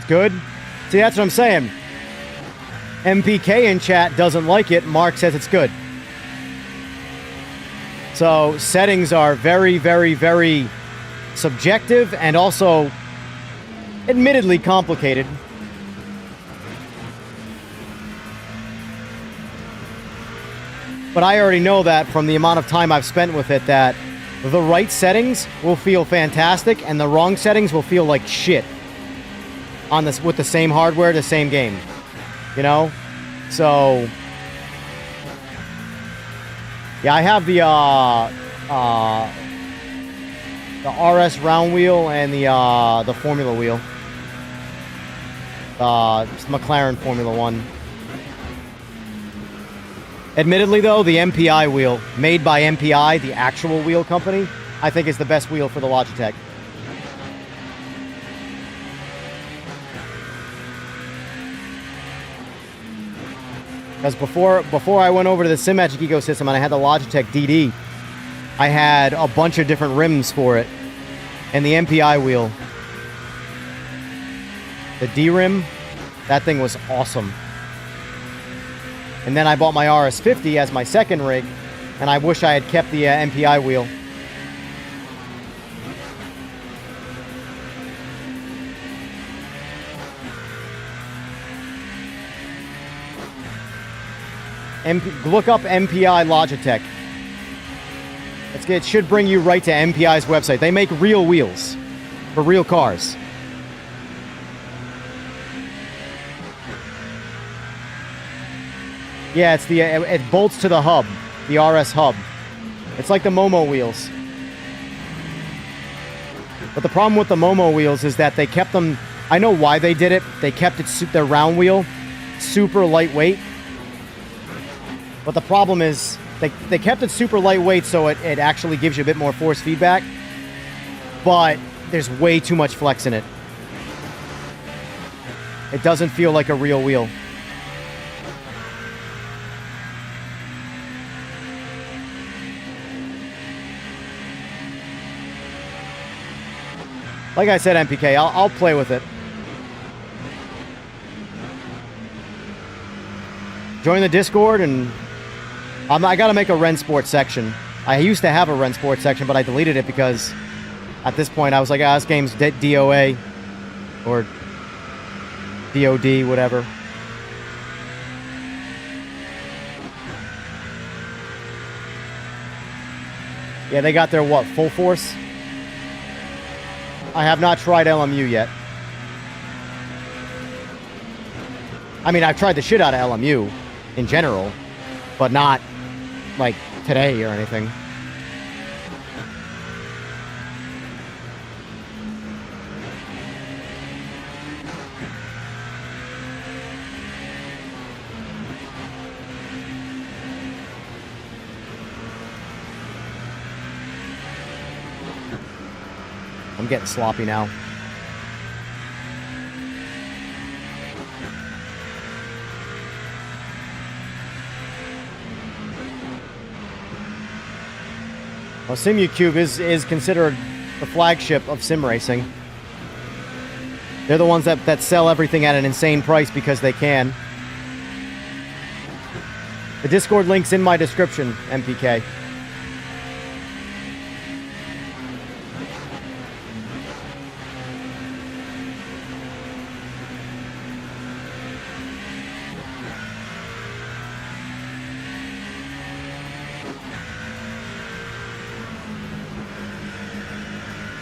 S3: Good. See, that's what I'm saying. MPK in chat doesn't like it. Mark says it's good. So settings are very, very, very subjective and also admittedly complicated. But I already know that from the amount of time I've spent with it that the right settings will feel fantastic and the wrong settings will feel like shit. On this, with the same hardware, the same game, you know. So yeah, I have the RS round wheel and the Formula wheel, McLaren Formula One. Admittedly, though, the MPI wheel made by MPI, the actual wheel company, I think is the best wheel for the Logitech. Because before I went over to the Simagic ecosystem and I had the Logitech DD, I had a bunch of different rims for it. And the MPI wheel, the D rim, that thing was awesome. And then I bought my RS50 as my second rig, and I wish I had kept the MPI wheel. Look up MPI Logitech. It should bring you right to MPI's website. They make real wheels for real cars. Yeah, it's it bolts to the hub, the RS hub. It's like the Momo wheels. But the problem with the Momo wheels is that they kept them, I know why they did it. They kept it, their round wheel, super lightweight. But the problem is, they kept it super lightweight so it actually gives you a bit more force feedback. But there's way too much flex in it. It doesn't feel like a real wheel. Like I said, MPK, I'll play with it. Join the Discord, and I gotta make a Rennsport section. I used to have a Rennsport section, but I deleted it because at this point I was like, ah, this game's DOA or DOD, whatever. Yeah, they got their what, full force? I have not tried LMU yet. I mean, I've tried the shit out of LMU in general, but not like today or anything. I'm getting sloppy now. Well, Simucube is considered the flagship of sim racing. They're the ones that sell everything at an insane price because they can. The Discord link's in my description, MPK.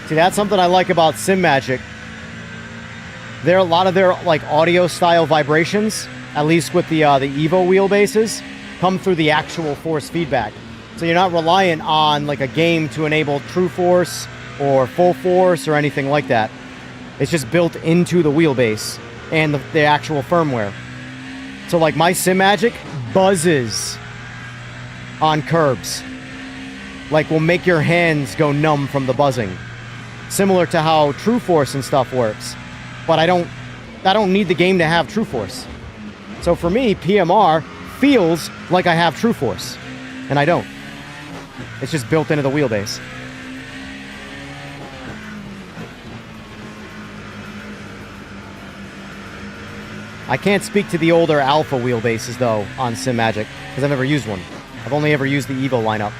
S3: See, that's something I like about Simagic. There are a lot of their like audio style vibrations, at least with the Evo wheelbases, come through the actual force feedback. So you're not reliant on like a game to enable true force or full force or anything like that. It's just built into the wheelbase and the actual firmware. So like my Simagic buzzes on curbs. Like will make your hands go numb from the buzzing. Similar to how True Force and stuff works. But I don't need the game to have True Force. So for me, PMR feels like I have True Force. And I don't. It's just built into the wheelbase. I can't speak to the older Alpha wheelbases, though, on Simagic, because I've never used one. I've only ever used the Evo lineup.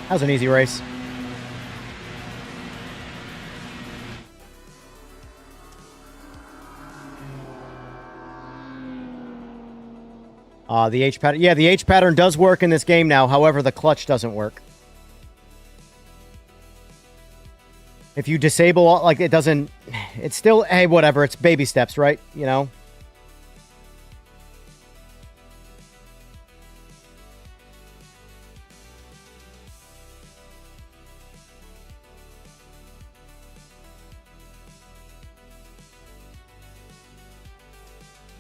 S3: That was an easy race. The H pattern. Yeah, the H pattern does work in this game now. However, the clutch doesn't work. If you disable, like, it doesn't... It's still... Hey, whatever. It's baby steps, right? You know?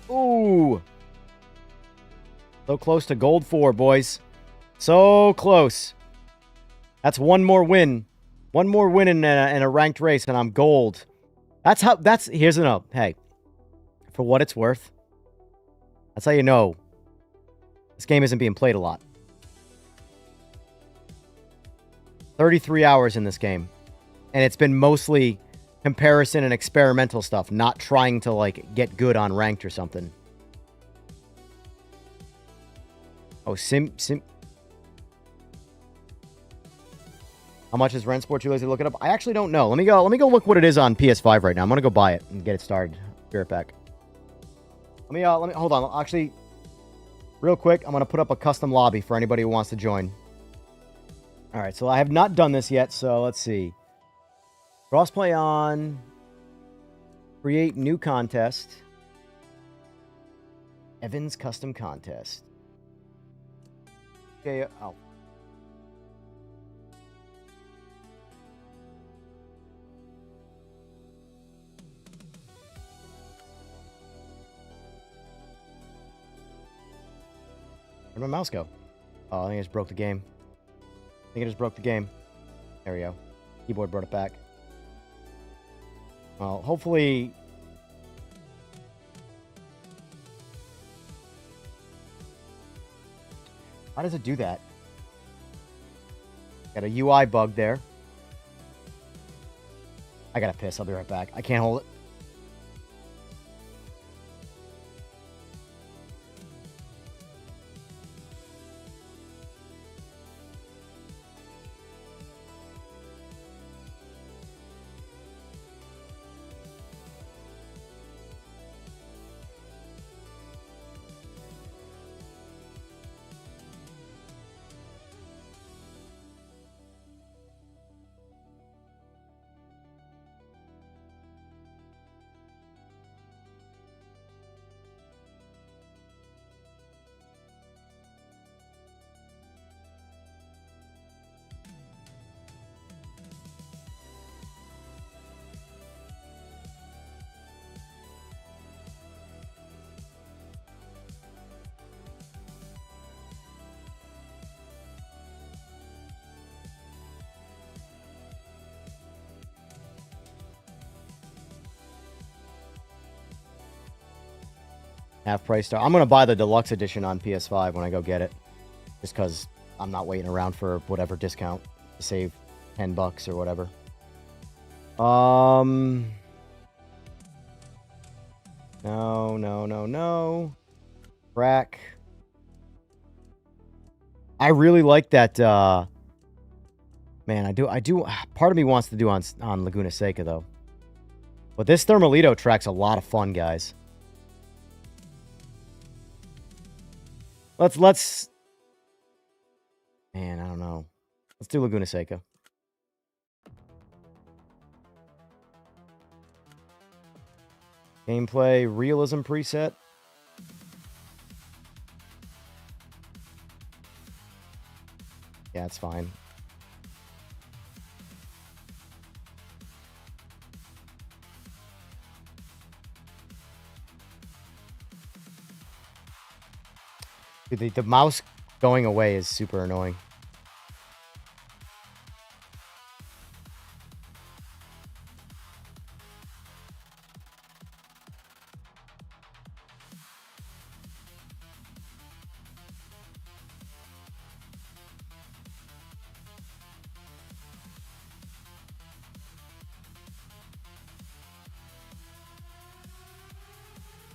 S3: Ooh. So close to gold 4, boys. So close. That's one more win. One more win in a ranked race, and I'm gold. That's how... Here's a note. Hey. For what it's worth. That's how you know this game isn't being played a lot. 33 hours in this game. And it's been mostly comparison and experimental stuff, not trying to, like, get good on ranked or something. Oh, Sim... How much is Rennsport? Too lazy to look it up? I actually don't know. Let me go look what it is on PS5 right now. I'm gonna go buy it and get it started. Be right back. Let me hold on. Actually, real quick, I'm gonna put up a custom lobby for anybody who wants to join. Alright, so I have not done this yet, so let's see. Crossplay on. Create new contest. Evans custom contest. Okay, oh. Where'd my mouse go? Oh, I think I just broke the game. There we go. Keyboard brought it back. Well, hopefully... How does it do that? Got a UI bug there. I gotta piss. I'll be right back. I can't hold it. Half price star. I'm going to buy the deluxe edition on PS5 when I go get it. Just because I'm not waiting around for whatever discount to save $10 or whatever. No. Crack. I really like that, man, I do, part of me wants to do on Laguna Seca, though. But this Thermalito track's a lot of fun, guys. Let's... Man, I don't know. Let's do Laguna Seca. Gameplay, realism preset. Yeah, it's fine. Dude, the mouse going away is super annoying.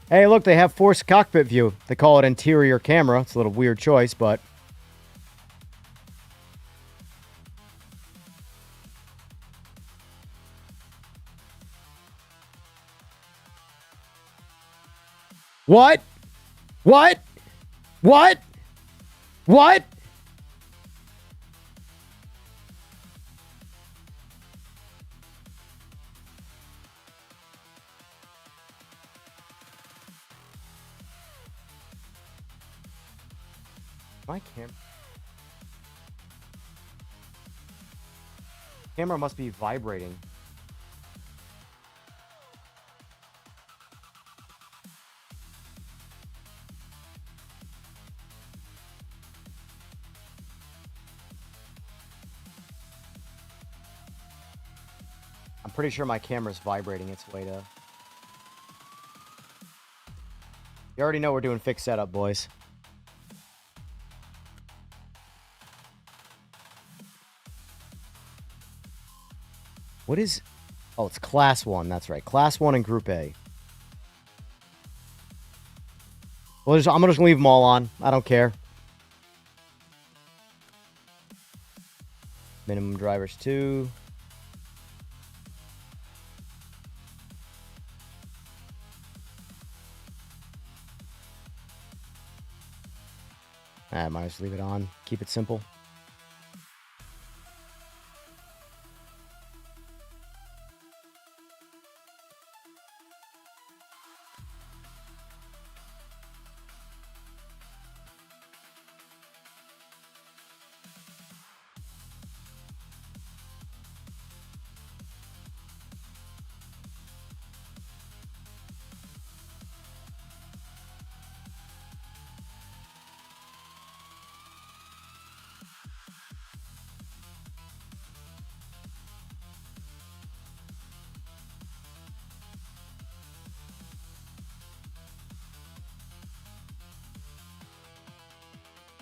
S3: Hey, look, they have forced cockpit view. They call it interior camera. It's a little weird choice, but... What? What? What? What? My camera must be vibrating. I'm pretty sure my camera's vibrating its way to... You already know we're doing fixed setup, boys. What is... Oh, it's Class 1. That's right. Class 1 and Group A. Well, I'm just going to leave them all on. I don't care. Minimum drivers 2. I might just leave it on. Keep it simple.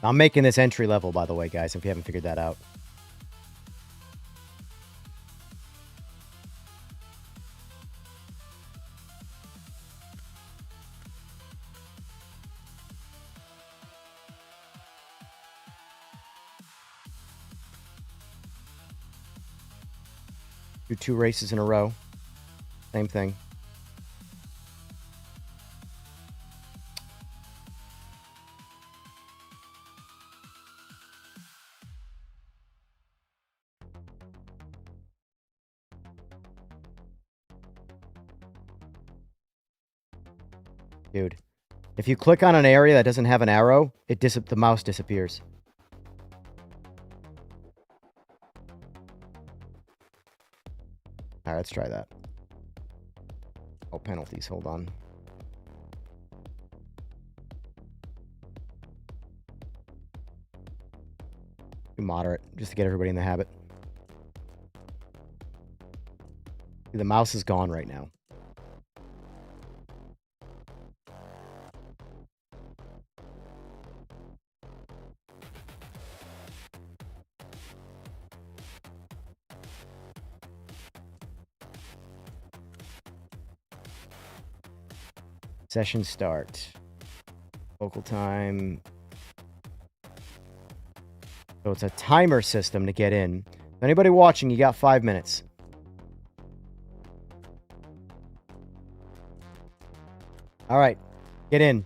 S3: I'm making this entry level, by the way, guys, if you haven't figured that out. Do 2 races in a row. Same thing. Dude, if you click on an area that doesn't have an arrow, the mouse disappears. All right, let's try that. Oh, penalties. Hold on. Do moderate, just to get everybody in the habit. The mouse is gone right now. Session start. Local time. So it's a timer system to get in. Anybody watching, you got 5 minutes. All right, get in.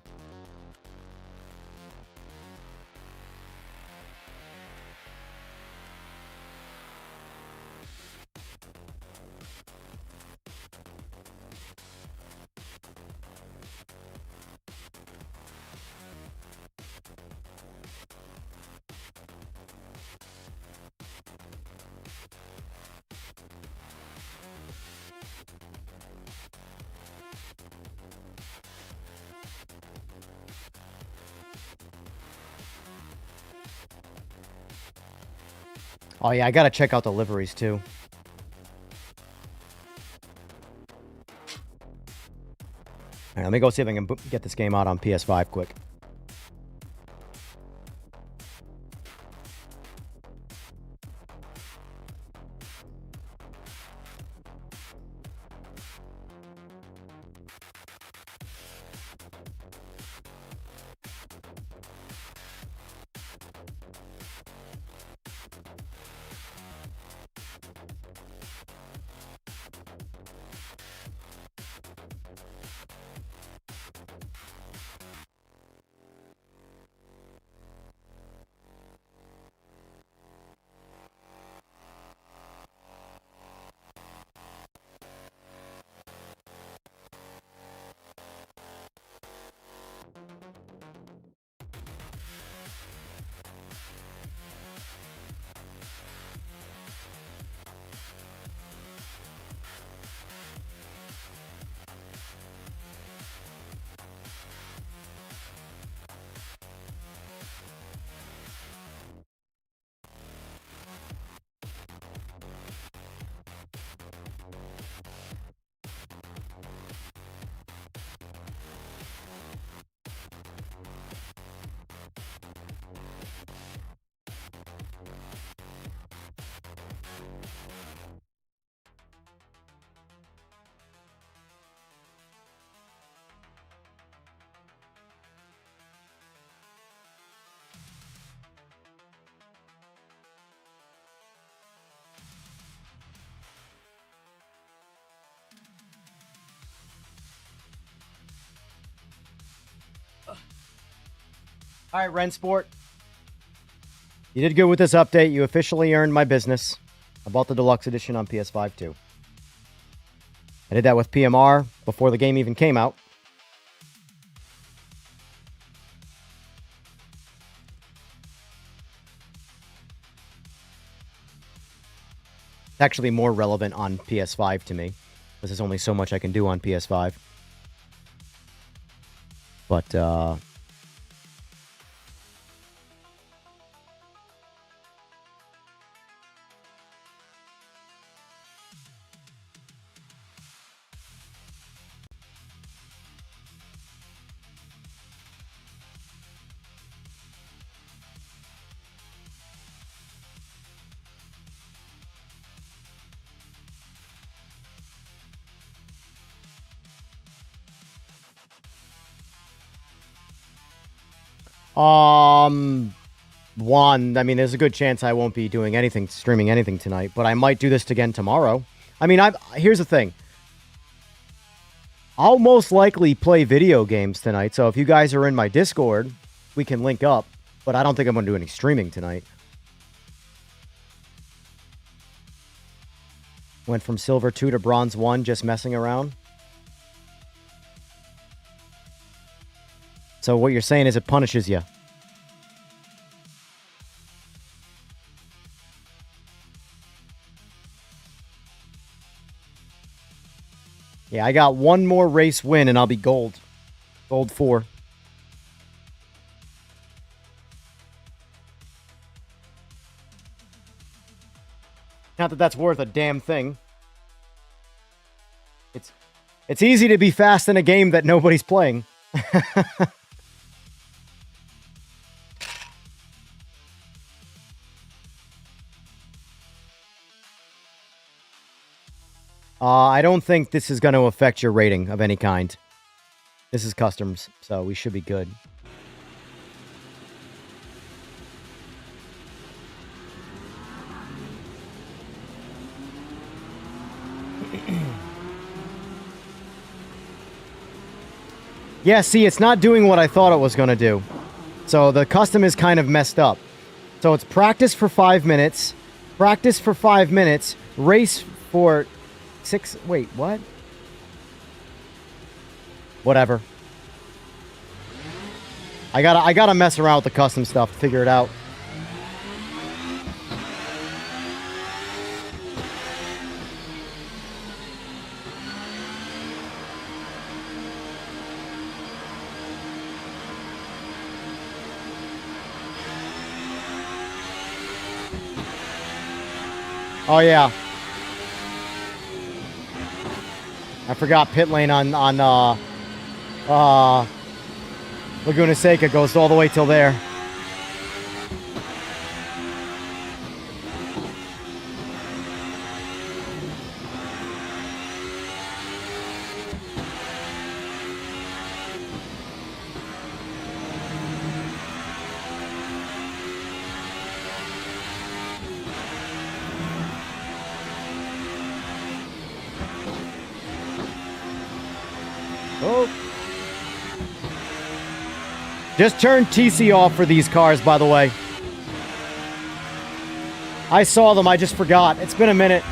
S3: Oh, yeah, I gotta check out the liveries, too. All right, let me go see if I can get this game out on PS5 quick. All right, Rennsport. You did good with this update. You officially earned my business. I bought the deluxe edition on PS5 too. I did that with PMR before the game even came out. It's actually more relevant on PS5 to me, because there's only so much I can do on PS5. But, one, I mean, there's a good chance I won't be doing anything, streaming anything tonight, but I might do this again tomorrow. I mean, here's the thing. I'll most likely play video games tonight, so if you guys are in my Discord, we can link up, but I don't think I'm going to do any streaming tonight. Went from silver 2 to bronze 1, just messing around. So what you're saying is it punishes you. Yeah, I got one more race win and I'll be gold. Gold 4. Not that that's worth a damn thing. It's easy to be fast in a game that nobody's playing. I don't think this is going to affect your rating of any kind. This is customs, so we should be good. Yeah, see, it's not doing what I thought it was going to do. So the custom is kind of messed up. So it's practice for 5 minutes, practice for 5 minutes, race for 6... Wait, what? Whatever. I gotta mess around with the custom stuff to figure it out. Oh yeah, I forgot pit lane on Laguna Seca goes all the way till there. Oh. Just turned TC off for these cars, by the way. I saw them, I just forgot. It's been a minute.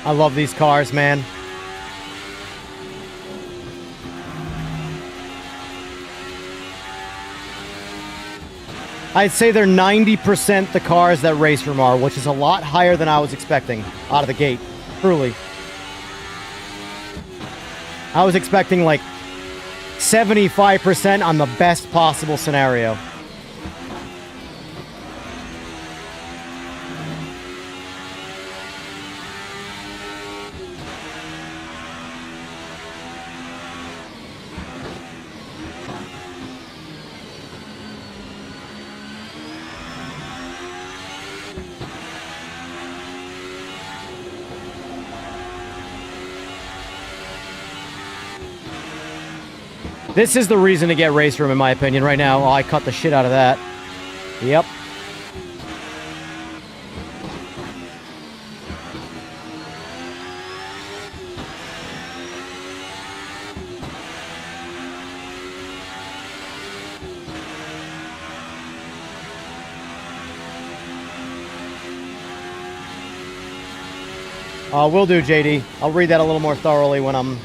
S3: I love these cars, man. I'd say they're 90% the cars that Raceroom are, which is a lot higher than I was expecting out of the gate. Truly. I was expecting like 75% on the best possible scenario. This is the reason to get Raceroom, in my opinion, right now. Oh, I cut the shit out of that. Yep. Will do, JD. I'll read that a little more thoroughly when I'm...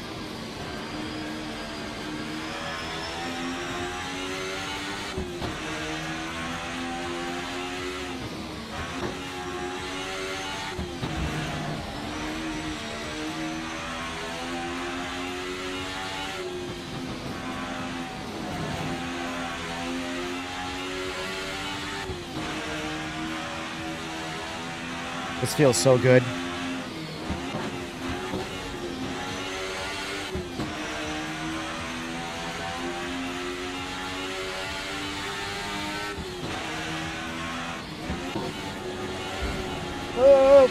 S3: This feels so good. Oh.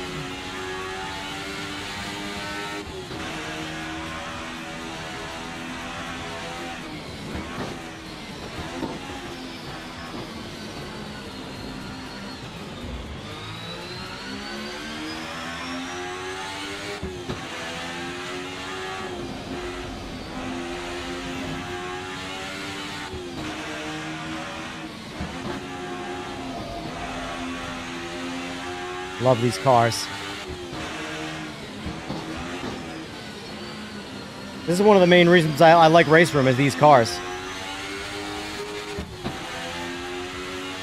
S3: Love these cars. This is one of the main reasons I like Raceroom is these cars.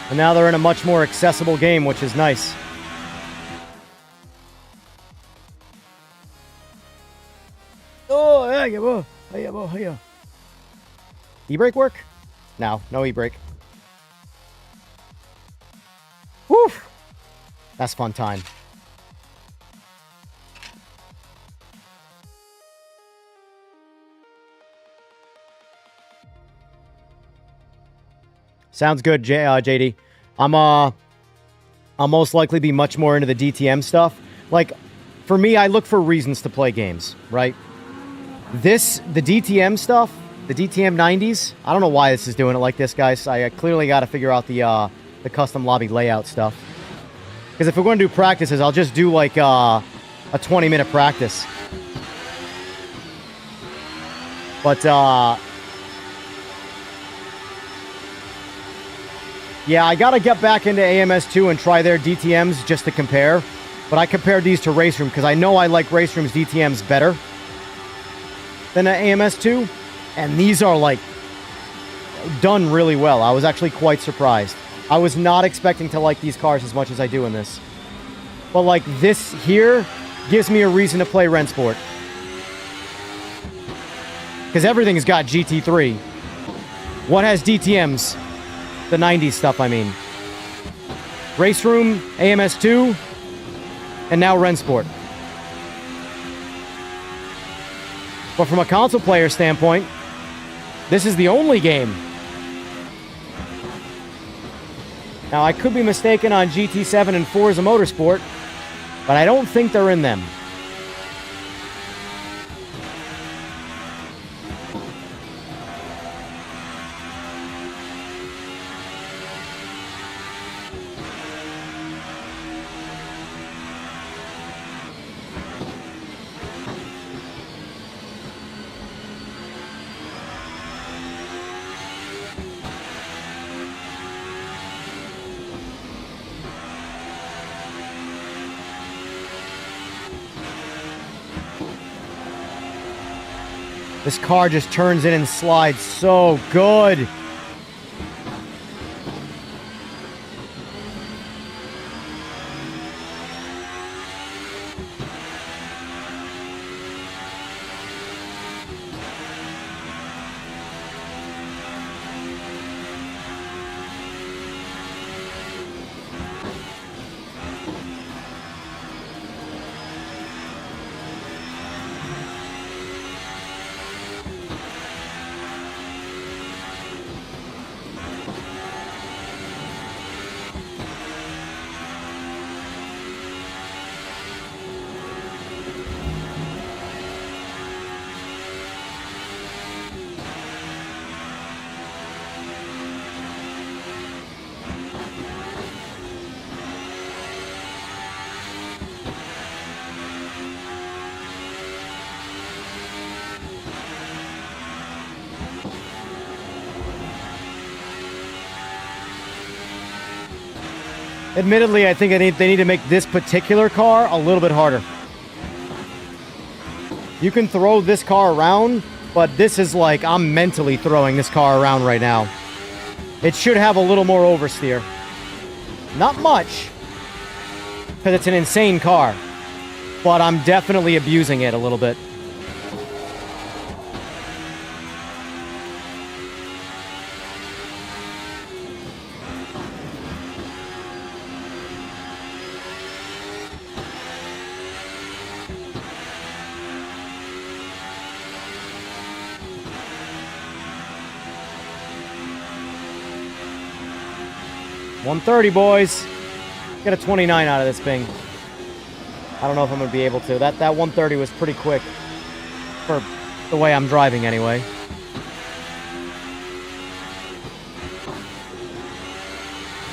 S3: And now they're in a much more accessible game, which is nice. Oh, yeah. E-brake work? No e-brake. Whew! That's fun time. Sounds good, JD. I'll most likely be much more into the DTM stuff. Like, for me, I look for reasons to play games, right? The DTM stuff, the DTM 90s, I don't know why this is doing it like this, guys. I clearly got to figure out the custom lobby layout stuff. Because if we're going to do practices, I'll just do like a 20-minute practice. But, yeah, I got to get back into AMS2 and try their DTMs just to compare. But I compared these to Raceroom because I know I like Raceroom's DTMs better than AMS2. And these are, like, done really well. I was actually quite surprised. I was not expecting to like these cars as much as I do in this. But, like, this here gives me a reason to play Rennsport. Because everything's got GT3. What has DTMs? The 90s stuff, I mean. Raceroom, AMS2, and now Rennsport. But from a console player standpoint, this is the only game. Now, I could be mistaken on GT7 and Forza Motorsport, but I don't think they're in them. This car just turns in and slides so good. Admittedly, I think they need to make this particular car a little bit harder. You can throw this car around, but this is like I'm mentally throwing this car around right now. It should have a little more oversteer. Not much, because it's an insane car, but I'm definitely abusing it a little bit. $130, boys. Get a 29 out of this thing. I don't know if I'm going to be able to. That 130 was pretty quick for the way I'm driving anyway.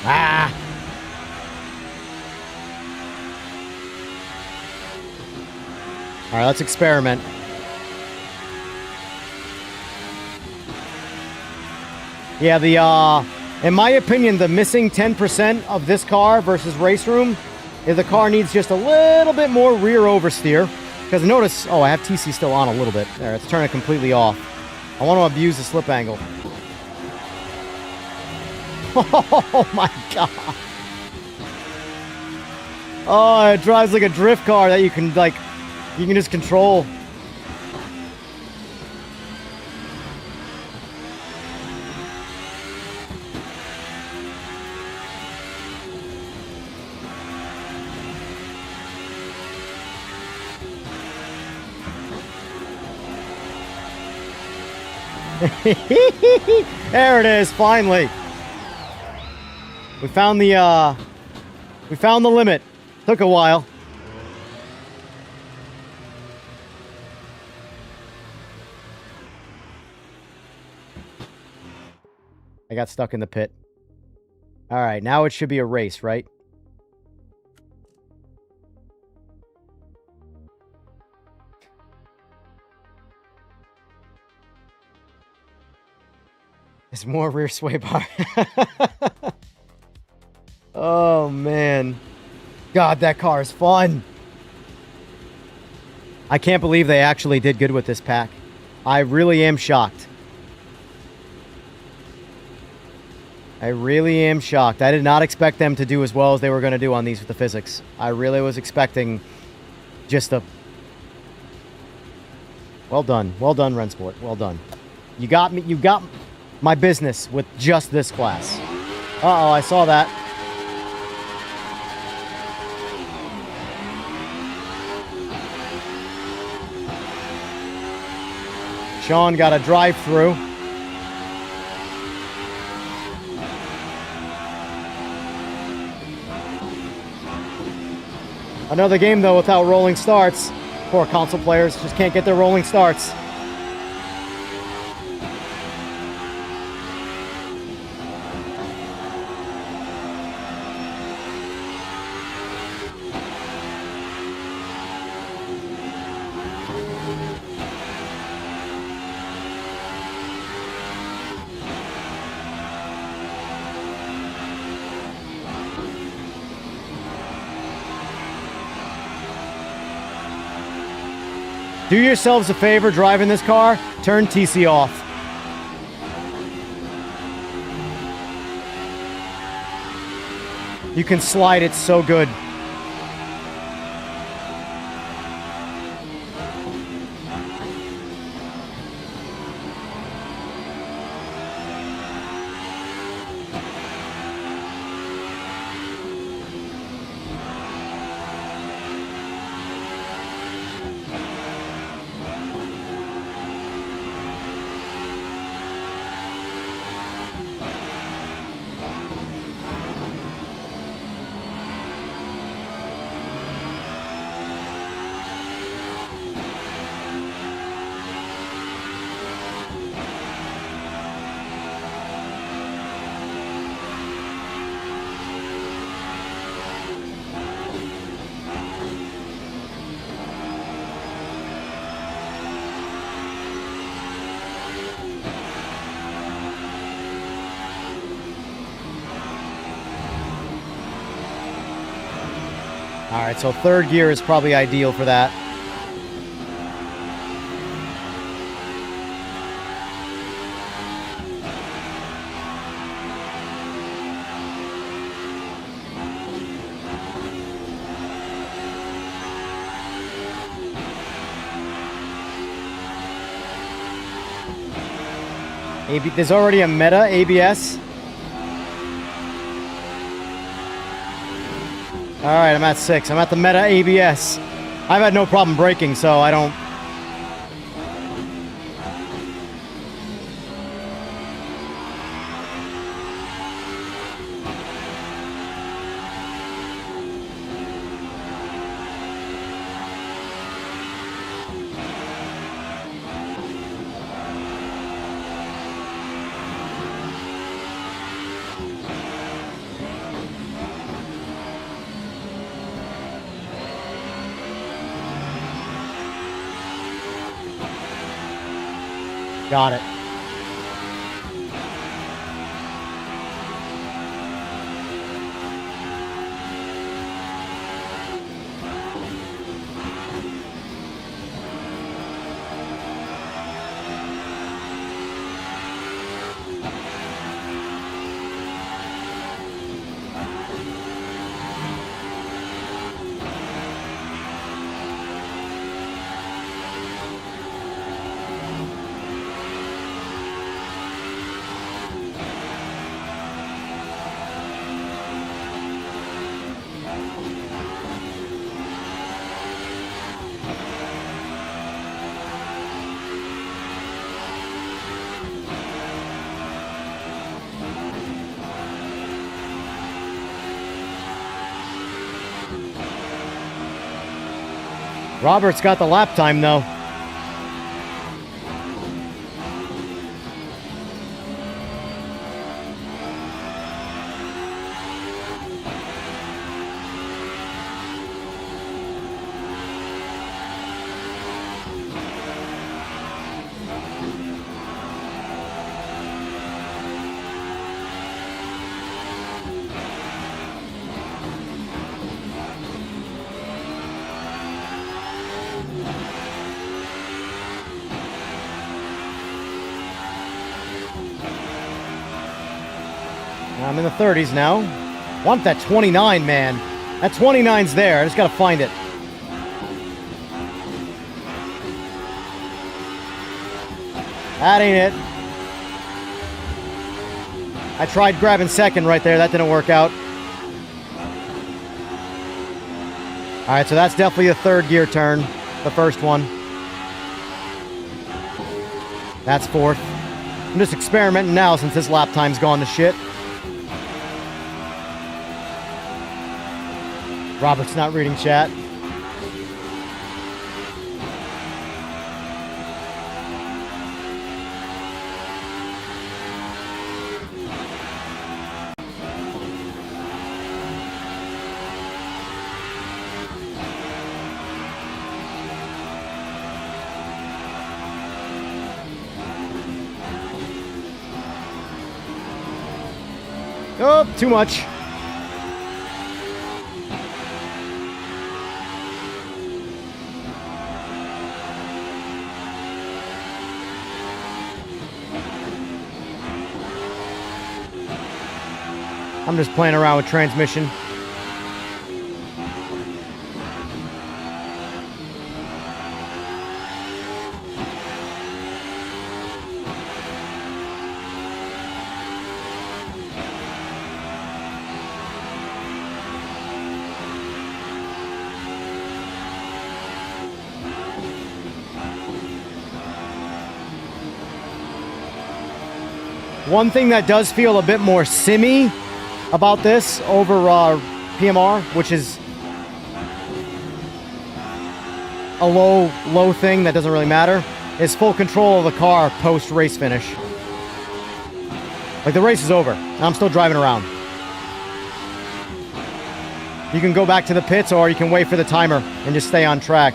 S3: Ah! All right, let's experiment. Yeah, in my opinion, the missing 10% of this car versus Raceroom is the car needs just a little bit more rear oversteer. Because notice, oh, I have TC still on a little bit. There, it's turning completely off. I want to abuse the slip angle. Oh my god. Oh, it drives like a drift car that you can just control. There it is, finally. We found the limit. Took a while. I got stuck in the pit. All right, now it should be a race, right? There's more rear sway bar. Oh, man. God, that car is fun. I can't believe they actually did good with this pack. I really am shocked. I really am shocked. I did not expect them to do as well as they were going to do on these with the physics. I really was expecting just a... Well done. Well done, Rennsport. Well done. You got me. You got my business with just this class. Uh-oh, I saw that. Sean got a drive-through. Another game, though, without rolling starts. Poor console players just can't get their rolling starts. Do yourselves a favor driving this car, turn TC off. You can slide it so good. All right, so third gear is probably ideal for that. There's already a meta ABS. All right, I'm at 6. I'm at the meta ABS. I've had no problem braking, so I don't... Got it. Robert's got the lap time, though. I'm in the 30s now. Want that 29, man. That 29's there. I just gotta find it. That ain't it. I tried grabbing second right there. That didn't work out. All right, so that's definitely a third gear turn. The first one. That's fourth. I'm just experimenting now since this lap time's gone to shit. Robert's not reading chat. Oh, too much. I'm just playing around with transmission. One thing that does feel a bit more simmy about this over PMR, which is a low thing that doesn't really matter, is full control of the car post race finish. Like, the race is over, and I'm still driving around. You can go back to the pits, or you can wait for the timer and just stay on track.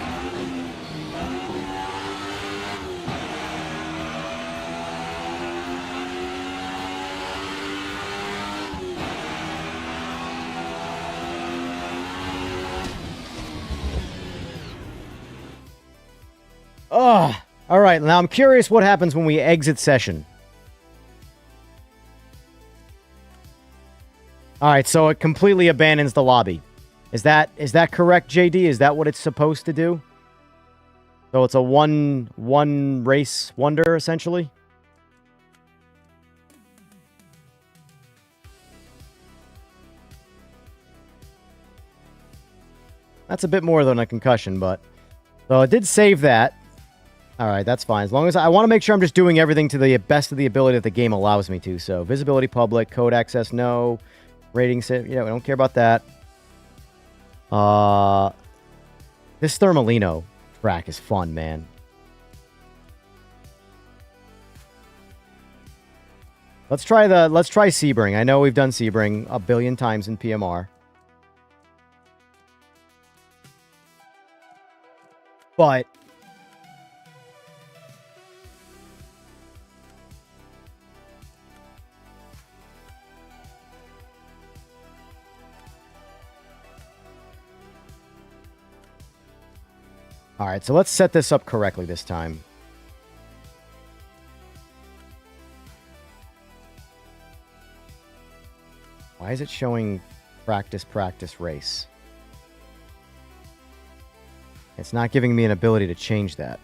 S3: Ugh. All right, now I'm curious what happens when we exit session. All right, so it completely abandons the lobby. Is that correct, JD? Is that what it's supposed to do? So it's a one race wonder, essentially? That's a bit more than a concussion, but... So it did save that. All right, that's fine. As long as I want to make sure I'm just doing everything to the best of the ability that the game allows me to. So visibility public, code access no, rating set, we don't care about that. This Thermalino track is fun, man. Let's try Sebring. I know we've done Sebring a billion times in PMR. But All right, so let's set this up correctly this time. Why is it showing practice, race? It's not giving me an ability to change that.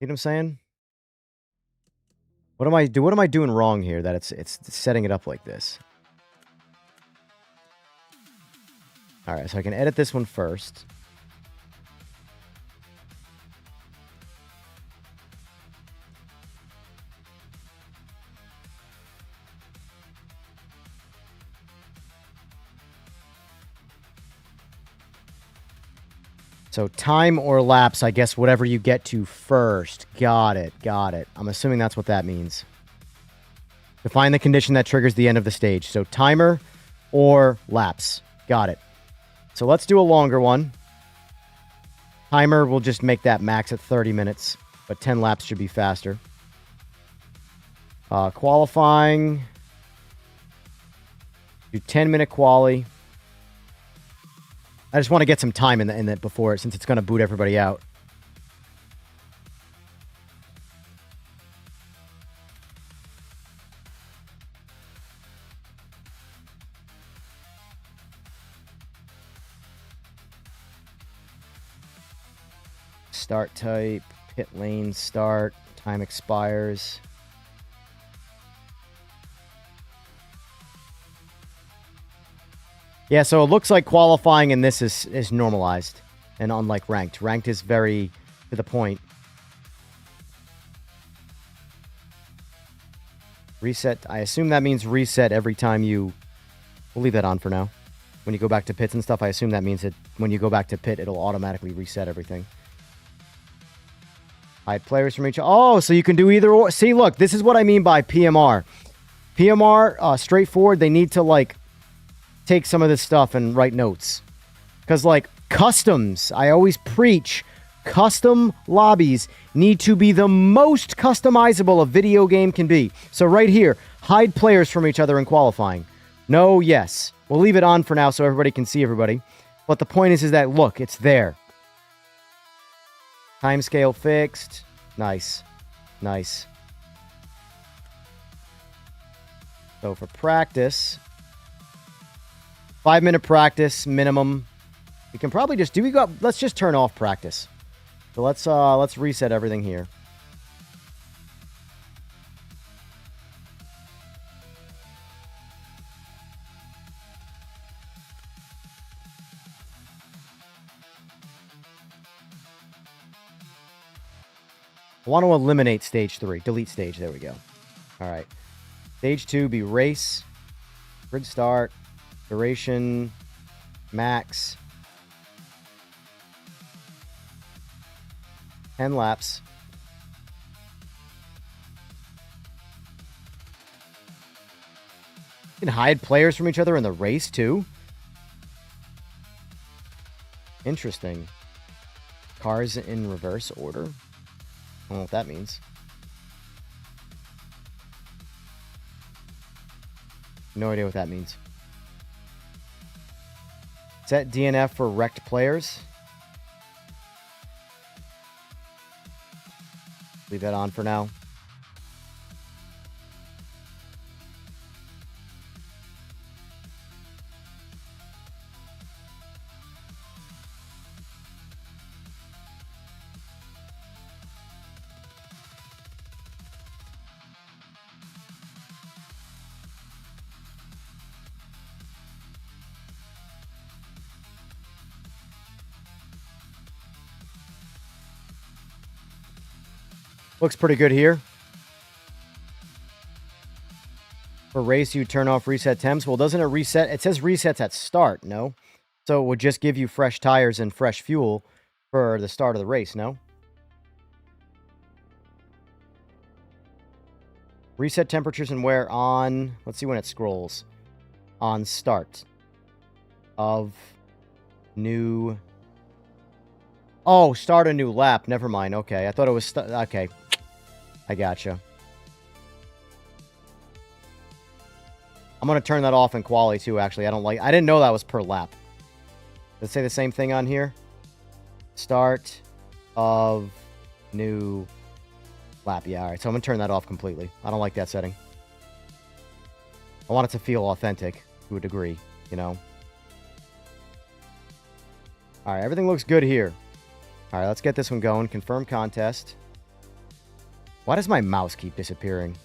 S3: You know what I'm saying? What am I doing wrong here that it's setting it up like this? All right, so I can edit this one first. So time or laps, I guess whatever you get to first. Got it. I'm assuming that's what that means. Define the condition that triggers the end of the stage. So timer or laps. Got it. So let's do a longer one. Timer, will just make that max at 30 minutes, but 10 laps should be faster. Qualifying. Do 10-minute quali. I just want to get some time in the before, since it's going to boot everybody out. Start type, pit lane start, time expires. Yeah, so it looks like qualifying in this is normalized, and unlike ranked. Ranked is very to the point. Reset, I assume that means reset every time you... We'll leave that on for now. When you go back to pits and stuff, I assume that means that when you go back to pit, it'll automatically reset everything. Hide players from each... Oh, so you can do either or. See, look, this is what I mean by PMR. PMR, straightforward, they need to, like, take some of this stuff and write notes. Because, like, customs, I always preach, custom lobbies need to be the most customizable a video game can be. So right here, hide players from each other in qualifying. No, yes. We'll leave it on for now so everybody can see everybody. But the point is that, look, it's there. Timescale fixed. Nice. Nice. So for practice... 5-minute practice minimum. We can probably just let's just turn off practice. So let's reset everything here. I want to eliminate stage 3. Delete stage. There we go. All right. Stage 2 be race. Grid start. Duration, max, 10 laps. You can hide players from each other in the race, too. Interesting. Cars in reverse order. I don't know what that means. No idea what that means. Set DNF for wrecked players. Leave that on for now. Looks pretty good here. For race, you turn off reset temps. Well, doesn't it reset? It says resets at start, no? So it would just give you fresh tires and fresh fuel for the start of the race, no? Reset temperatures and wear on... Let's see when it scrolls. On start of new... Oh, start a new lap. Never mind. Okay, I thought it was... Okay. I gotcha. I'm going to turn that off in quality too, actually. I didn't know that was per lap. Let's say the same thing on here. Start of new lap. Yeah, all right. So I'm going to turn that off completely. I don't like that setting. I want it to feel authentic to a degree, you know. All right, everything looks good here. All right, let's get this one going. Confirm contest. Why does my mouse keep disappearing?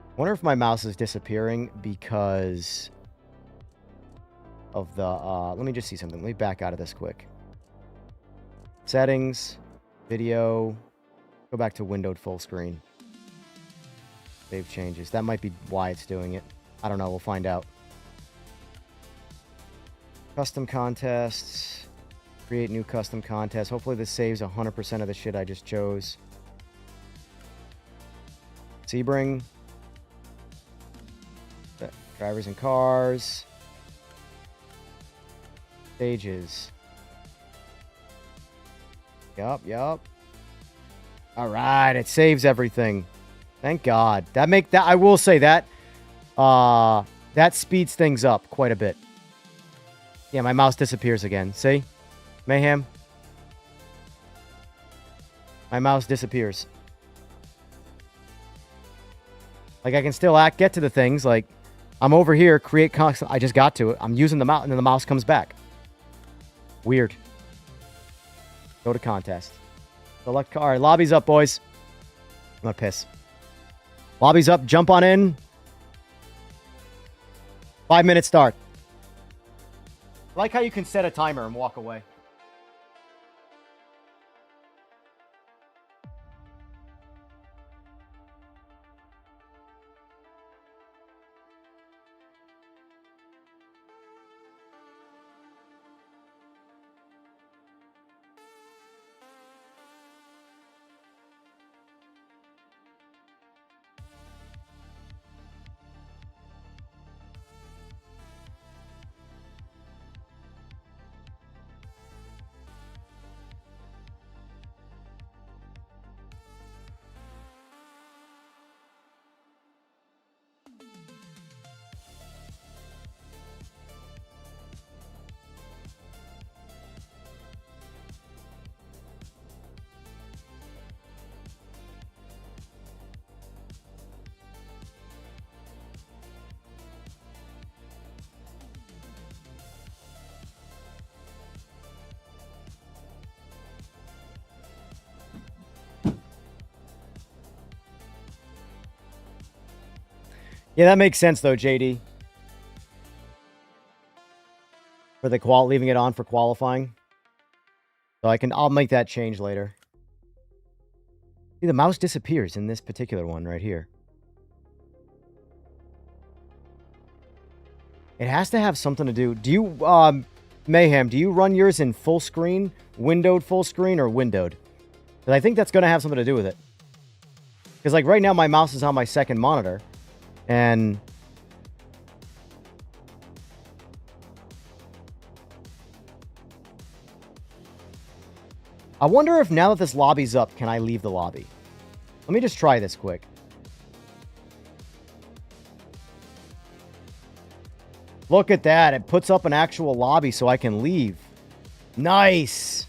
S3: I wonder if my mouse is disappearing because of the... let me just see something. Let me back out of this quick. Settings, video, go back to windowed full screen. Save changes. That might be why it's doing it. I don't know. We'll find out. Custom contests. Create new custom contest. Hopefully this saves 100% of the shit I just chose. Sebring. Drivers and cars. Stages. Yup. All right, it saves everything. Thank God. I will say that that speeds things up quite a bit. Yeah, my mouse disappears again. See? Mayhem. My mouse disappears. Like I can still get to the things like I'm over here, create custom. I just got to it. I'm using the mouse, and then the mouse comes back. Weird. Go to contest. Select car. All right, lobby's up, boys. I'm gonna piss. Lobby's up. Jump on in. 5-minute start. I like how you can set a timer and walk away. Yeah, that makes sense though, JD. For the leaving it on for qualifying. So I'll make that change later. See, the mouse disappears in this particular one right here. It has to have something to do. Do you, Mayhem, do you run yours in full screen, windowed full screen, or windowed? Because I think that's going to have something to do with it. Because like right now my mouse is on my second monitor. And I wonder if now that this lobby's up, can I leave the lobby? Let me just try this quick. Look at that. It puts up an actual lobby so I can leave. Nice.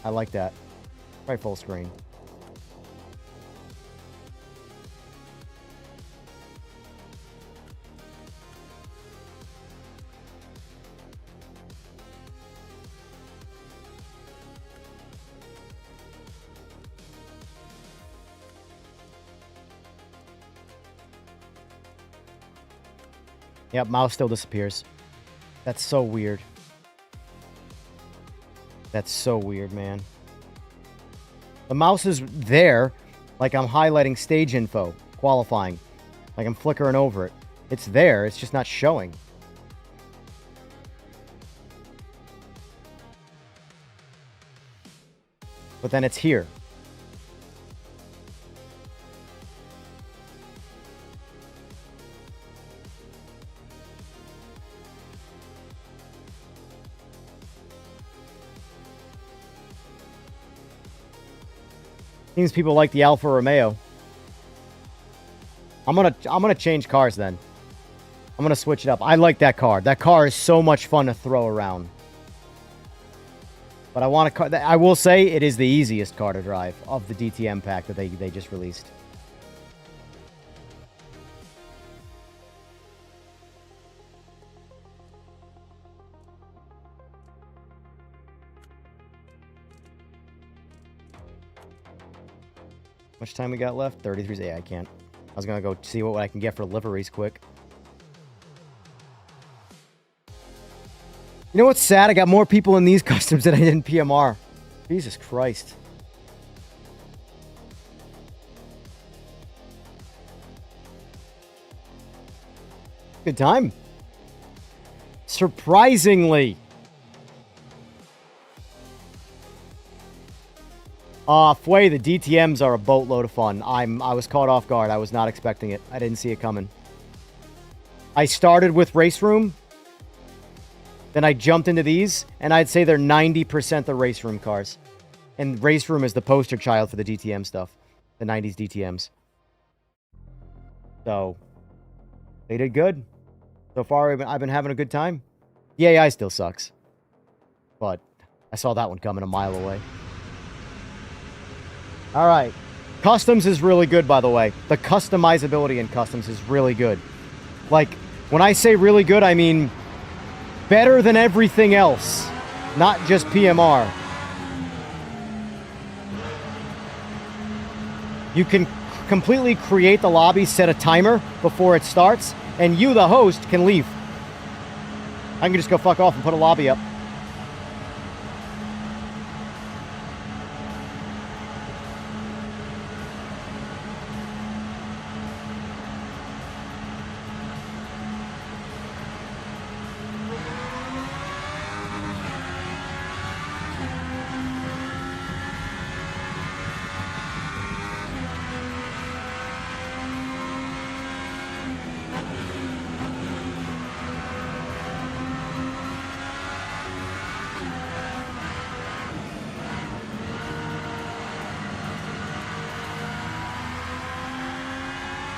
S3: I like that. Try full screen. Yep, mouse still disappears. That's so weird. That's so weird, man. The mouse is there, like I'm highlighting stage info, qualifying. Like I'm flickering over it. It's there, it's just not showing. But then it's here. Seems people like the Alfa Romeo. I'm gonna change cars then. I'm gonna switch it up. I like that car. That car is so much fun to throw around. But I want a car. I will say it is the easiest car to drive of the DTM pack that they just released. How much time we got left? 33. Yeah, I can't. I was gonna go see what I can get for liveries quick. You know what's sad? I got more people in these customs than I did in PMR. Jesus Christ. Good time. Surprisingly. Fway, the DTMs are a boatload of fun. I was caught off guard. I was not expecting it. I didn't see it coming. I started with Raceroom. Then I jumped into these, and I'd say they're 90% the Raceroom cars. And Raceroom is the poster child for the DTM stuff. The 90s DTMs. So, they did good. So far, I've been having a good time. The AI still sucks. But I saw that one coming a mile away. Alright. Customs is really good, by the way. The customizability in Customs is really good. Like, when I say really good, I mean better than everything else. Not just PMR. You can completely create the lobby, set a timer before it starts, and you, the host, can leave. I can just go fuck off and put a lobby up.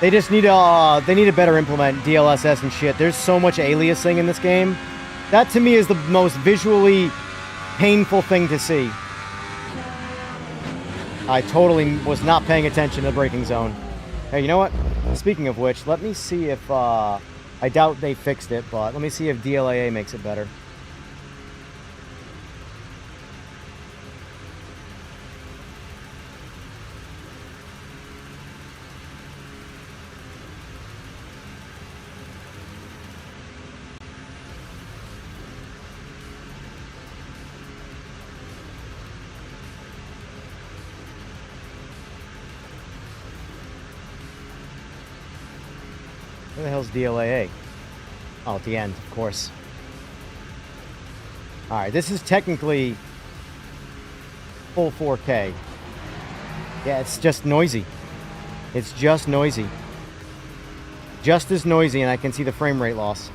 S3: They just need to better implement DLSS and shit. There's so much aliasing in this game. That to me is the most visually painful thing to see. I totally was not paying attention to the braking zone. Hey, you know what? Speaking of which, let me see if I doubt they fixed it, but let me see if DLAA makes it better. Where the hell's DLAA? Oh, at the end, of course. Alright, this is technically full 4K. Yeah, it's just noisy. It's just noisy. Just as noisy, and I can see the frame rate loss.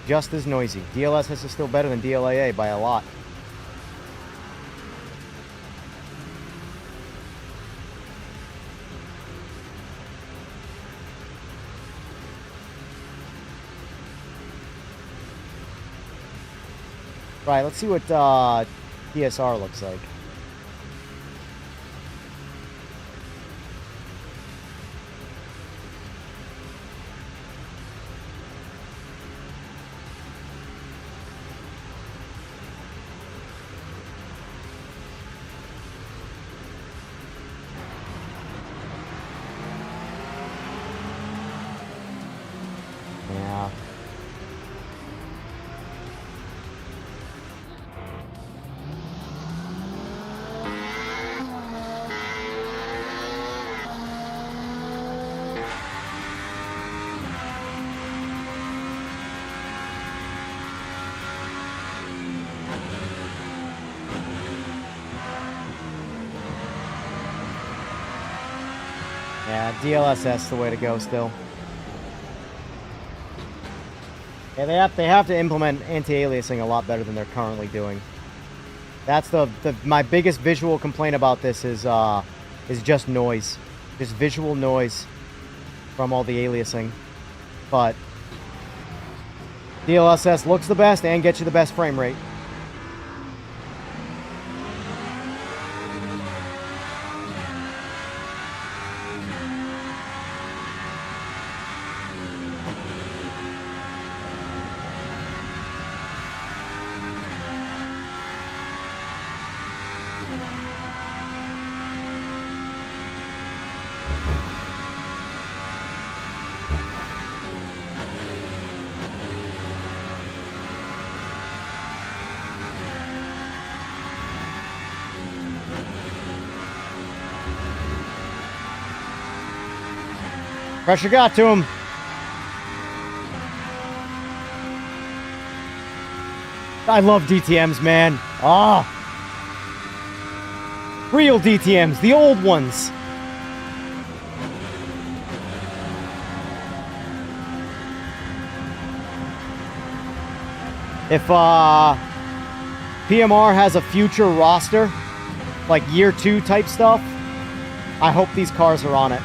S3: Just as noisy. DLSS is still better than DLAA by a lot. Right, let's see what DSR looks like. Yeah. Yeah, DLSS the way to go still. Yeah, they have to implement anti-aliasing a lot better than they're currently doing. That's my biggest visual complaint about this is is just noise. Just visual noise from all the aliasing. But DLSS looks the best and gets you the best frame rate. Pressure got to him. I love DTMs, man. Ah. Real DTMs, the old ones. If PMR has a future roster, like year 2 type stuff, I hope these cars are on it.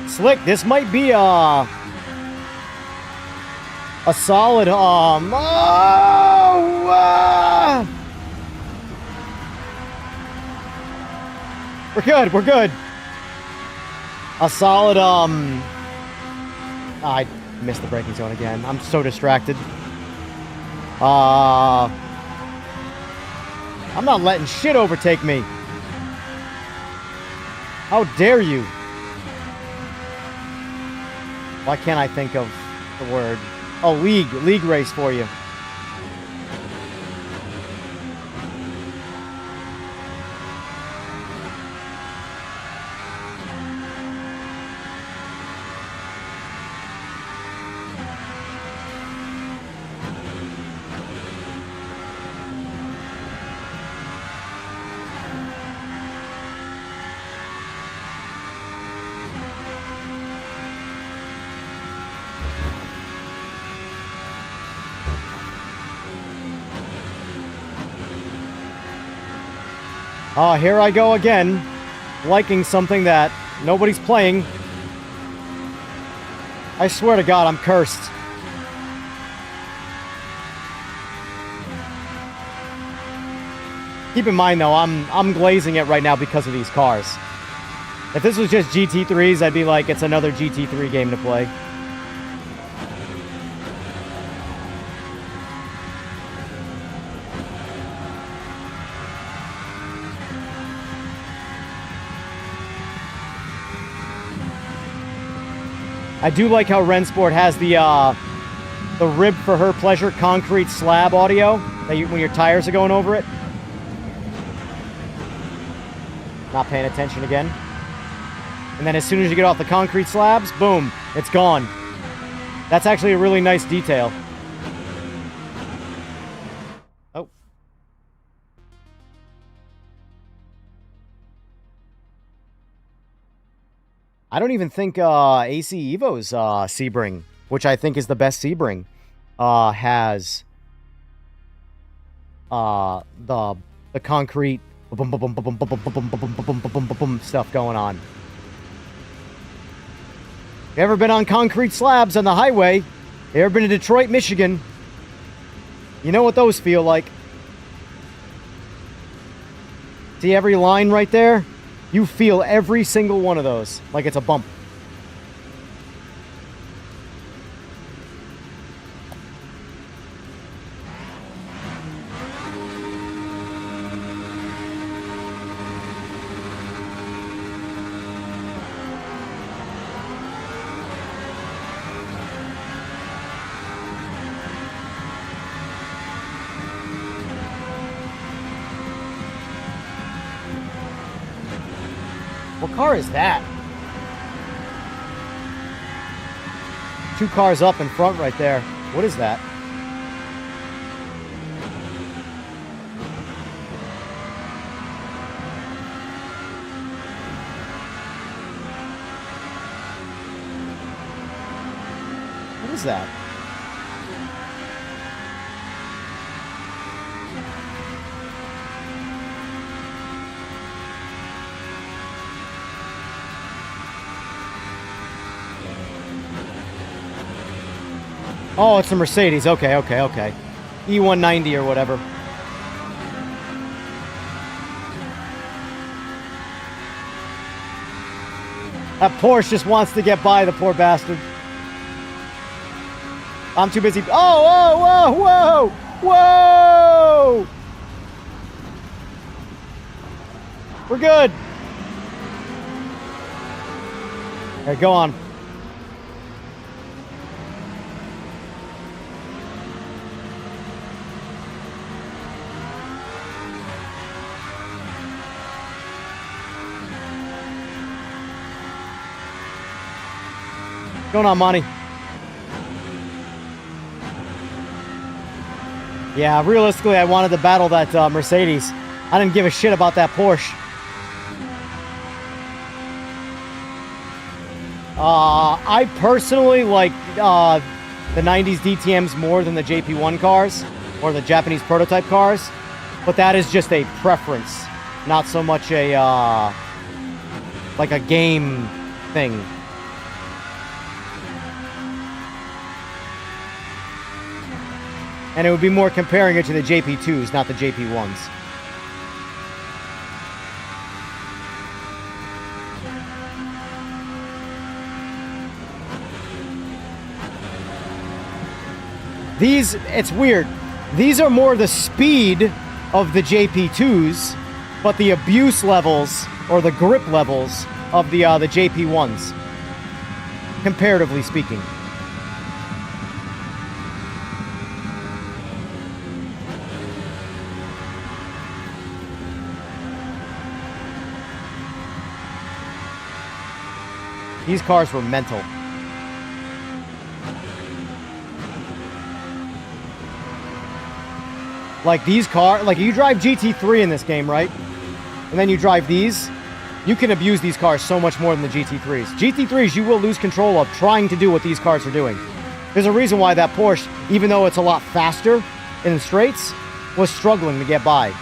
S3: Slick, this might be a solid we're good. A solid I missed the braking zone again. I'm so distracted. I'm not letting shit overtake me. How dare you? Why can't I think of the word? Oh, league race for you. Here I go again, liking something that nobody's playing. I swear to God, I'm cursed. Keep in mind, though, I'm glazing it right now because of these cars. If this was just GT3s, I'd be like, it's another GT3 game to play. I do like how Rennsport has the rib for her pleasure concrete slab audio that when your tires are going over it. Not paying attention again. And then as soon as you get off the concrete slabs, boom, it's gone. That's actually a really nice detail. Oh. I don't even think AC Evo's Sebring, which I think is the best Sebring, has the concrete stuff going on. If you ever been on concrete slabs on the highway, you ever been to Detroit, Michigan, you know what those feel like. See every line right there? You feel every single one of those like it's a bump. What car is that? 2 cars up in front right there. What is that? What is that? Oh, it's a Mercedes. Okay. E190 or whatever. That Porsche just wants to get by, the poor bastard. I'm too busy. Oh, whoa! We're good. All right, go on. What's going on, Monty? Yeah, realistically, I wanted to battle that Mercedes. I didn't give a shit about that Porsche. I personally like the 90s DTMs more than the JP1 cars or the Japanese prototype cars, but that is just a preference, not so much a like a game thing. And it would be more comparing it to the JP2s, not the JP1s. These, it's weird. These are more the speed of the JP2s, but the abuse levels, or the grip levels, of the JP1s, comparatively speaking. These cars were mental. Like these cars, like you drive GT3 in this game, right? And then you drive these, you can abuse these cars so much more than the GT3s. GT3s you will lose control of trying to do what these cars are doing. There's a reason why that Porsche, even though it's a lot faster in the straights, was struggling to get by.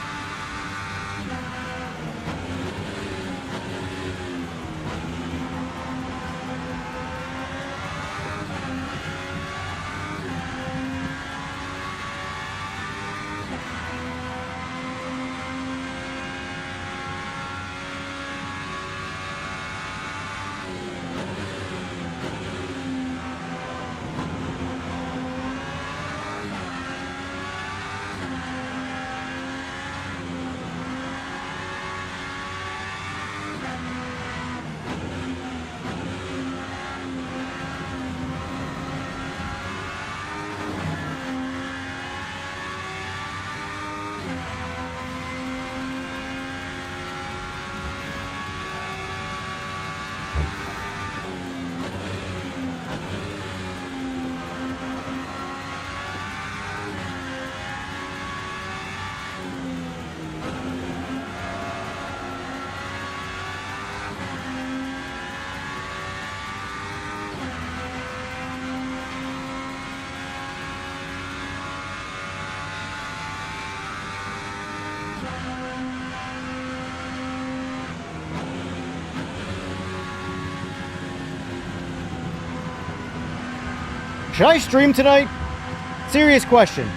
S3: Should I stream tonight? Serious question.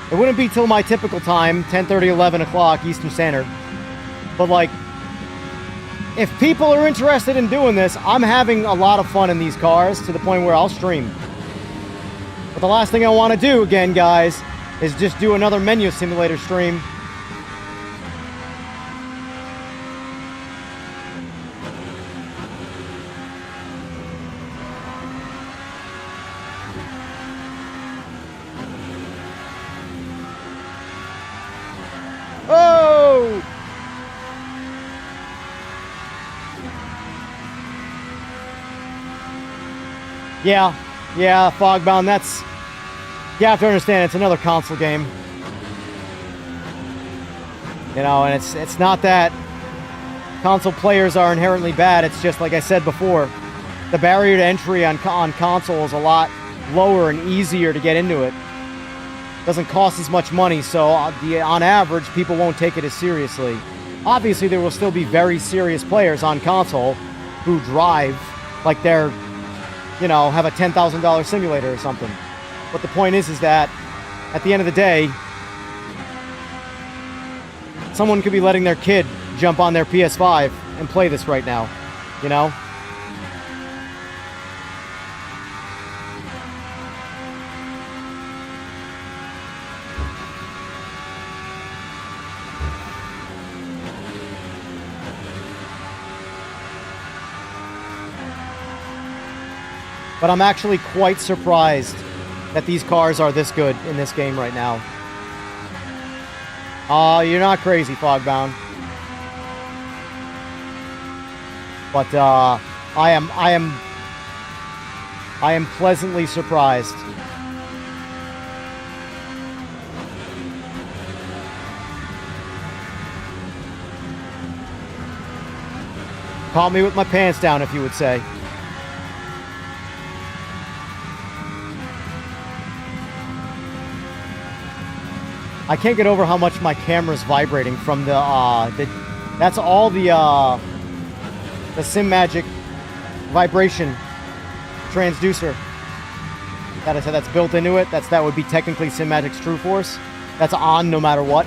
S3: It wouldn't be till my typical time, 10:30, 11 o'clock Eastern Standard. But like, if people are interested in doing this, I'm having a lot of fun in these cars to the point where I'll stream. But the last thing I want to do, again, guys, is just do another menu simulator stream. Oh! Yeah, Yeah, Fogbound, that's... You have to understand, it's another console game. You know, and it's not that console players are inherently bad. It's just, like I said before, the barrier to entry on console is a lot lower and easier to get into it. Doesn't cost as much money, so on average, people won't take it as seriously. Obviously, there will still be very serious players on console who drive like they're, you know, have a $10,000 simulator or something. But the point is that at the end of the day, someone could be letting their kid jump on their PS5 and play this right now, you know? But I'm actually quite surprised that these cars are this good in this game right now. You're not crazy, Fogbound. But I am pleasantly surprised. Caught me with my pants down, if you would say. I can't get over how much my camera's vibrating from that's all the Simagic vibration transducer that's built into it. That would be technically Simagic's True Force. That's on no matter what.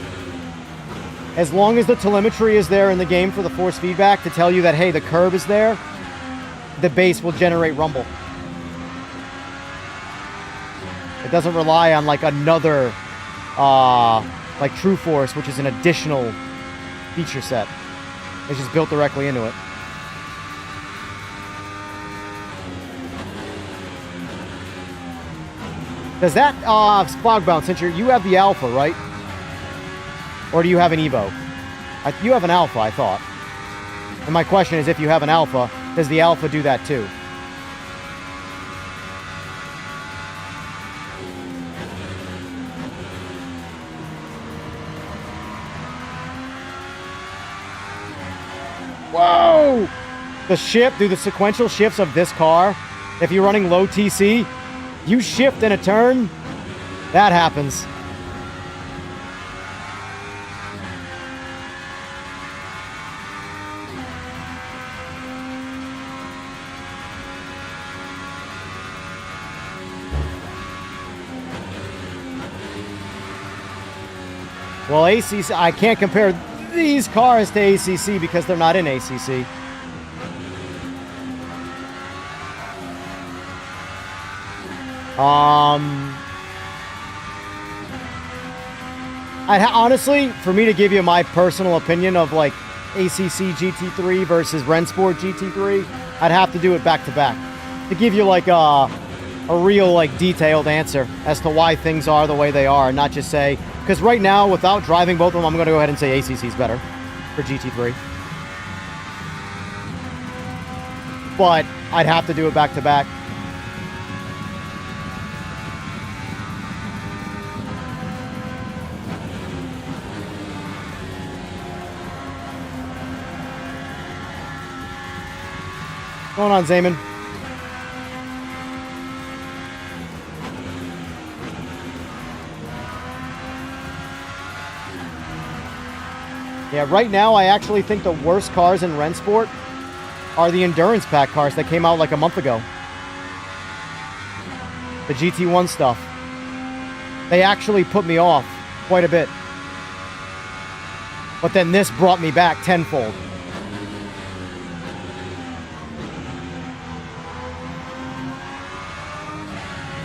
S3: As long as the telemetry is there in the game for the force feedback to tell you that, hey, the curb is there, the base will generate rumble. It doesn't rely on like another like True Force, which is an additional feature set. It's just built directly into it. Does that Fogbound, since you have the Alpha, right? Or do you have an Evo? You have an Alpha, I thought. And my question is, if you have an Alpha, does the Alpha do that too? Whoa! The shift, dude, the sequential shifts of this car, if you're running low TC, you shift in a turn, that happens. Well, ACC, I can't compare these cars to ACC because they're not in ACC. Honestly, for me to give you my personal opinion of like ACC GT3 versus Rennsport GT3, I'd have to do it back to back to give you like a real like detailed answer as to why things are the way they are, and not just say, because right now without driving both of them, I'm going to go ahead and say ACC is better for GT3. But I'd have to do it back to back. What's going on, Zayman? Yeah, right now I actually think the worst cars in Rennsport are the Endurance Pack cars that came out like a month ago. The GT1 stuff. They actually put me off quite a bit. But then this brought me back tenfold.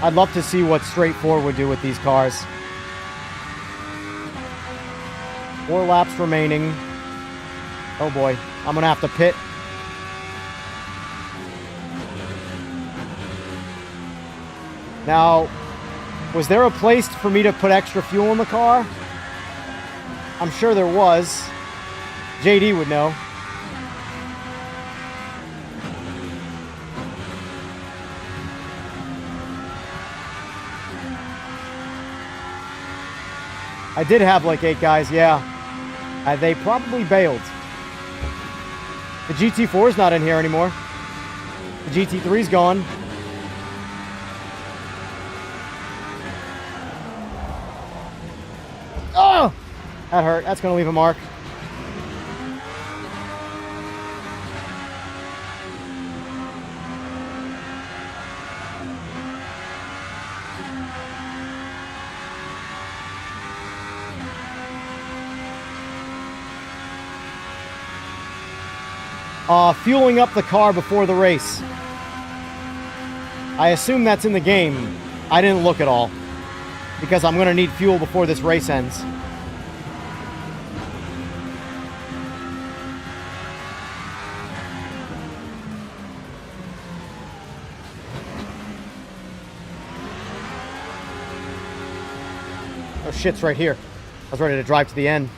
S3: I'd love to see what Straightforward would do with these cars. 4 laps remaining. Oh boy, I'm gonna have to pit. Now, was there a place for me to put extra fuel in the car? I'm sure there was. JD would know. I did have like 8 guys, yeah. They probably bailed. The GT4's not in here anymore. The GT3's gone. Oh! That hurt. That's going to leave a mark. Fueling up the car before the race. I assume that's in the game. I didn't look at all because I'm going to need fuel before this race ends. Oh shit's right here. I was ready to drive to the end.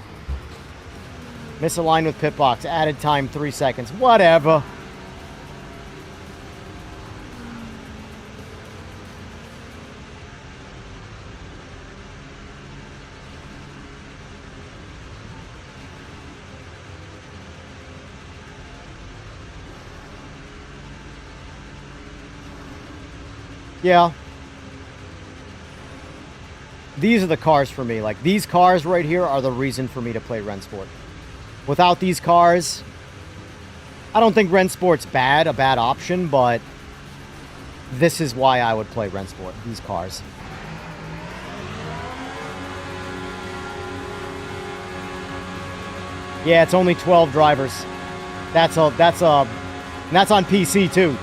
S3: Misaligned with pit box. Added time 3 seconds. Whatever. Yeah. These are the cars for me. Like, these cars right here are the reason for me to play Rennsport. Without these cars, I don't think Rennsport's a bad option, but this is why I would play Rennsport, these cars. Yeah, it's only 12 drivers. That's on PC too.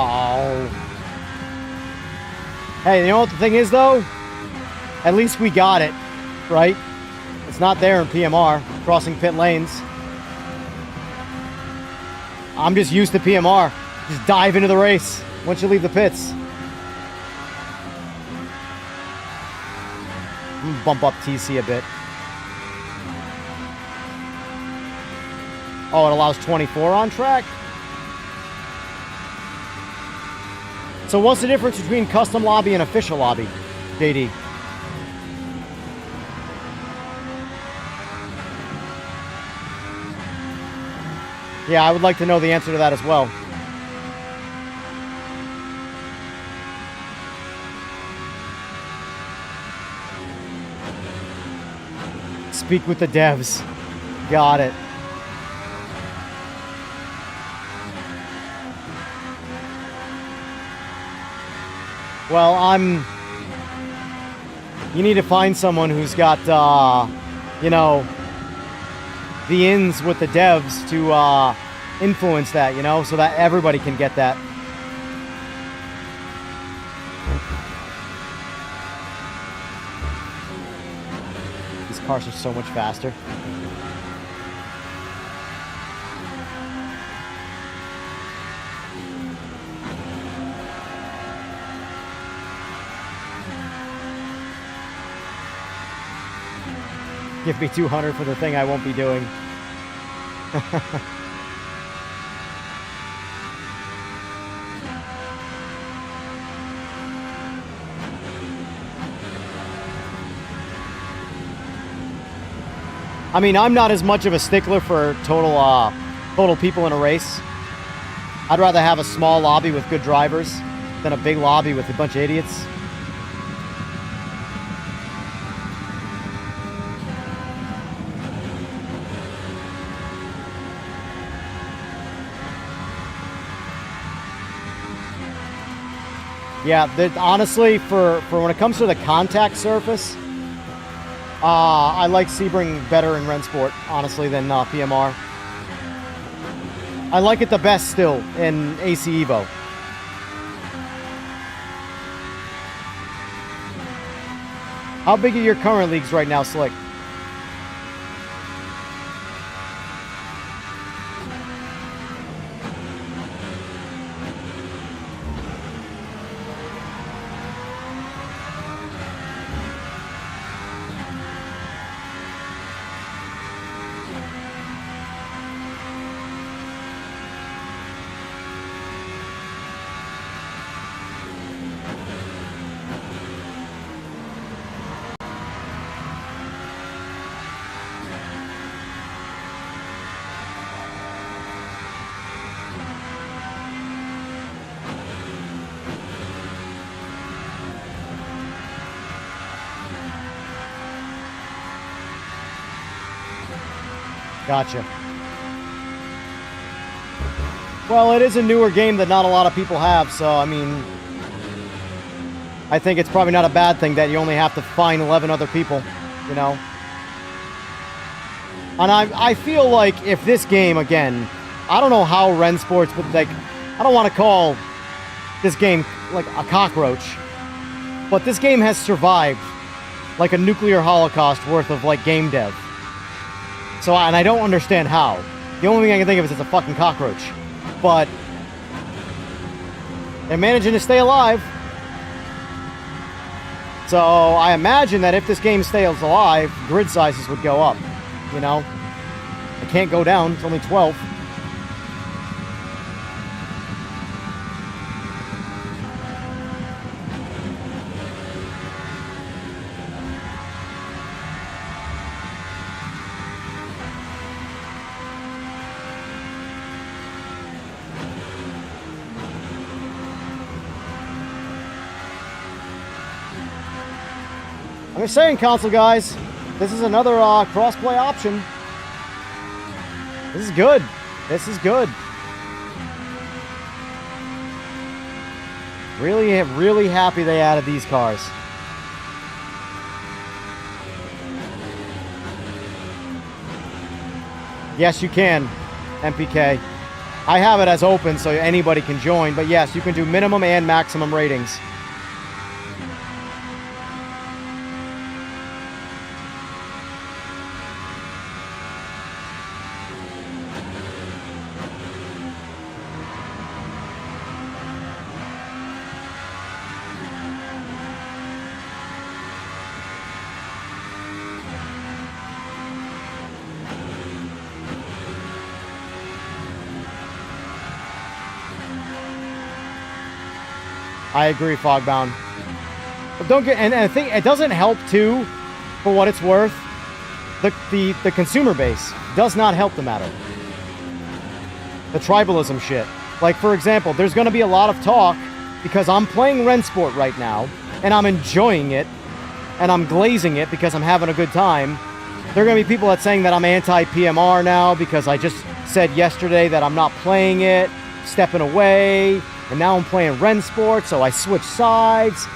S3: Oh. Hey, you know what the thing is, though? At least we got it, right? It's not there in PMR, crossing pit lanes. I'm just used to PMR. Just dive into the race once you leave the pits. I'm gonna bump up TC a bit. Oh, it allows 24 on track? So what's the difference between custom lobby and official lobby, JD? Yeah, I would like to know the answer to that as well. Speak with the devs. Got it. Well, you need to find someone who's got, you know, the ins with the devs to influence that, you know, so that everybody can get that. These cars are so much faster. Give me 200 for the thing I won't be doing. I mean, I'm not as much of a stickler for total people in a race. I'd rather have a small lobby with good drivers than a big lobby with a bunch of idiots. Yeah, honestly, for when it comes to the contact surface, I like Sebring better in Rennsport, honestly, than PMR. I like it the best still in AC Evo. How big are your current leagues right now, Slick? Gotcha. Well, it is a newer game that not a lot of people have, so, I mean, I think it's probably not a bad thing that you only have to find 11 other people, you know? And I feel like if this game, again, I don't know how Rennsport's, but, like, I don't want to call this game, like, a cockroach, but this game has survived, like, a nuclear holocaust worth of, like, game dev. So, and I don't understand how. The only thing I can think of is it's a fucking cockroach. But they're managing to stay alive. So I imagine that if this game stays alive, grid sizes would go up. You know? It can't go down. It's only 12. I'm just saying, console guys, this is another cross-play option. This is good. This is good. Really, really happy they added these cars. Yes, you can, MPK. I have it as open so anybody can join, but yes, you can do minimum and maximum ratings. I agree, Fogbound. But don't get, and I think it doesn't help too, for what it's worth. The consumer base does not help the matter. The tribalism shit. Like, for example, there's going to be a lot of talk because I'm playing Rennsport right now, and I'm enjoying it, and I'm glazing it because I'm having a good time. There are going to be people that saying that I'm anti-PMR now because I just said yesterday that I'm not playing it, stepping away, and now I'm playing Rennsport, so I switch sides.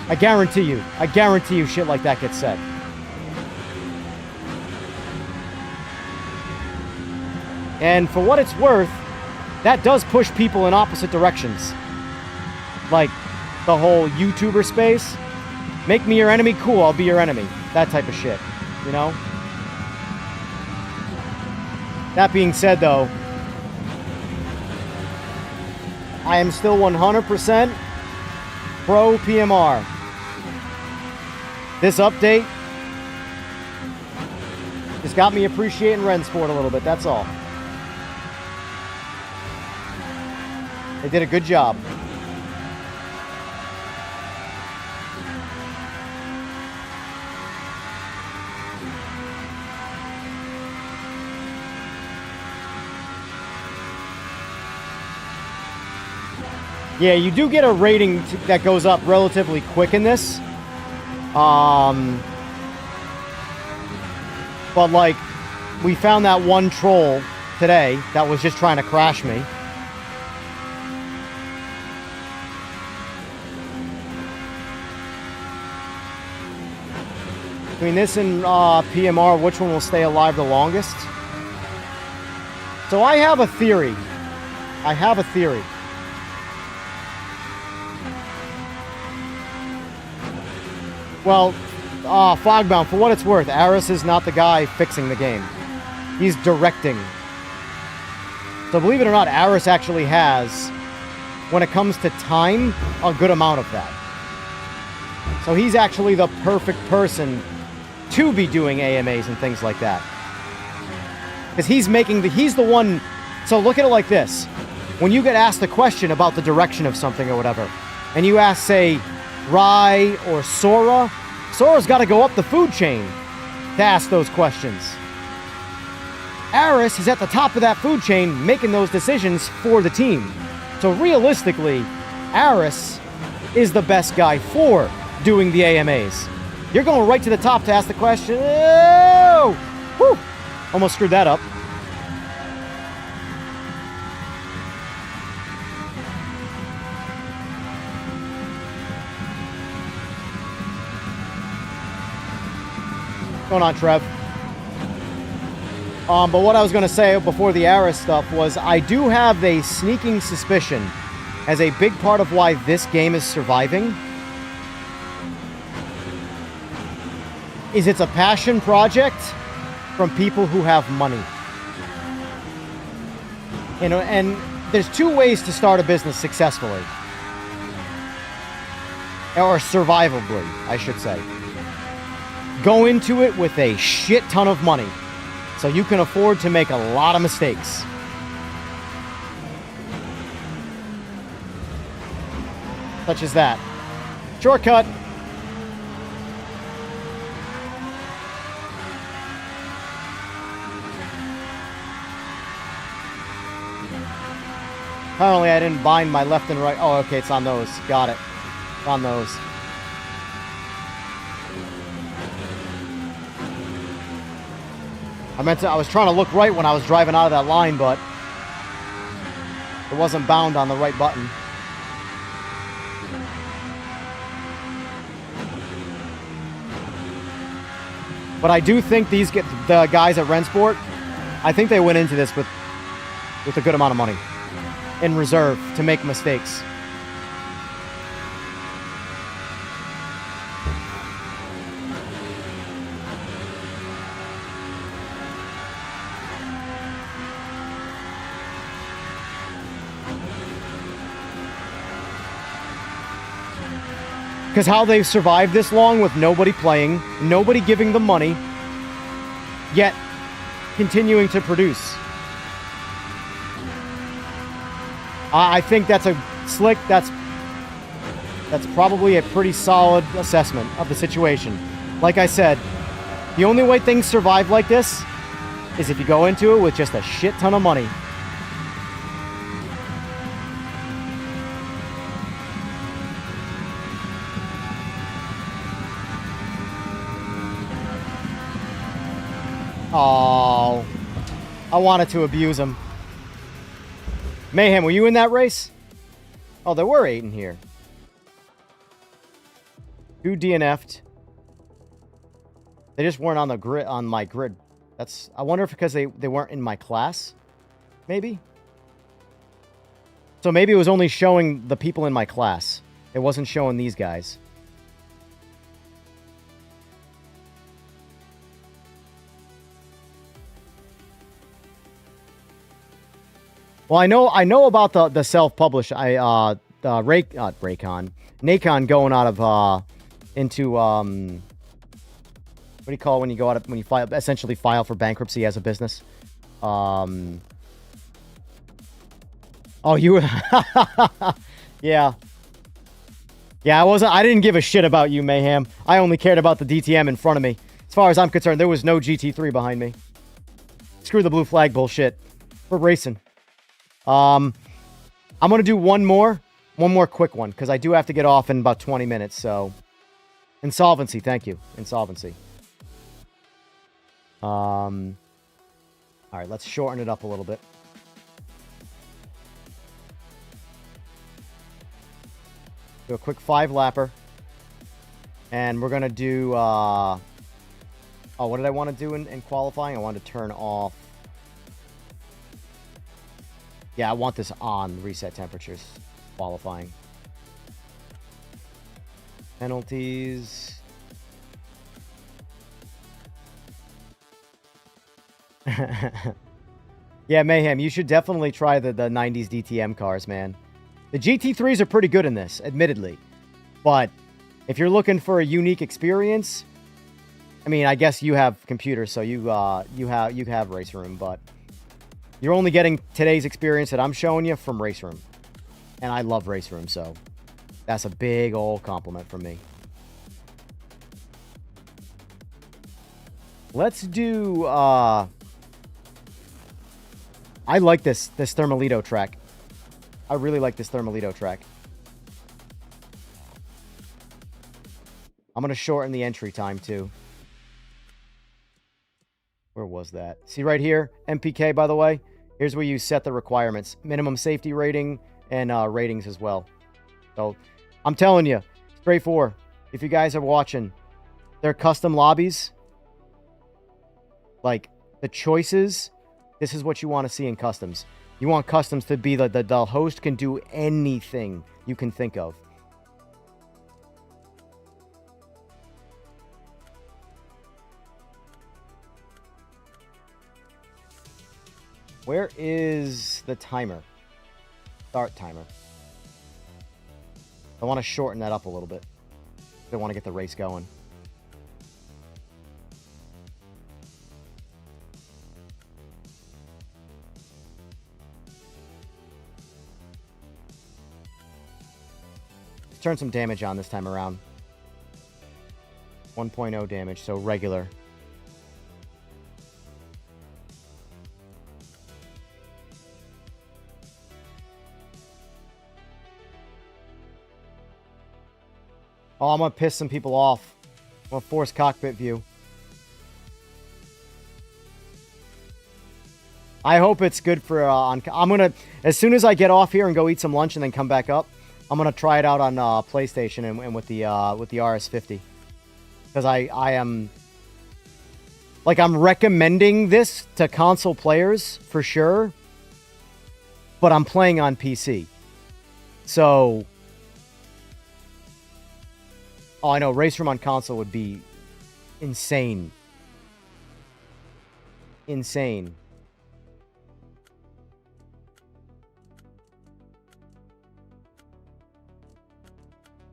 S3: I guarantee you shit like that gets said. And for what it's worth, that does push people in opposite directions. Like the whole YouTuber space. Make me your enemy, cool, I'll be your enemy. That type of shit, you know? That being said, though, I am still 100% pro PMR. This update just got me appreciating Rennsport a little bit, that's all. They did a good job. Yeah, you do get a rating that goes up relatively quick in this. But like, we found that one troll today that was just trying to crash me. Between this and PMR, which one will stay alive the longest? So I have a theory. Well, Fogbound, for what it's worth, Aris is not the guy fixing the game. He's directing. So believe it or not, Aris actually has, when it comes to time, a good amount of that. So he's actually the perfect person to be doing AMAs and things like that. Because he's the one, so look at it like this. When you get asked a question about the direction of something or whatever, and you ask, say, Rai or Sora, Sora's got to go up the food chain to ask those questions. Aris is at the top of that food chain making those decisions for the team. So realistically, Aris is the best guy for doing the AMAs. You're going right to the top to ask the question. Oh! Whew! Almost screwed that up. What's going on, Trev? But what I was going to say before the Aris stuff was I do have a sneaking suspicion as a big part of why this game is surviving is it's a passion project from people who have money. You know, and there's two ways to start a business successfully. Or survivably, I should say. Go into it with a shit ton of money, so you can afford to make a lot of mistakes. Such as that. Shortcut. Apparently I didn't bind my left and right. Oh, okay, it's on those. Got it. It's on those. I was trying to look right when I was driving out of that line, but it wasn't bound on the right button. But I do think the guys at Rennsport, I think they went into this with a good amount of money in reserve to make mistakes. Because how they've survived this long with nobody playing, nobody giving them money, yet continuing to produce. I think that's a slick, that's probably a pretty solid assessment of the situation. Like I said, the only way things survive like this is if you go into it with just a shit ton of money. Oh, I wanted to abuse him. Mayhem, were you in that race? Oh, there were 8 in here. 2 DNF'd. They just weren't on the grid, on my grid. I wonder if because they weren't in my class, maybe? So maybe it was only showing the people in my class. It wasn't showing these guys. Well, I know about the self-publish. Nacon going out of into what do you call it when you go out of, when you essentially file for bankruptcy as a business? Oh, you were yeah. Yeah, I didn't give a shit about you, Mayhem. I only cared about the DTM in front of me. As far as I'm concerned, there was no GT3 behind me. Screw the blue flag bullshit. We're racing. I'm going to do one more quick one, because I do have to get off in about 20 minutes, so. Insolvency, thank you. Insolvency. All right, let's shorten it up a little bit. Do a quick 5-lapper. And we're going to do, oh, what did I want to do in qualifying? I wanted to turn off. Yeah, I want this on, reset temperatures, qualifying. Penalties. Yeah, Mayhem, you should definitely try the 90s DTM cars, man. The GT3s are pretty good in this, admittedly. But if you're looking for a unique experience, I mean, I guess you have computers, so you have Raceroom, but you're only getting today's experience that I'm showing you from Raceroom. And I love Raceroom, so that's a big old compliment from me. Let's do, I like this Thermalito track. I really like this Thermalito track. I'm going to shorten the entry time, too. Where was that? See right here, MPK, by the way? Here's where you set the requirements. Minimum safety rating and ratings as well. So, I'm telling you, Stray 4, if you guys are watching, their custom lobbies, like, the choices, this is what you want to see in customs. You want customs to be the host can do anything you can think of. Where is the timer? Start timer. I want to shorten that up a little bit. I want to get the race going. Let's turn some damage on this time around. 1.0 damage, so regular. Oh, I'm going to piss some people off. I'm going to force cockpit view. I hope it's good for... I'm going to... As soon as I get off here and go eat some lunch and then come back up, I'm going to try it out on PlayStation and with the RS50. Because I am... Like, I'm recommending this to console players, for sure. But I'm playing on PC. So... Oh, I know. Raceroom on console would be insane. Insane.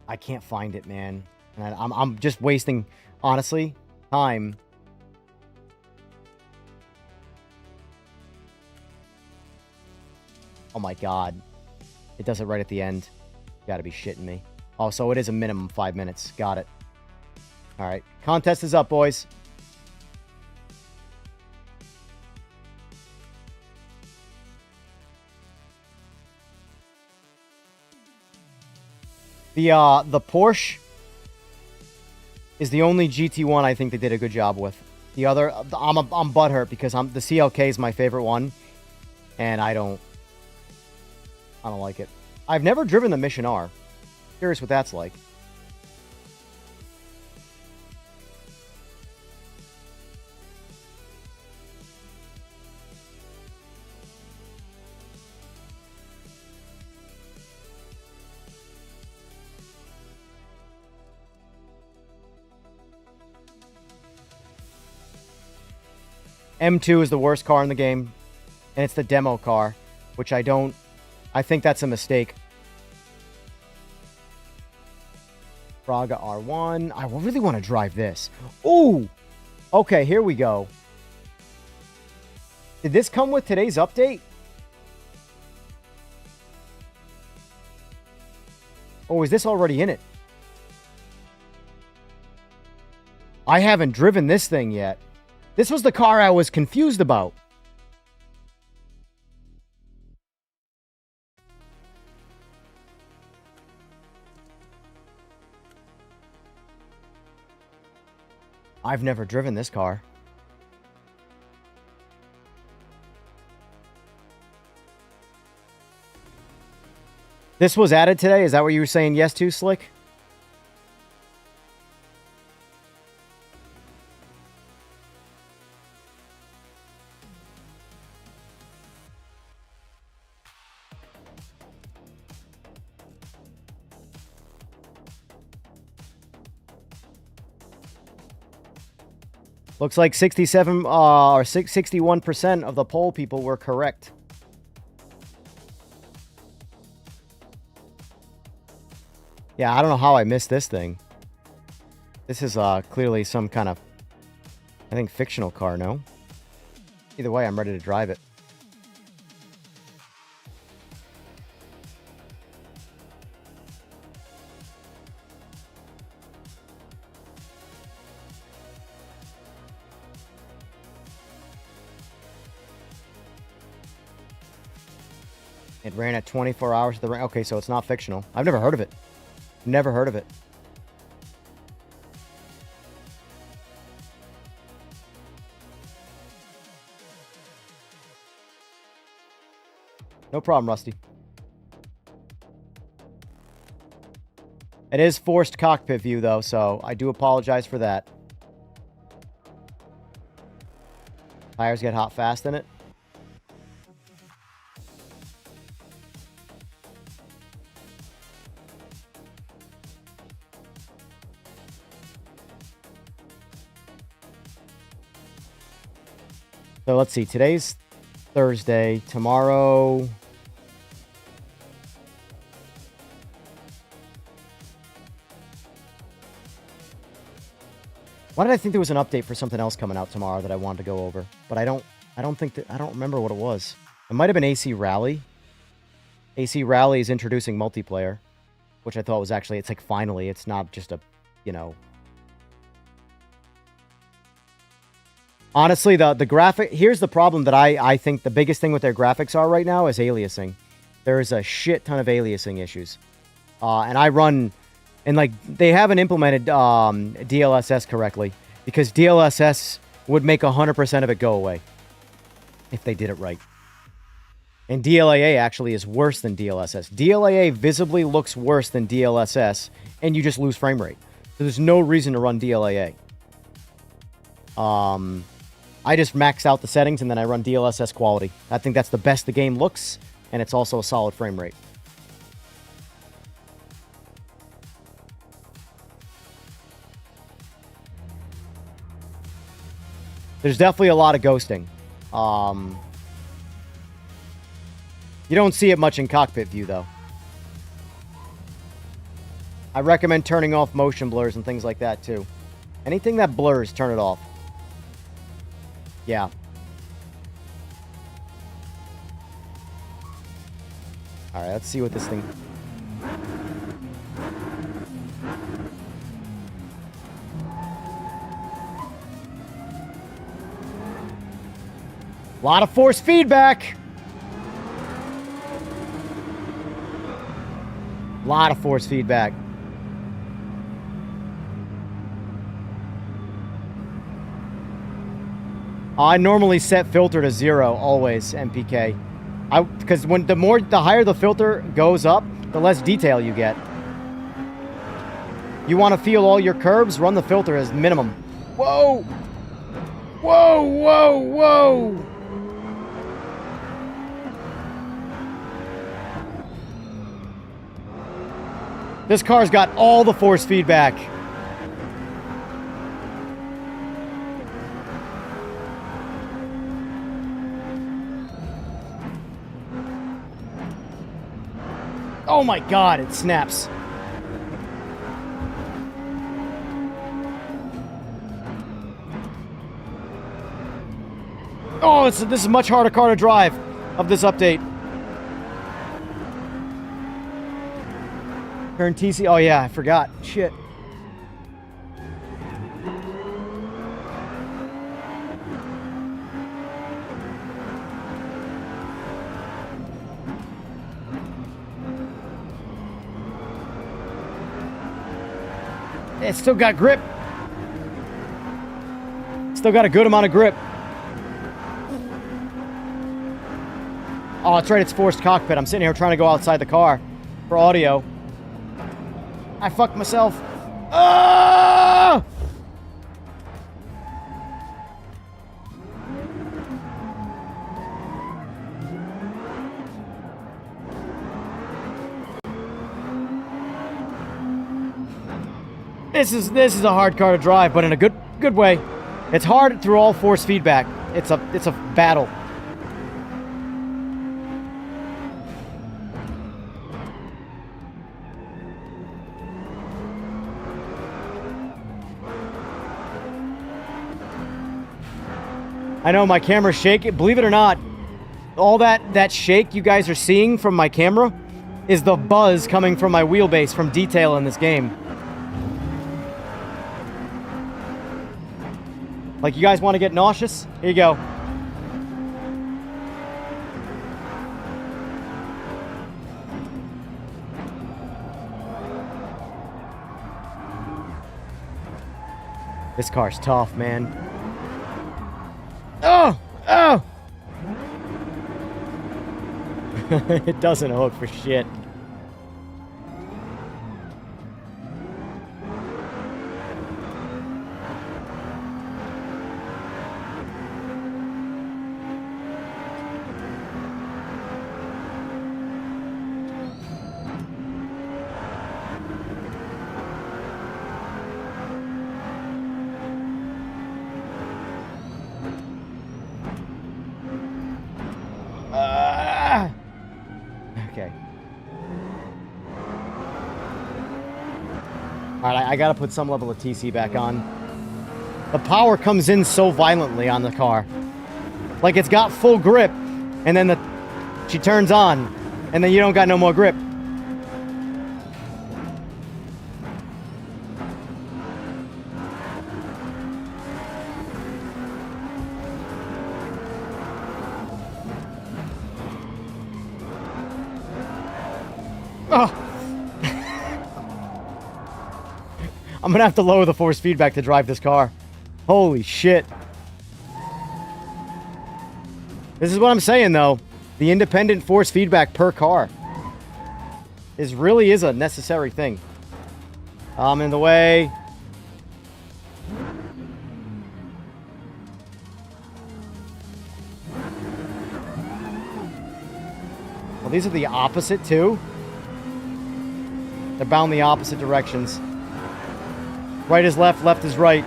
S3: I can't find it, man. And I'm just wasting, honestly, time. Oh my god. It does it right at the end. You gotta be shitting me. Oh, so it is a minimum 5 minutes. Got it. All right. Contest is up, boys. The Porsche is the only GT1 I think they did a good job with. The other, I'm butthurt because the CLK is my favorite one, and I don't like it. I've never driven the Mission R. Curious what that's like. M2 is the worst car in the game, and it's the demo car, which I think that's a mistake. Braga R1. I really want to drive this. Ooh! Okay, here we go. Did this come with today's update? Or is this already in it? I haven't driven this thing yet. This was the car I was confused about. I've never driven this car. This was added today? Is that what you were saying yes to, Slick? Looks like 67 or 61% of the poll people were correct. Yeah, I don't know how I missed this thing. This is clearly some kind of, I think, fictional car, no? Either way, I'm ready to drive it. It ran at 24 hours to the rain. Okay, so it's not fictional. I've never heard of it. Never heard of it. No problem, Rusty. It is forced cockpit view, though, so I do apologize for that. Tires get hot fast in it. So let's see. Today's Thursday. Tomorrow... Why did I think there was an update for something else coming out tomorrow that I wanted to go over? But I don't remember what it was. It might have been AC Rally. AC Rally is introducing multiplayer, which I thought was actually, it's like finally, it's not just a, you know. Honestly, the graphic, here's the problem that I think the biggest thing with their graphics are right now is aliasing. There is a shit ton of aliasing issues. And I run... And, like, they haven't implemented DLSS correctly, because DLSS would make 100% of it go away if they did it right. And DLAA actually is worse than DLSS. DLAA visibly looks worse than DLSS, and you just lose frame rate. So there's no reason to run DLAA. I just max out the settings, and then I run DLSS quality. I think that's the best the game looks, and it's also a solid frame rate. There's definitely a lot of ghosting. You don't see it much in cockpit view, though. I recommend turning off motion blurs and things like that, too. Anything that blurs, turn it off. Yeah. Alright, let's see what this thing... A lot of force feedback. A lot of force feedback. I normally set filter to 0 always, MPK. Because when the higher the filter goes up, the less detail you get. You want to feel all your curves, run the filter as minimum. Whoa! Whoa, whoa, whoa! This car's got all the force feedback. Oh my God, it snaps. Oh, this is a much harder car to drive of this update. Turn TC. Oh yeah, I forgot. Shit. It's still got grip. Still got a good amount of grip. Oh, that's right. It's forced cockpit. I'm sitting here trying to go outside the car for audio. I fucked myself. Ah! This is a hard car to drive, but in a good way. It's hard through all force feedback. It's a battle. I know my camera's shaking. Believe it or not, all that shake you guys are seeing from my camera is the buzz coming from my wheelbase from detail in this game. Like, you guys want to get nauseous? Here you go. This car's tough, man. Oh! Oh! It doesn't hook for shit. Okay. Alright, I gotta put some level of TC back on. The power comes in so violently on the car. Like it's got full grip, and then she turns on, and then you don't got no more grip. Oh. I'm gonna have to lower the force feedback to drive this car. Holy shit. This is what I'm saying, though. The independent force feedback per car really is a necessary thing. I'm in the way. Well, these are the opposite, too. They're bound the opposite directions. Right is left, left is right.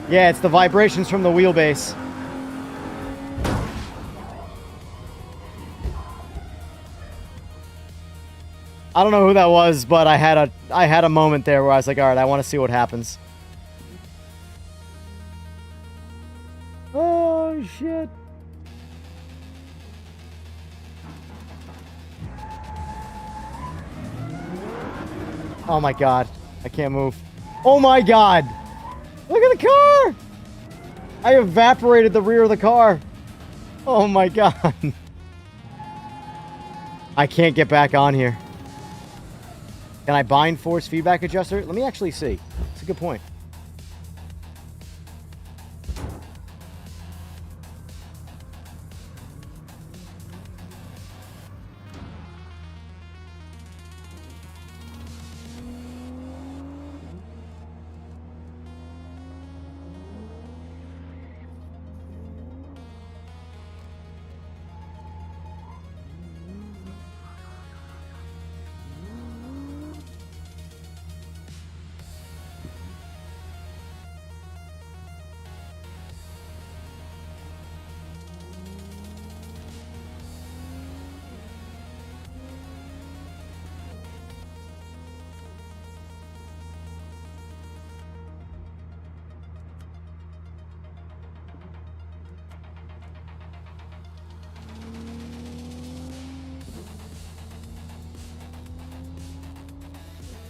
S3: Yeah, it's the vibrations from the wheelbase. I don't know who that was, but I had a moment there where I was like, all right, I want to see what happens. Oh, shit. Oh my god. I can't move. Oh my god! Look at the car! I evaporated the rear of the car. Oh my god. I can't get back on here. Can I bind force feedback adjuster? Let me actually see. That's a good point.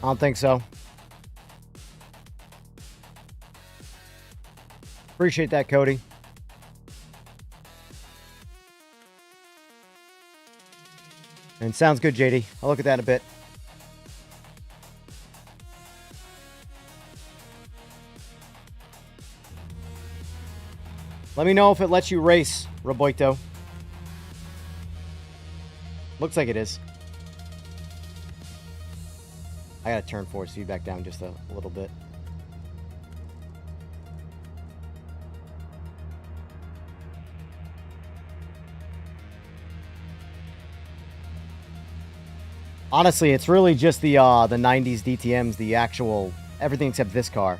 S3: I don't think so. Appreciate that, Cody. And sounds good, JD. I'll look at that in a bit. Let me know if it lets you race, Roboito. Looks like it is. I gotta turn force feedback down just a little bit. Honestly, it's really just the 90s DTMs, the actual everything except this car,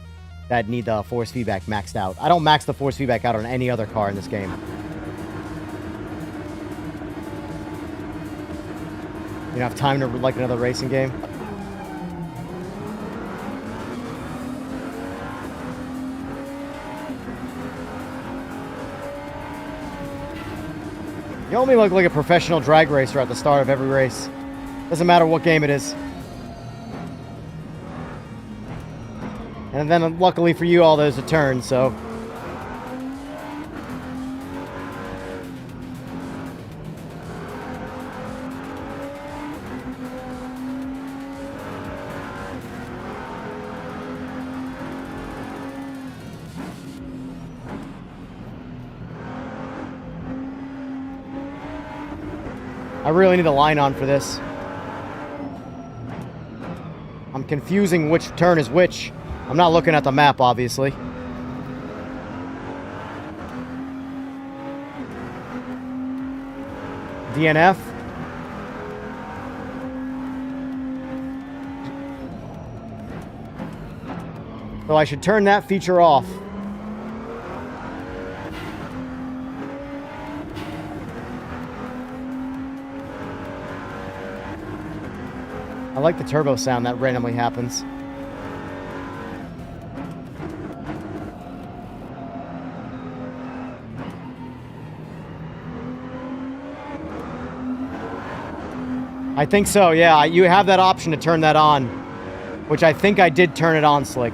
S3: that need the force feedback maxed out. I don't max the force feedback out on any other car in this game. You don't have time to like another racing game? You only look like a professional drag racer at the start of every race. Doesn't matter what game it is. And then luckily for you, all those are turns, so... I really need a line on for this. I'm confusing which turn is which. I'm not looking at the map, obviously. DNF. So I should turn that feature off. I like the turbo sound that randomly happens. I think so, yeah. You have that option to turn that on, which I think I did turn it on, Slick.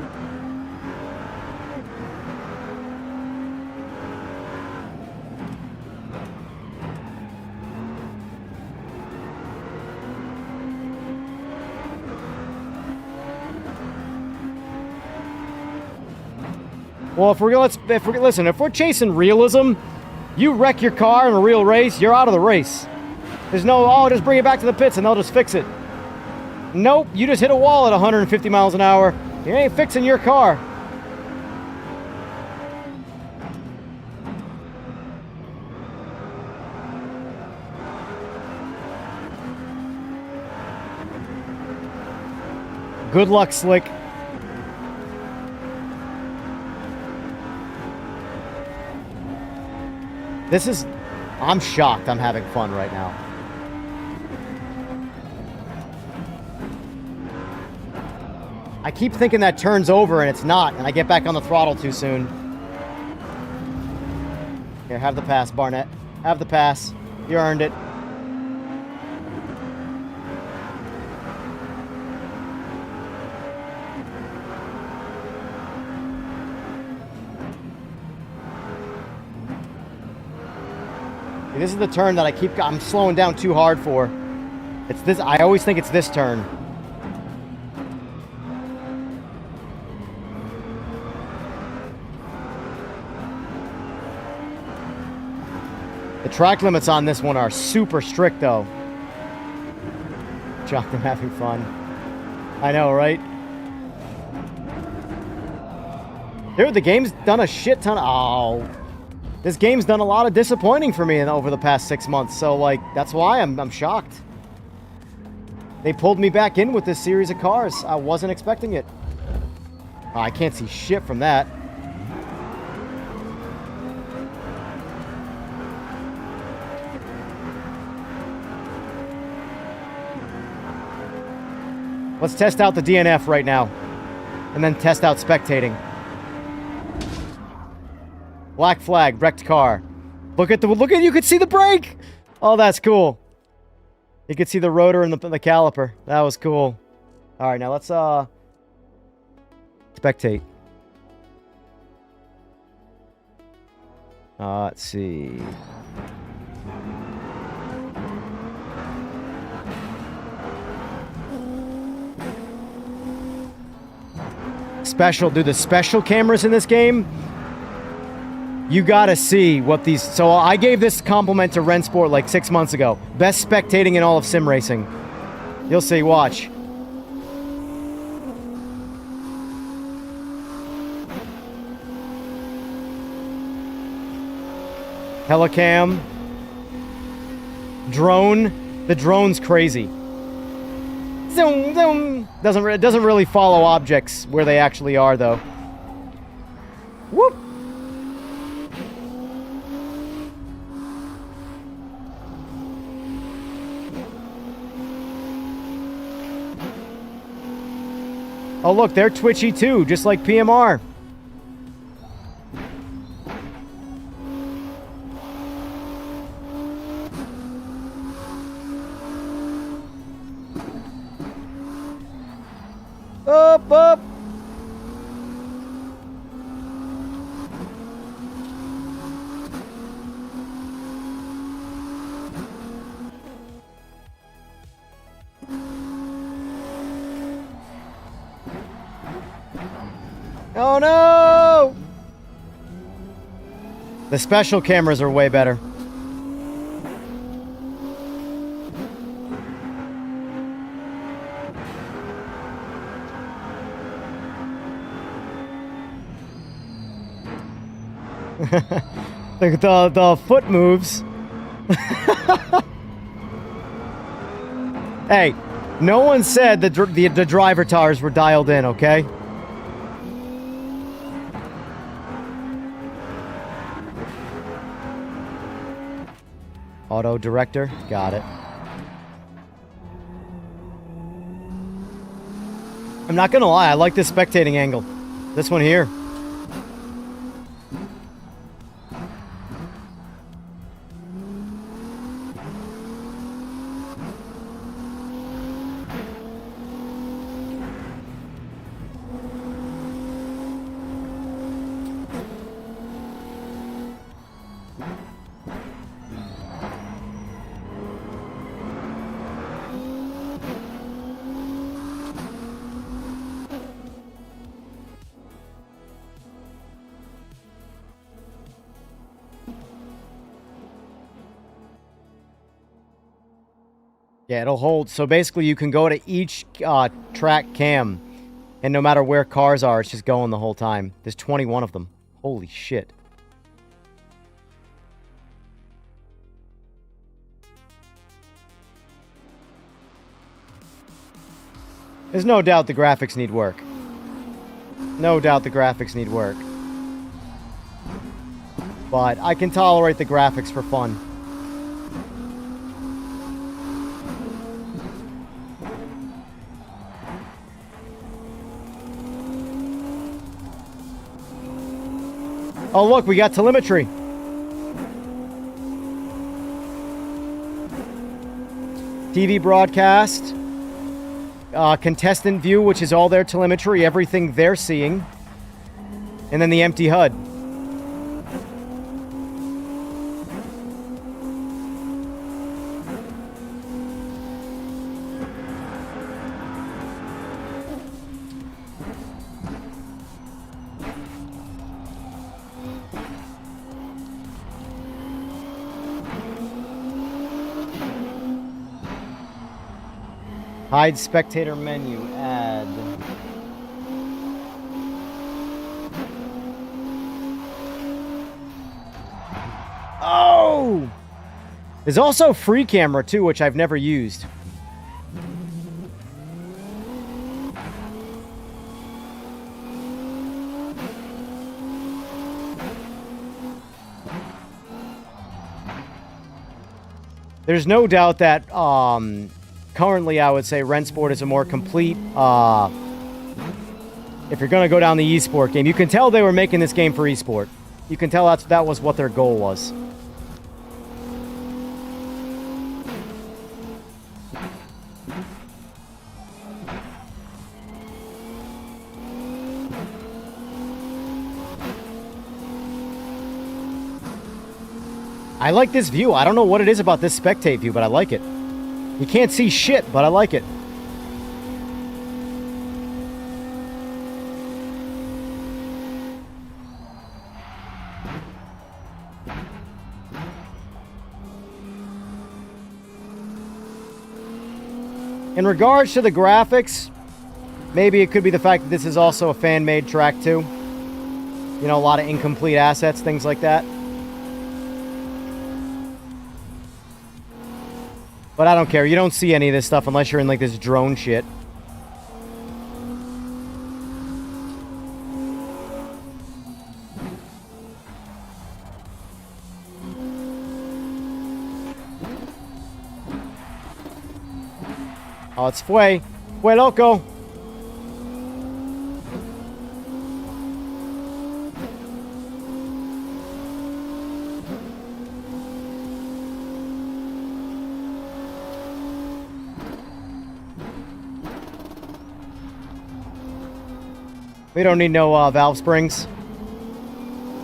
S3: Well, if we're chasing realism, you wreck your car in a real race, you're out of the race. There's no, oh, just bring it back to the pits and they'll just fix it. Nope, you just hit a wall at 150 miles an hour. You ain't fixing your car. Good luck, Slick. I'm shocked I'm having fun right now. I keep thinking that turns over and it's not, and I get back on the throttle too soon. Here, have the pass, Barnett. Have the pass. You earned it. This is the turn that I'm slowing down too hard for. It's this, I always think it's this turn. The track limits on this one are super strict though. Jock, I'm having fun. I know, right? Dude, the game's done a shit ton of, oh. This game's done a lot of disappointing for me over the past 6 months, so, like, that's why I'm shocked. They pulled me back in with this series of cars. I wasn't expecting it. Oh, I can't see shit from that. Let's test out the DNF right now, and then test out spectating. Black flag, wrecked car. Look at, you could see the brake! Oh, that's cool. You could see the rotor and the caliper. That was cool. Alright, now let's, spectate. Let's see. Special, dude, the special cameras in this game, you gotta see what these... So I gave this compliment to Rennsport like 6 months ago. Best spectating in all of sim racing. You'll see, watch. Helicam. Drone. The drone's crazy. Zoom, zoom. It doesn't really follow objects where they actually are, though. Whoop. Oh, look, they're twitchy too, just like PMR. Up, up. Oh no! The special cameras are way better. The foot moves. Hey, no one said the driver tires were dialed in, okay? Auto director, got it. I'm not gonna lie, I like this spectating angle. This one here. Yeah, it'll hold. So basically, you can go to each track cam, and no matter where cars are, it's just going the whole time. There's 21 of them. Holy shit. There's no doubt the graphics need work. No doubt the graphics need work. But I can tolerate the graphics for fun. Oh, look, we got telemetry. TV broadcast. Contestant view, which is all their telemetry, everything they're seeing. And then the empty HUD. Hide spectator menu, add. Oh! There's also free camera too, which I've never used. There's no doubt that, currently, I would say Rennsport is a more complete, if you're going to go down the esport game. You can tell they were making this game for esport. You can tell that was what their goal was. I like this view. I don't know what it is about this spectate view, but I like it. You can't see shit, but I like it. In regards to the graphics, maybe it could be the fact that this is also a fan-made track too. You know, a lot of incomplete assets, things like that. But I don't care. You don't see any of this stuff unless you're in like this drone shit. Oh, it's Fue Loco. We don't need no valve springs.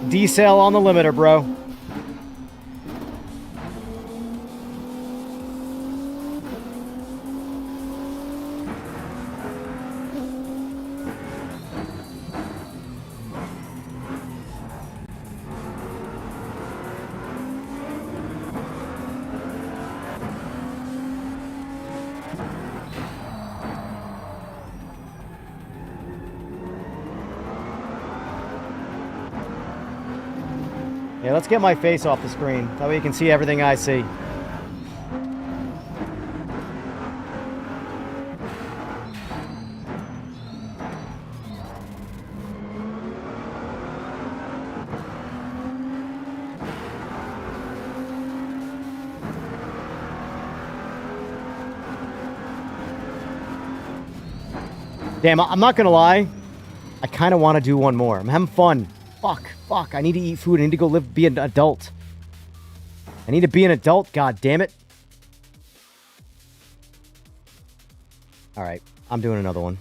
S3: Decel on the limiter, bro. Yeah, let's get my face off the screen. That way you can see everything I see. Damn, I'm not gonna lie. I kind of want to do one more. I'm having fun. Fuck. I need to eat food. I need to go be an adult. I need to be an adult, god damn it. Alright, I'm doing another one.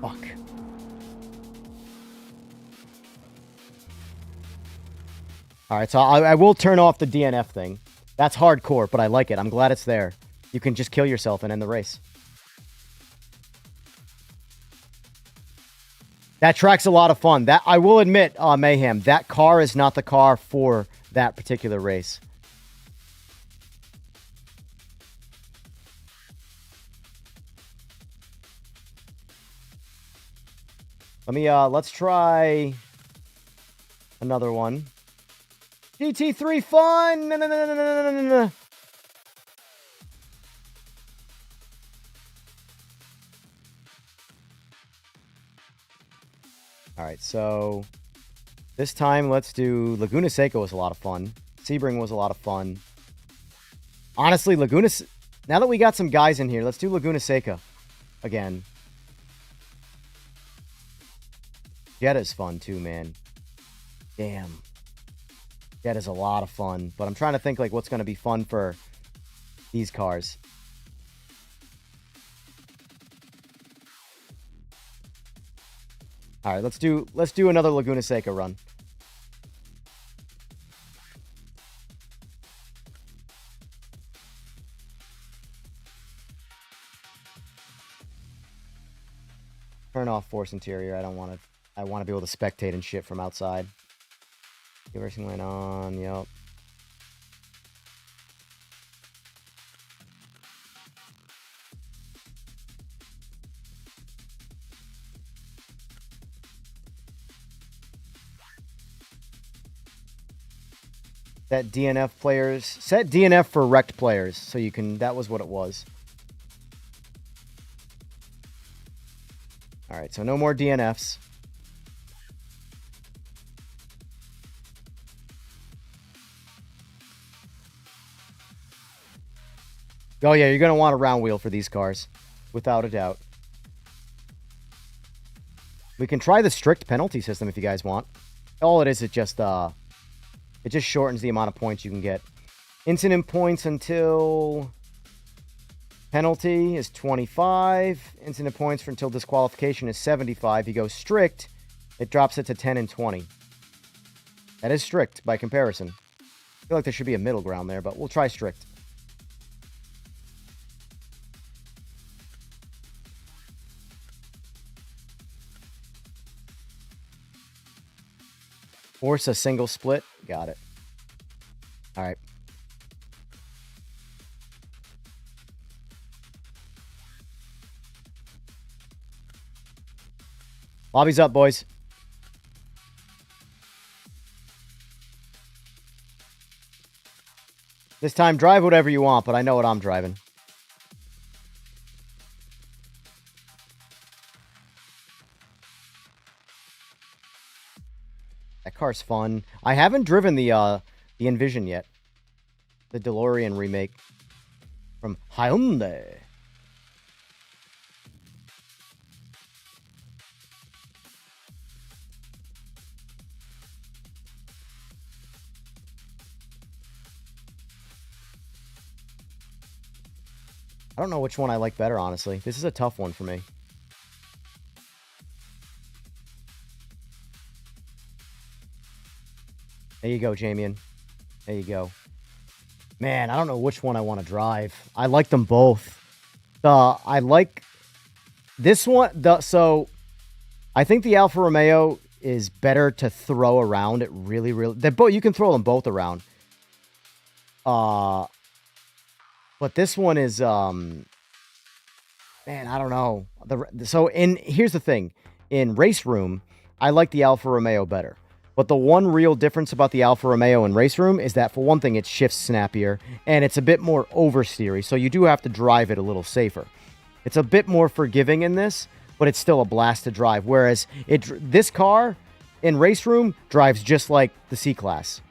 S3: Fuck. Alright, so I will turn off the DNF thing. That's hardcore, but I like it. I'm glad it's there. You can just kill yourself and end the race. That track's a lot of fun. That I will admit, Mayhem, that car is not the car for that particular race. Let's try another one. GT3 fun! No. Alright, so this time let's do Laguna Seca was a lot of fun. Sebring was a lot of fun. Honestly, now that we got some guys in here, let's do Laguna Seca again. Jetta's fun too, man. Damn. Jetta's a lot of fun, but I'm trying to think like what's going to be fun for these cars. All right, let's do another Laguna Seca run. Turn off force interior. I want to be able to spectate and shit from outside. Everything went on. Yep. Set DNF for wrecked players, so you can, that was what it was. Alright, so no more DNFs. Oh yeah, you're going to want a round wheel for these cars, without a doubt. We can try the strict penalty system if you guys want. All it is just shortens the amount of points you can get. Incident points until penalty is 25. Incident points for until disqualification is 75. You go strict, it drops it to 10 and 20. That is strict by comparison. I feel like there should be a middle ground there, but we'll try strict. Force a single split. Got it. All right. Lobby's up, boys. This time, drive whatever you want, but I know what I'm driving. That car's fun. I haven't driven the Envision yet. The DeLorean remake from Hyundai. I don't know which one I like better, honestly. This is a tough one for me. There you go, Jamian. There you go. Man, I don't know which one I want to drive. I like them both. I like this one. So I think the Alfa Romeo is better to throw around. It really, you can throw them both around. But this one is, man, I don't know. Here's the thing. In Raceroom, I like the Alfa Romeo better. But the one real difference about the Alfa Romeo and Raceroom is that, for one thing, it shifts snappier, and it's a bit more oversteery, so you do have to drive it a little safer. It's a bit more forgiving in this, but it's still a blast to drive, whereas this car in Raceroom drives just like the C-Class,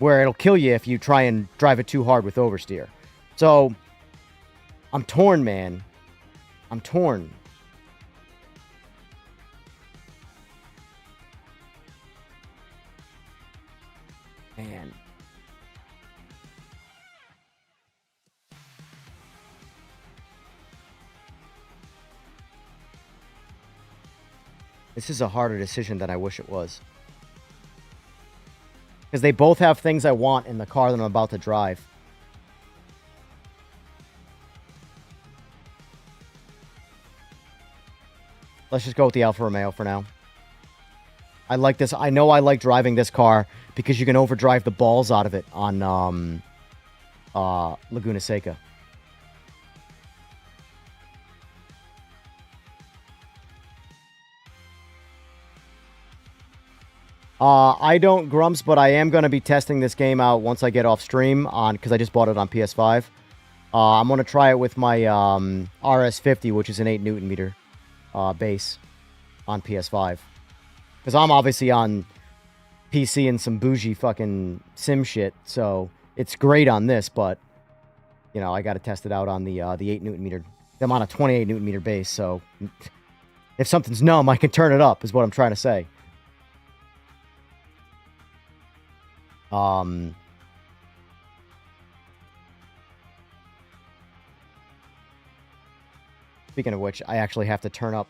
S3: where it'll kill you if you try and drive it too hard with oversteer. So, I'm torn, man. I'm torn. Man. This is a harder decision than I wish it was. Because they both have things I want in the car that I'm about to drive. Let's just go with the Alfa Romeo for now. I like this. I know I like driving this car because you can overdrive the balls out of it on Laguna Seca. I don't, Grumps, but I am going to be testing this game out once I get off stream because I just bought it on PS5. I'm going to try it with my RS50, which is an 8 Newton meter base on PS5. Because I'm obviously on PC and some bougie fucking sim shit, so it's great on this, but, you know, I got to test it out on the 8 Newton meter. I'm on a 28 Newton meter base, so if something's numb, I can turn it up, is what I'm trying to say. Speaking of which, I actually have to turn up.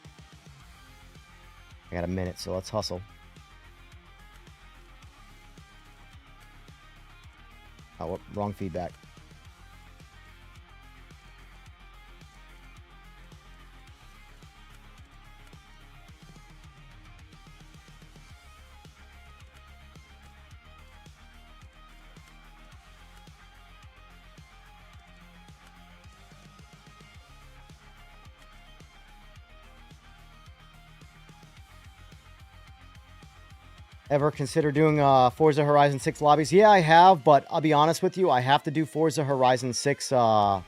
S3: I got a minute, so let's hustle. Oh, wrong feedback. Ever consider doing Forza Horizon 6 lobbies? Yeah, I have, but I'll be honest with you, I have to do Forza Horizon 6. Yeah,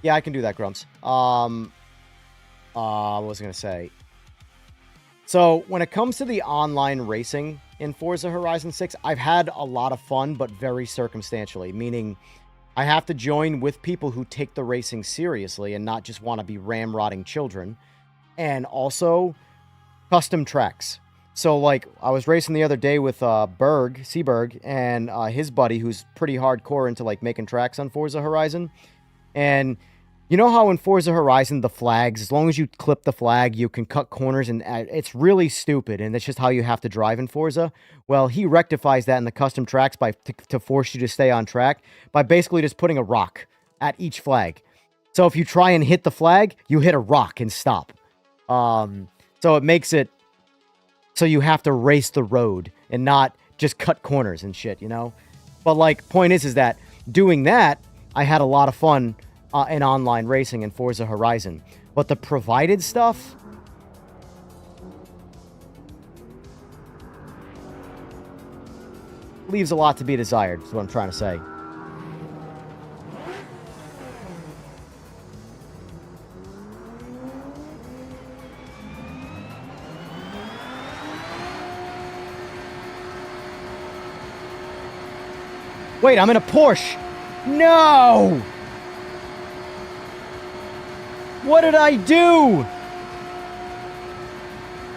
S3: I can do that, Grumps. What was I going to say? So, when it comes to the online racing in Forza Horizon 6, I've had a lot of fun, but very circumstantially, meaning I have to join with people who take the racing seriously and not just want to be ramrodding children. And also custom tracks. So, like, I was racing the other day with Seaberg, and his buddy, who's pretty hardcore into, like, making tracks on Forza Horizon. And you know how in Forza Horizon, the flags, as long as you clip the flag, you can cut corners, and it's really stupid, and that's just how you have to drive in Forza. Well, he rectifies that in the custom tracks to force you to stay on track by basically just putting a rock at each flag. So if you try and hit the flag, you hit a rock and stop. So it makes it so you have to race the road and not just cut corners and shit, you know? But, like, point is that doing that, I had a lot of fun in online racing in Forza Horizon. But the provided stuff leaves a lot to be desired, is what I'm trying to say. Wait, I'm in a Porsche. No! What did I do?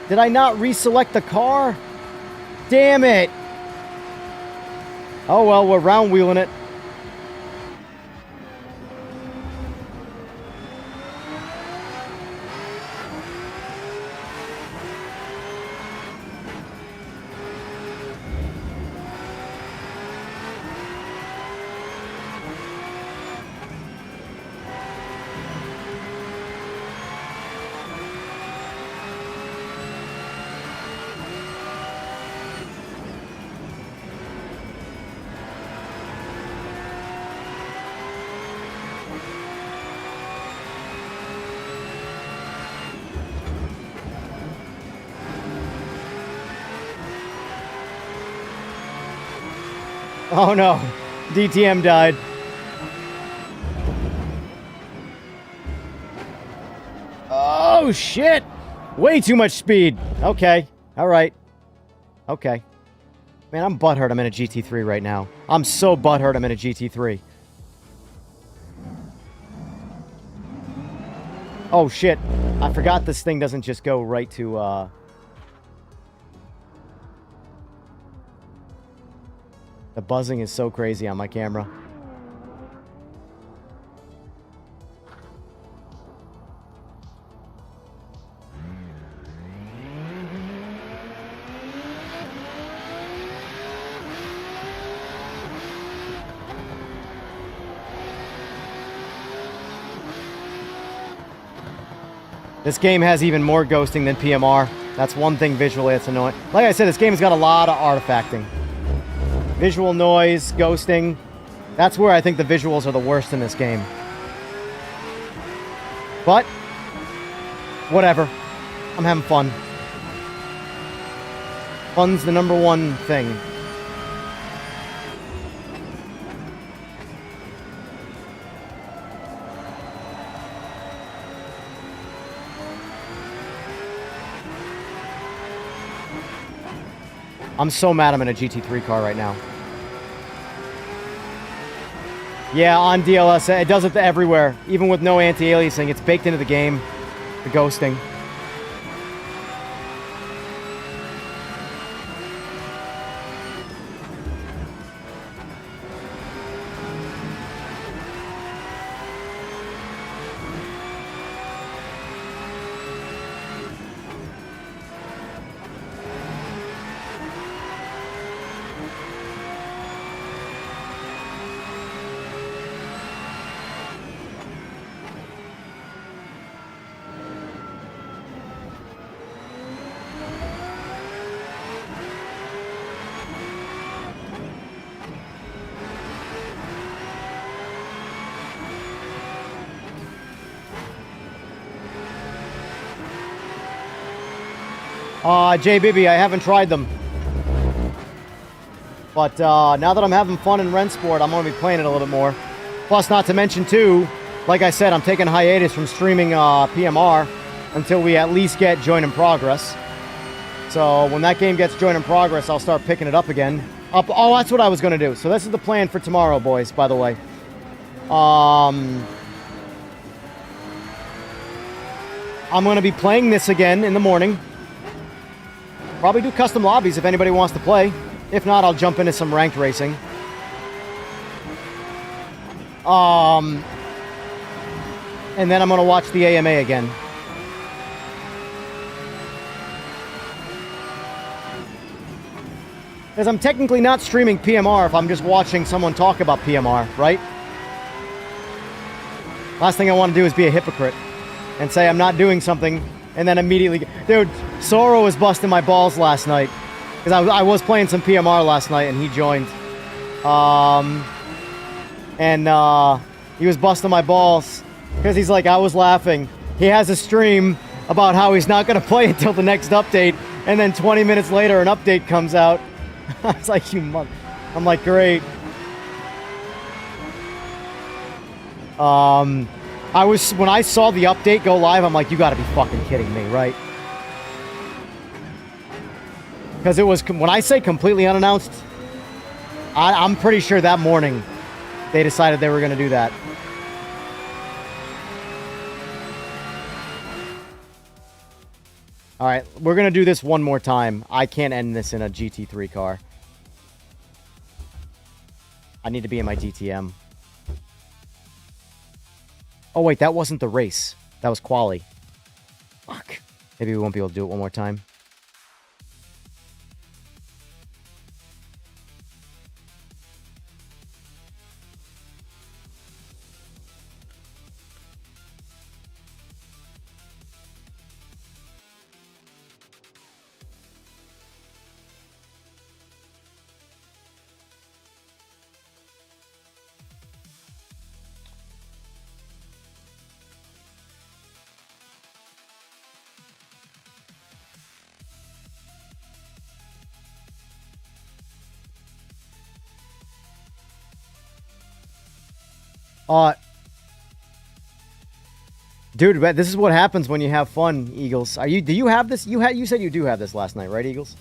S3: Did I not reselect the car? Damn it. Oh, well, we're round wheeling it. Oh no, DTM died. Oh shit! Way too much speed. Okay, all right. Okay. Man, I'm butthurt I'm in a GT3 right now. I'm so butthurt I'm in a GT3. Oh shit. I forgot this thing doesn't just go right to, The buzzing is so crazy on my camera. This game has even more ghosting than PMR. That's one thing visually that's annoying. Like I said, this game's got a lot of artifacting. Visual noise, ghosting. That's where I think the visuals are the worst in this game. But, whatever. I'm having fun. Fun's the number one thing. I'm so mad I'm in a GT3 car right now. Yeah, on DLS, it does it everywhere. Even with no anti-aliasing, it's baked into the game. The ghosting. J Bibby, I haven't tried them. But now that I'm having fun in Rennsport, I'm going to be playing it a little bit more. Plus, not to mention, too, like I said, I'm taking hiatus from streaming PMR until we at least get Join in Progress. So when that game gets Join in Progress, I'll start picking it up again. Oh, that's what I was going to do. So this is the plan for tomorrow, boys, by the way. I'm going to be playing this again in the morning. Probably do custom lobbies if anybody wants to play. If not, I'll jump into some ranked racing. And then I'm going to watch the AMA again. Because I'm technically not streaming PMR if I'm just watching someone talk about PMR, right? Last thing I want to do is be a hypocrite and say I'm not doing something and then immediately... Dude, Soro was busting my balls last night. Because I was playing some PMR last night and he joined. He was busting my balls. Because he's like, I was laughing. He has a stream about how he's not going to play until the next update. And then 20 minutes later, an update comes out. I was like, you mother... I'm like, great. When I saw the update go live, I'm like, you gotta be fucking kidding me, right? Because it was, when I say completely unannounced, I'm pretty sure that morning they decided they were gonna do that. Alright, we're gonna do this one more time. I can't end this in a GT3 car. I need to be in my DTM. Oh, wait, that wasn't the race. That was quali. Fuck. Maybe we won't be able to do it one more time. Dude, this is what happens when you have fun, Eagles. Do you have this? You said you do have this last night, right, Eagles?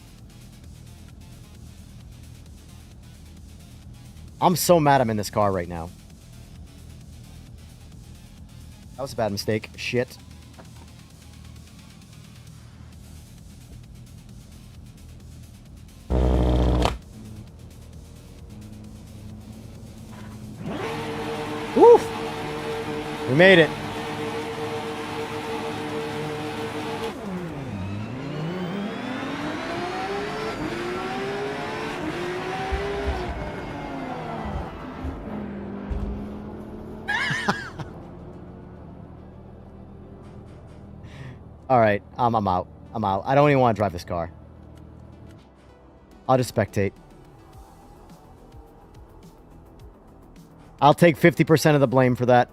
S3: I'm so mad I'm in this car right now. That was a bad mistake. Shit. Woof! We made it. All right, I'm out. I'm out. I don't even want to drive this car. I'll just spectate. I'll take 50% of the blame for that.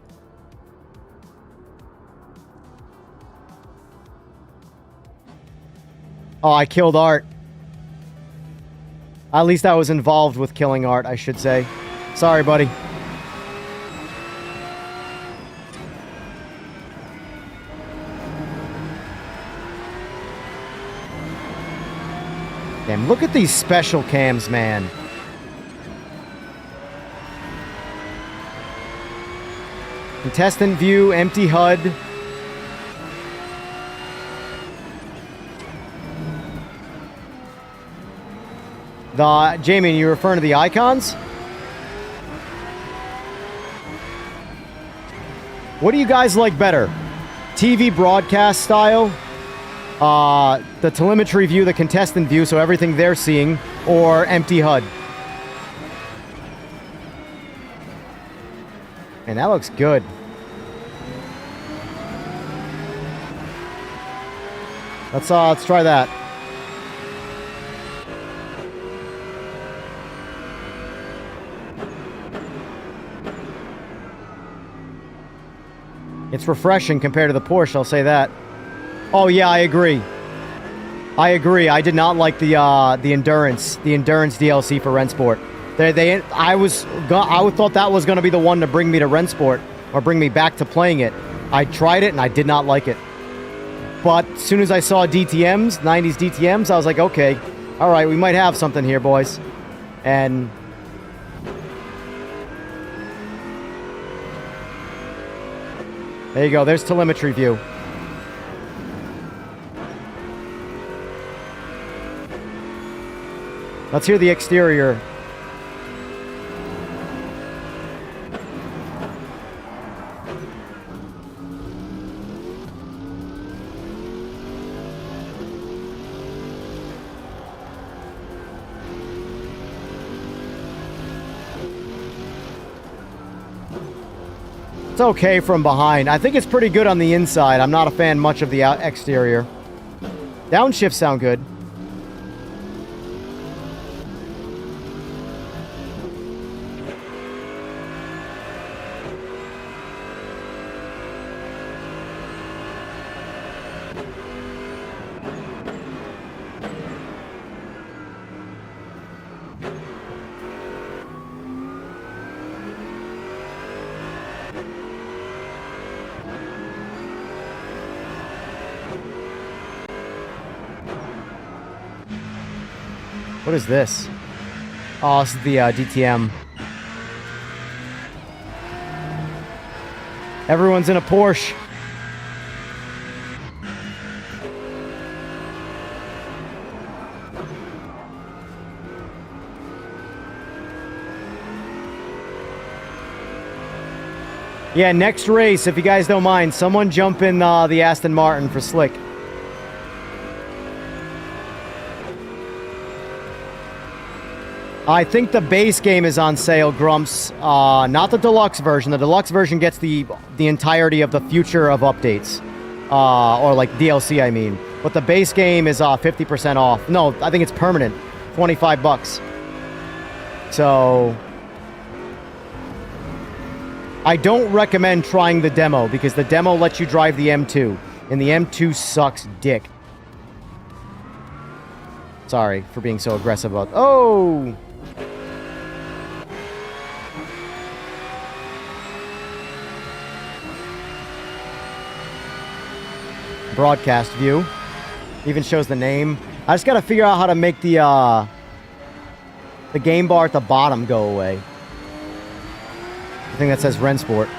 S3: Oh, I killed Art. At least I was involved with killing Art, I should say. Sorry, buddy. Damn, look at these special cams, man. Contestant view, empty HUD. Jamie, you referring to the icons? What do you guys like better? TV broadcast style? The telemetry view, the contestant view, so everything they're seeing, or empty HUD? And that looks good. Let's try that. It's refreshing compared to the Porsche, I'll say that. Oh yeah, I agree. I agree. I did not like the endurance DLC for Rennsport. I thought that was going to be the one to bring me to Rennsport or bring me back to playing it. I tried it and I did not like it. But as soon as I saw DTMs, 90s DTMs, I was like, okay, all right, we might have something here, boys. And there you go. There's telemetry view. Let's hear the exterior. It's okay from behind. I think it's pretty good on the inside. I'm not a fan much of the exterior. Downshifts sound good. What is this? Oh, this is the DTM. Everyone's in a Porsche. Yeah, next race, if you guys don't mind, someone jump in the Aston Martin for Slick. I think the base game is on sale, Grumps. Not the deluxe version. The deluxe version gets the entirety of the future of updates. Or like DLC, I mean. But the base game is 50% off. No, I think it's permanent. 25 bucks. So I don't recommend trying the demo because the demo lets you drive the M2. And the M2 sucks dick. Sorry for being so aggressive about... broadcast view. Even shows the name. I just gotta figure out how to make the game bar at the bottom go away. I think that says Rennsport.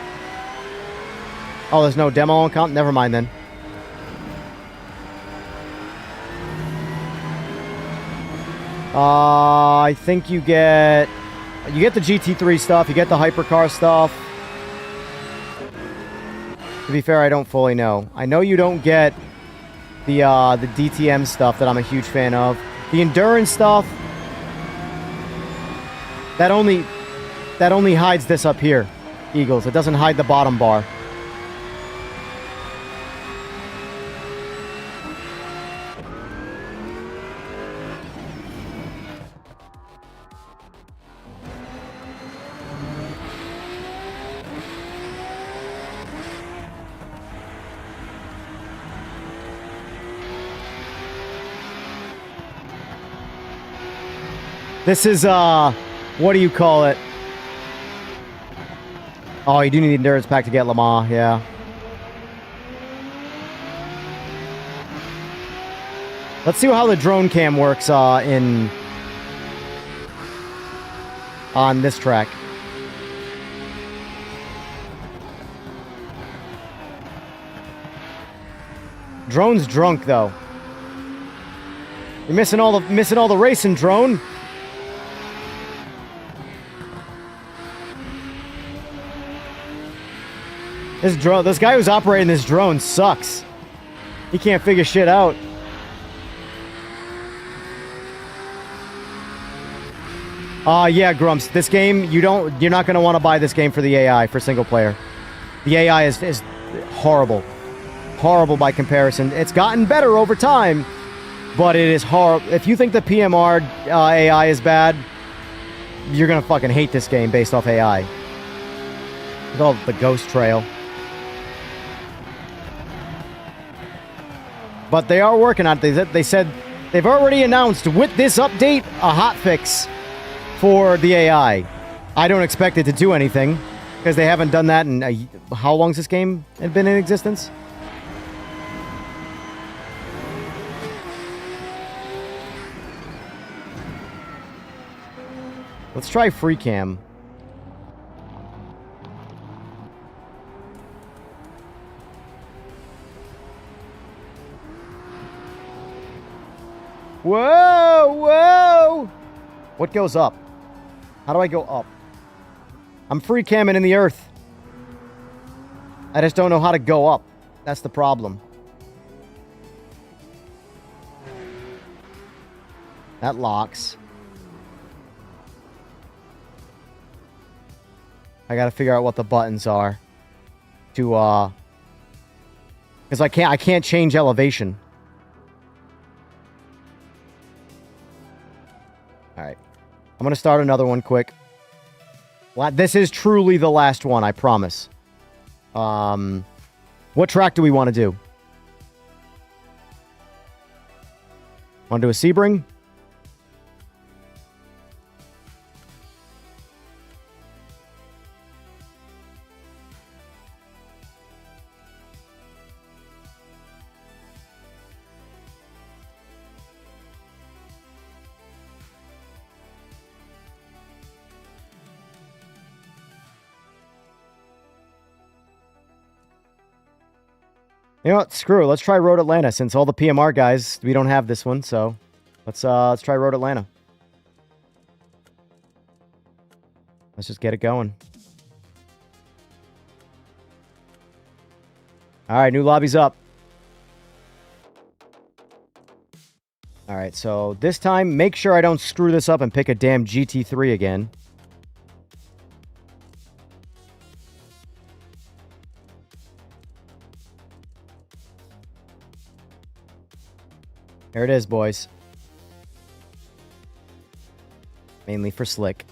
S3: Oh, there's no demo account? Never mind then. I think you get the GT3 stuff, you get the hypercar stuff. To be fair, I don't fully know. I know you don't get the DTM stuff that I'm a huge fan of. The endurance stuff, that only hides this up here, Eagles. It doesn't hide the bottom bar. This is, what do you call it? Oh, you do need the endurance pack to get Le Mans, yeah. Let's see how the drone cam works on this track. Drone's drunk though. You're missing all the racing, drone. This guy who's operating this drone sucks. He can't figure shit out. Yeah, Grumps. This game, you're not gonna want to buy this game for the AI, for single player. The AI is horrible. Horrible by comparison. It's gotten better over time, but it is horrible. If you think the PMR AI is bad, you're gonna fucking hate this game based off AI. With all the ghost trail. But they are working on it. They said they've already announced with this update a hotfix for the AI. I don't expect it to do anything because they haven't done that in how long's this game had been in existence? Let's try free cam. Whoa, whoa! What goes up? How do I go up? I'm free camming in the earth. I just don't know how to go up. That's the problem. That locks. I gotta figure out what the buttons are to because I can't change elevation. Alright. I'm going to start another one quick. This is truly the last one, I promise. What track do we want to do? Want to do a Sebring? You know what? Screw it. Let's try Road Atlanta. Since all the PMR guys, we don't have this one, so let's try Road Atlanta. Let's just get it going. All right, new lobby's up. All right, so this time, make sure I don't screw this up and pick a damn GT3 again. There it is, boys. Mainly for slick.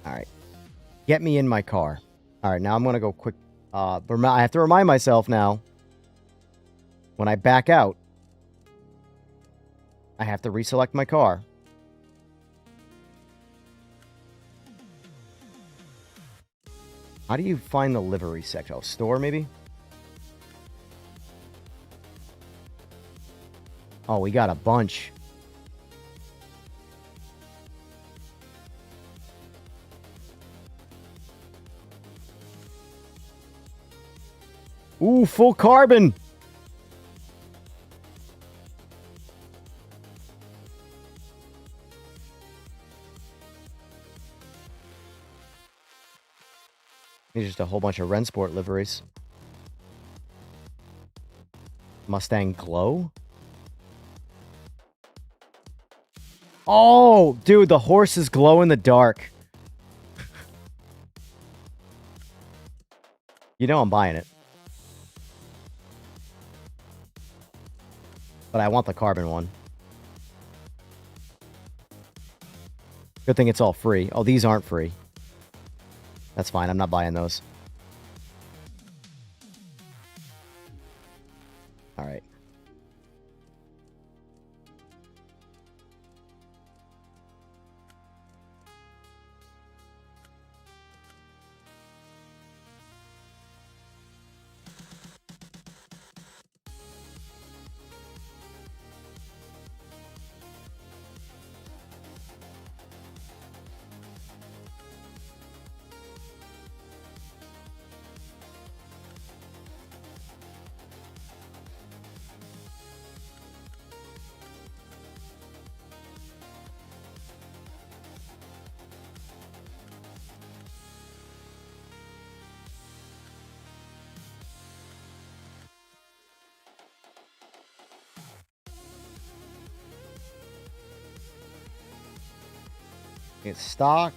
S3: Alright. Get me in my car. Alright, now I'm going to go quick. I have to remind myself now. When I back out, I have to reselect my car. How do you find the livery section? Oh, store maybe? Oh, we got a bunch. Ooh, full carbon. These are just a whole bunch of Rennsport liveries. Mustang Glow? Oh, dude, the horses glow in the dark. You know I'm buying it. But I want the carbon one. Good thing it's all free. Oh, these aren't free. That's fine. I'm not buying those. All right. It's stock.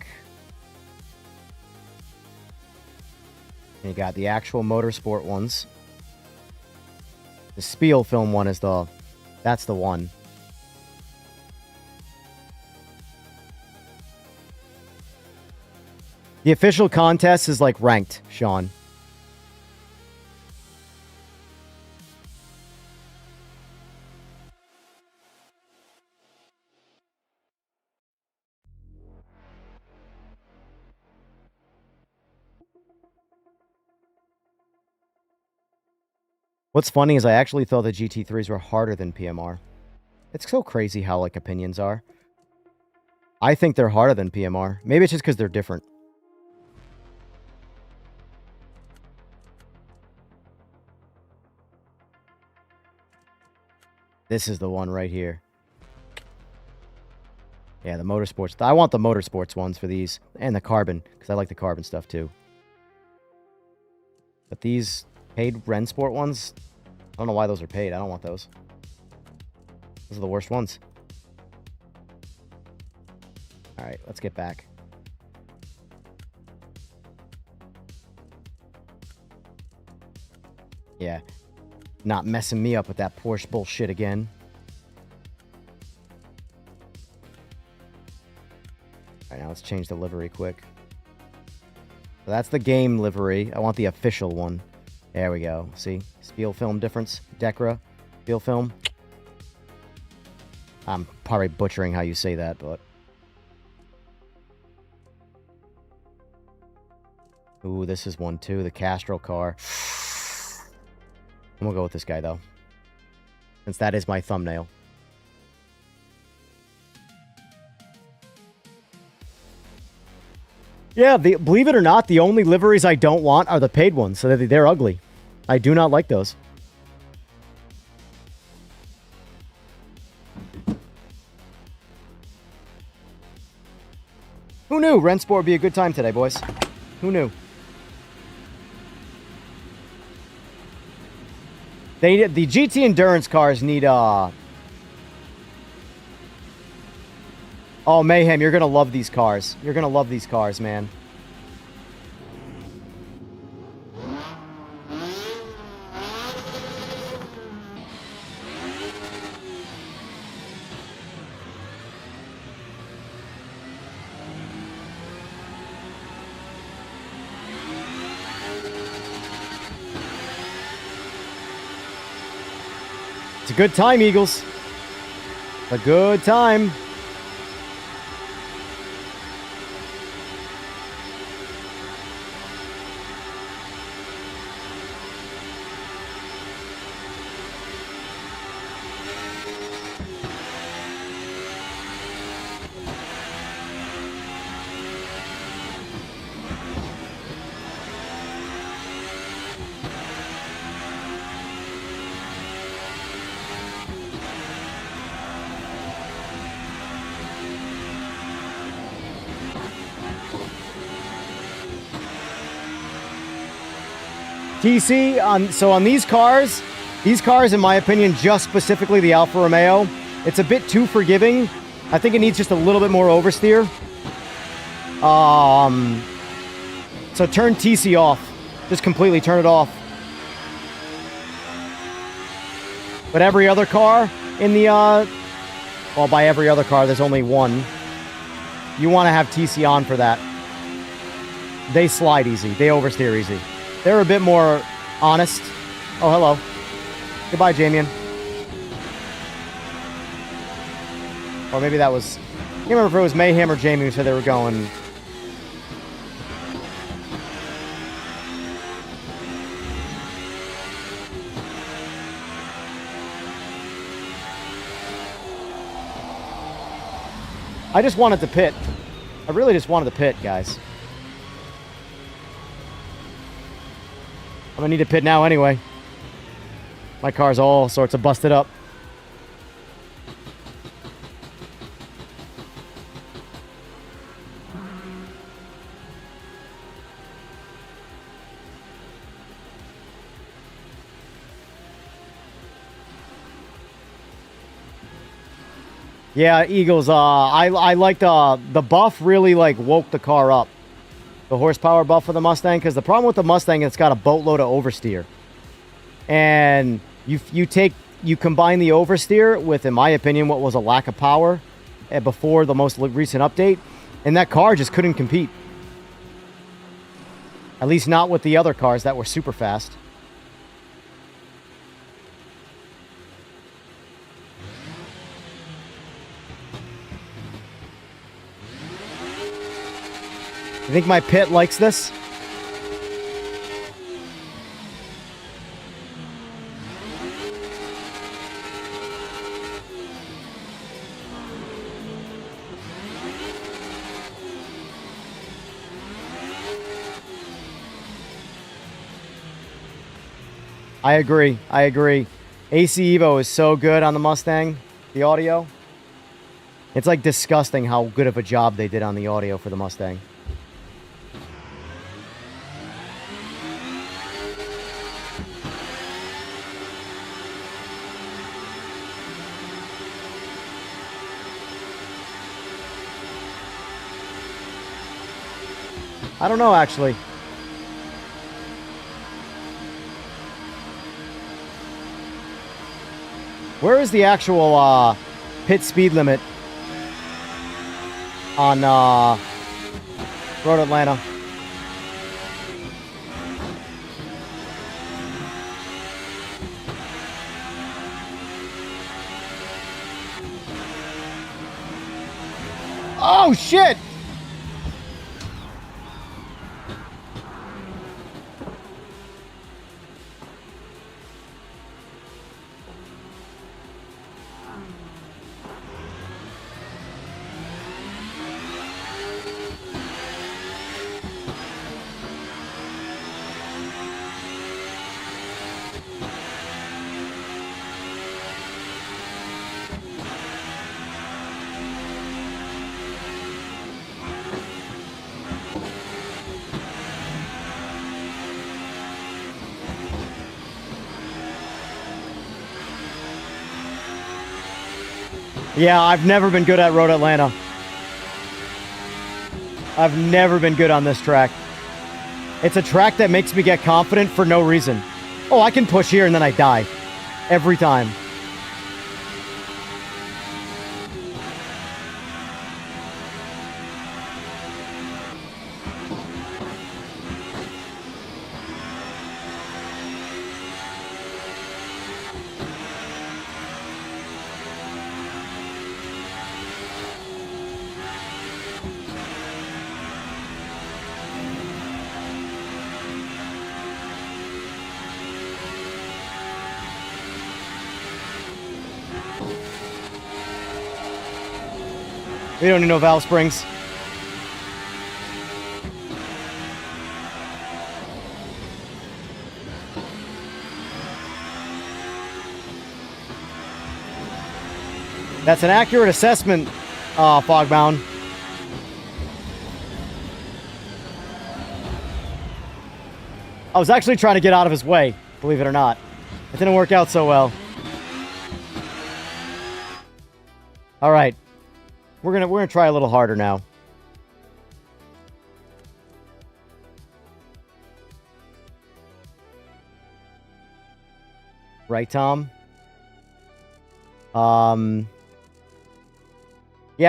S3: And you got the actual motorsport ones. The Spiel film one is that's the one. The official contest is like ranked, Sean. What's funny is I actually thought the GT3s were harder than PMR. It's so crazy how, like, opinions are. I think they're harder than PMR. Maybe it's just because they're different. This is the one right here. Yeah, the motorsports. I want the motorsports ones for these. And the carbon, because I like the carbon stuff too. But these paid Rennsport ones, I don't know why those are paid. I don't want those. Those are the worst ones. Alright, let's get back. Yeah. Not messing me up with that Porsche bullshit again. Alright, now let's change the livery quick. So that's the game livery. I want the official one. There we go. See? Spiel film difference. Decra. Spiel film. I'm probably butchering how you say that, but... Ooh, this is one too. The Castrol car. I'm gonna go with this guy, though. Since that is my thumbnail. Yeah, believe it or not, the only liveries I don't want are the paid ones. So they're ugly. I do not like those. Who knew Rennsport would be a good time today, boys? Who knew? The GT Endurance cars need, Oh, Mayhem, you're gonna love these cars. You're gonna love these cars, man. It's a good time, Eagles. A good time. TC, on these cars, in my opinion, just specifically the Alfa Romeo, it's a bit too forgiving. I think it needs just a little bit more oversteer. So turn TC off. Just completely turn it off. But every other car in the, well, by every other car, there's only one. You want to have TC on for that. They slide easy. They oversteer easy. They're a bit more honest. Oh, hello. Goodbye, Jamian. Or maybe that was... I can't remember if it was Mayhem or Jamie who said they were going. I just wanted to pit. I really just wanted to pit, guys. I'm gonna need to pit now anyway. My car's all sorts of busted up. Yeah, Eagles, I liked, the buff really, like, woke the car up. The horsepower buff for the Mustang, because the problem with the Mustang, it's got a boatload of oversteer. And you combine the oversteer with, in my opinion, what was a lack of power before the most recent update, and that car just couldn't compete. At least not with the other cars that were super fast. You think my pit likes this? I agree. I agree. AC Evo is so good on the Mustang, the audio. It's like disgusting how good of a job they did on the audio for the Mustang. I don't know, actually. Where is the actual pit speed limit on Road Atlanta? Oh, shit! Yeah, I've never been good at Road Atlanta. I've never been good on this track. It's a track that makes me get confident for no reason. Oh, I can push here and then I die. Every time. We don't need no valve springs. That's an accurate assessment, Fogbound. I was actually trying to get out of his way, believe it or not. It didn't work out so well. All right. We're gonna try a little harder now. Right, Tom? Yeah,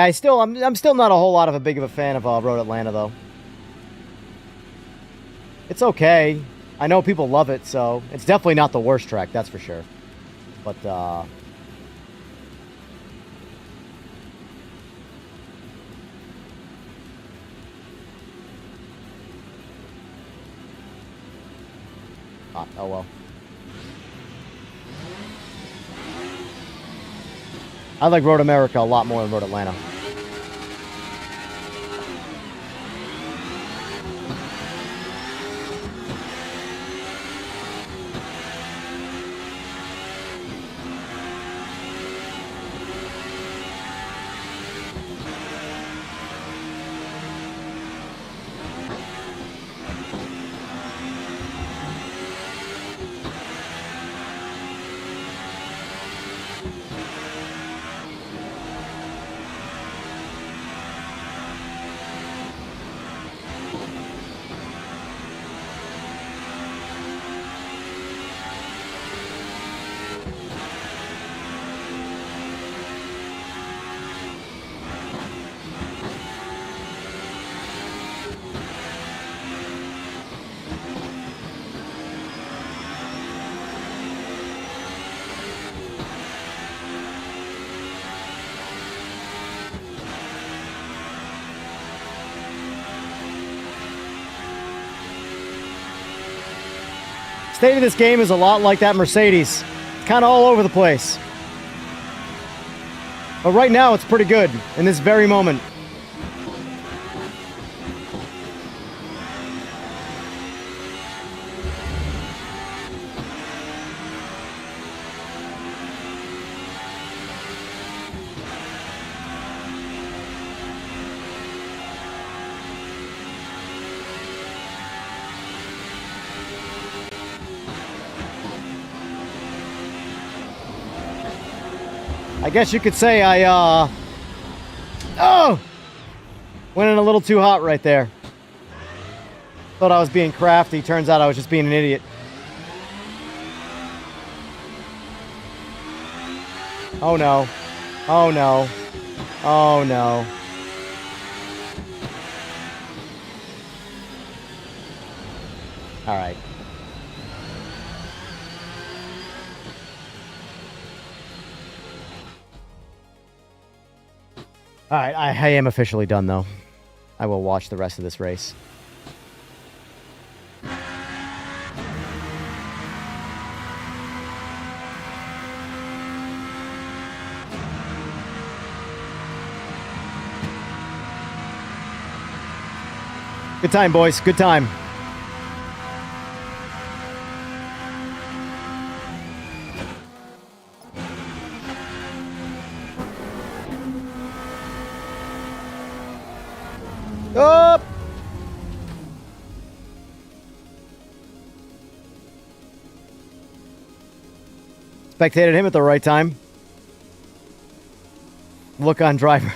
S3: I'm still not a whole lot of a big of a fan of Road Atlanta though. It's okay. I know people love it, so it's definitely not the worst track, that's for sure. But oh well. I like Road America a lot more than Road Atlanta. State of this game is a lot like that Mercedes. It's kind of all over the place. But right now, it's pretty good in this very moment. I guess you could say I, went in a little too hot right there. Thought I was being crafty. Turns out I was just being an idiot. Oh no. Oh no. Oh no. All right. All right, I am officially done, though. I will watch the rest of this race. Good time, boys. Good time. Up! Spectated him at the right time. Look on driver.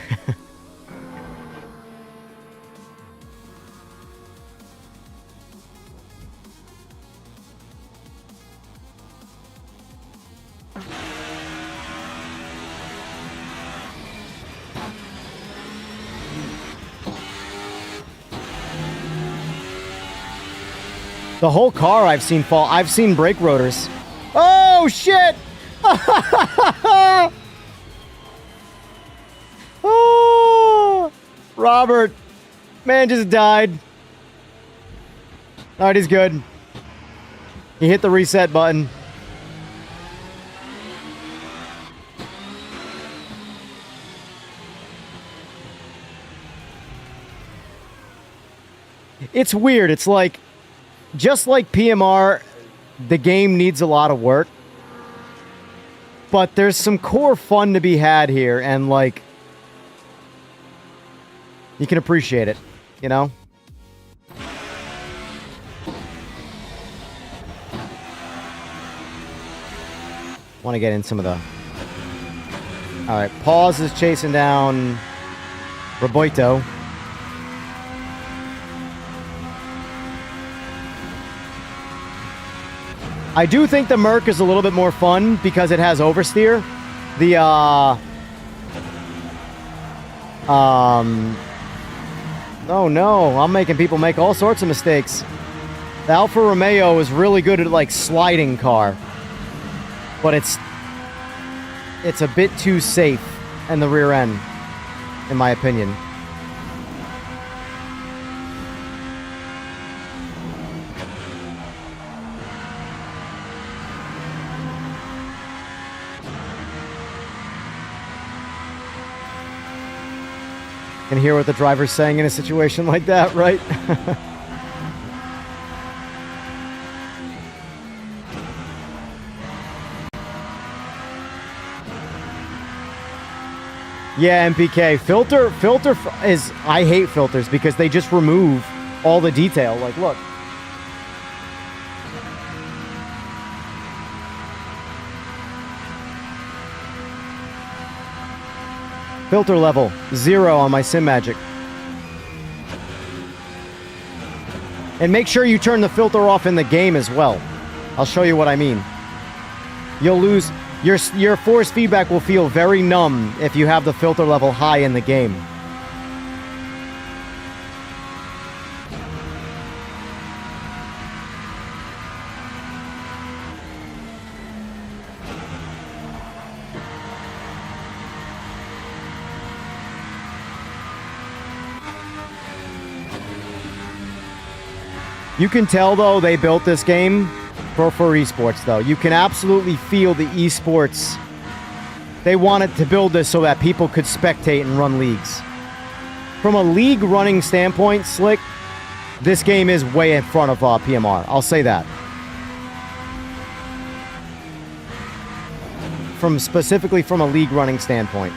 S3: The whole car I've seen fall. I've seen brake rotors. Oh, shit! Oh, Robert. Man just died. All right, he's good. He hit the reset button. It's weird. It's like, just like PMR, the game needs a lot of work. But there's some core fun to be had here, and like, you can appreciate it, you know? Want to get in some of the... Alright, Pause is chasing down Roboito. I do think the Merc is a little bit more fun because it has oversteer. The, oh no, I'm making people make all sorts of mistakes. The Alfa Romeo is really good at, like, sliding car. But it's a bit too safe in the rear end, in my opinion. Can hear what the driver's saying in a situation like that, right? Yeah, MPK. Filter is... I hate filters because they just remove all the detail. Like, look. Filter level 0 on my Simagic. And make sure you turn the filter off in the game as well. I'll show you what I mean. You'll lose... Your force feedback will feel very numb if you have the filter level high in the game. You can tell, though, they built this game for esports, though. You can absolutely feel the esports. They wanted to build this so that people could spectate and run leagues. From a league running standpoint, Slick, this game is way in front of PMR. I'll say that. Specifically from a league running standpoint.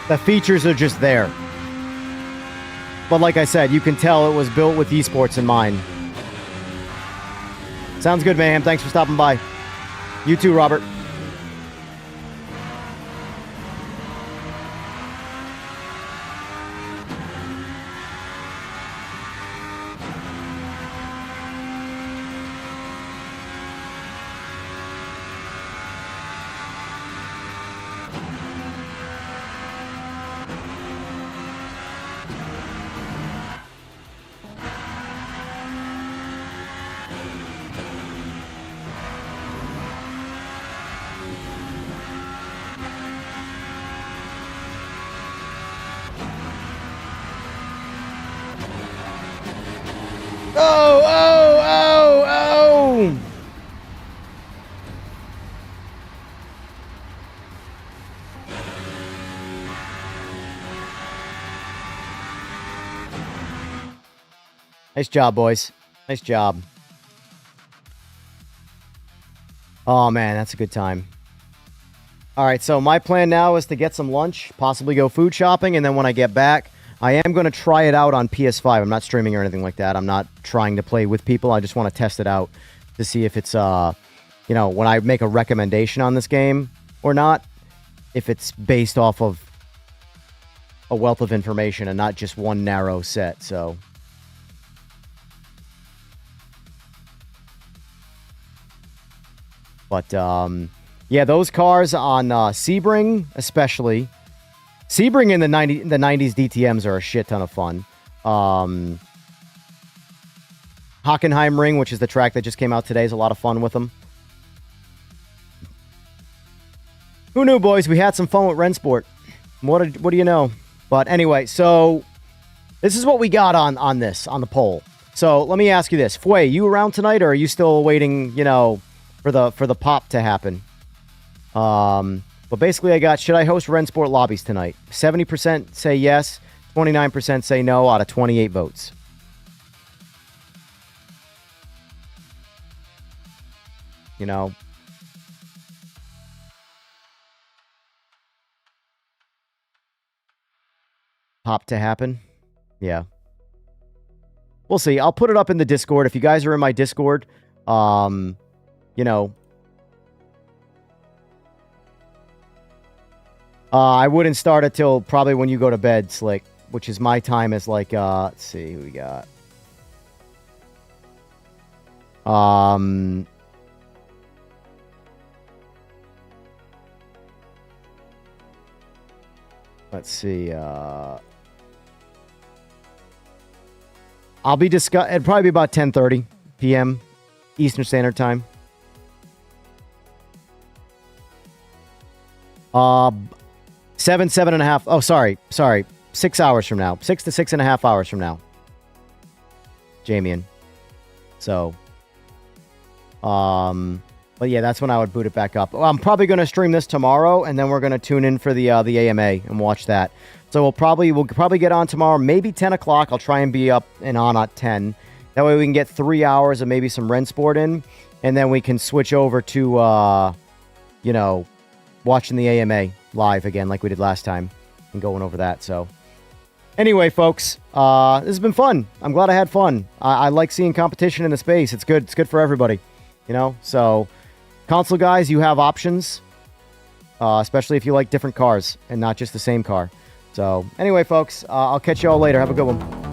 S3: The features are just there. But like I said, you can tell it was built with esports in mind. Sounds good, Mayhem. Thanks for stopping by. You too, Robert. Nice job, boys. Nice job. Oh, man, that's a good time. All right, so my plan now is to get some lunch, possibly go food shopping, and then when I get back, I am going to try it out on PS5. I'm not streaming or anything like that. I'm not trying to play with people. I just want to test it out to see if it's, you know, when I make a recommendation on this game or not, if it's based off of a wealth of information and not just one narrow set, so... But, yeah, those cars on Sebring, especially. Sebring in the 90s DTMs are a shit ton of fun. Hockenheimring, which is the track that just came out today, is a lot of fun with them. Who knew, boys? We had some fun with Rennsport. What do you know? But anyway, so this is what we got on the poll. So let me ask you this. Fway, you around tonight, or are you still waiting, you know... For the pop to happen. But basically I got, should I host Rennsport lobbies tonight? 70% say yes, 29% say no out of 28 votes. You know, pop to happen. Yeah. We'll see. I'll put it up in the Discord. If you guys are in my Discord, you know, I wouldn't start it till probably when you go to bed, Slick, which is my time is like, let's see who we got. Let's see, I'll be it'd probably be about 10:30 p.m. Eastern Standard Time. 7.5. Oh, sorry. 6 hours from now. 6 to 6.5 hours from now. Jamian. So, but yeah, that's when I would boot it back up. I'm probably going to stream this tomorrow, and then we're going to tune in for the AMA and watch that. So we'll probably get on tomorrow, maybe 10 o'clock. I'll try and be up and on at 10. That way we can get 3 hours of maybe some Rennsport in, and then we can switch over to, you know, watching the AMA live again like we did last time and going over that. So anyway, folks, this has been fun. I'm glad I had fun. I like seeing competition in the space. It's good. It's good for everybody, you know? So console guys, you have options, especially if you like different cars and not just the same car. So anyway, folks, I'll catch you all later. Have a good one.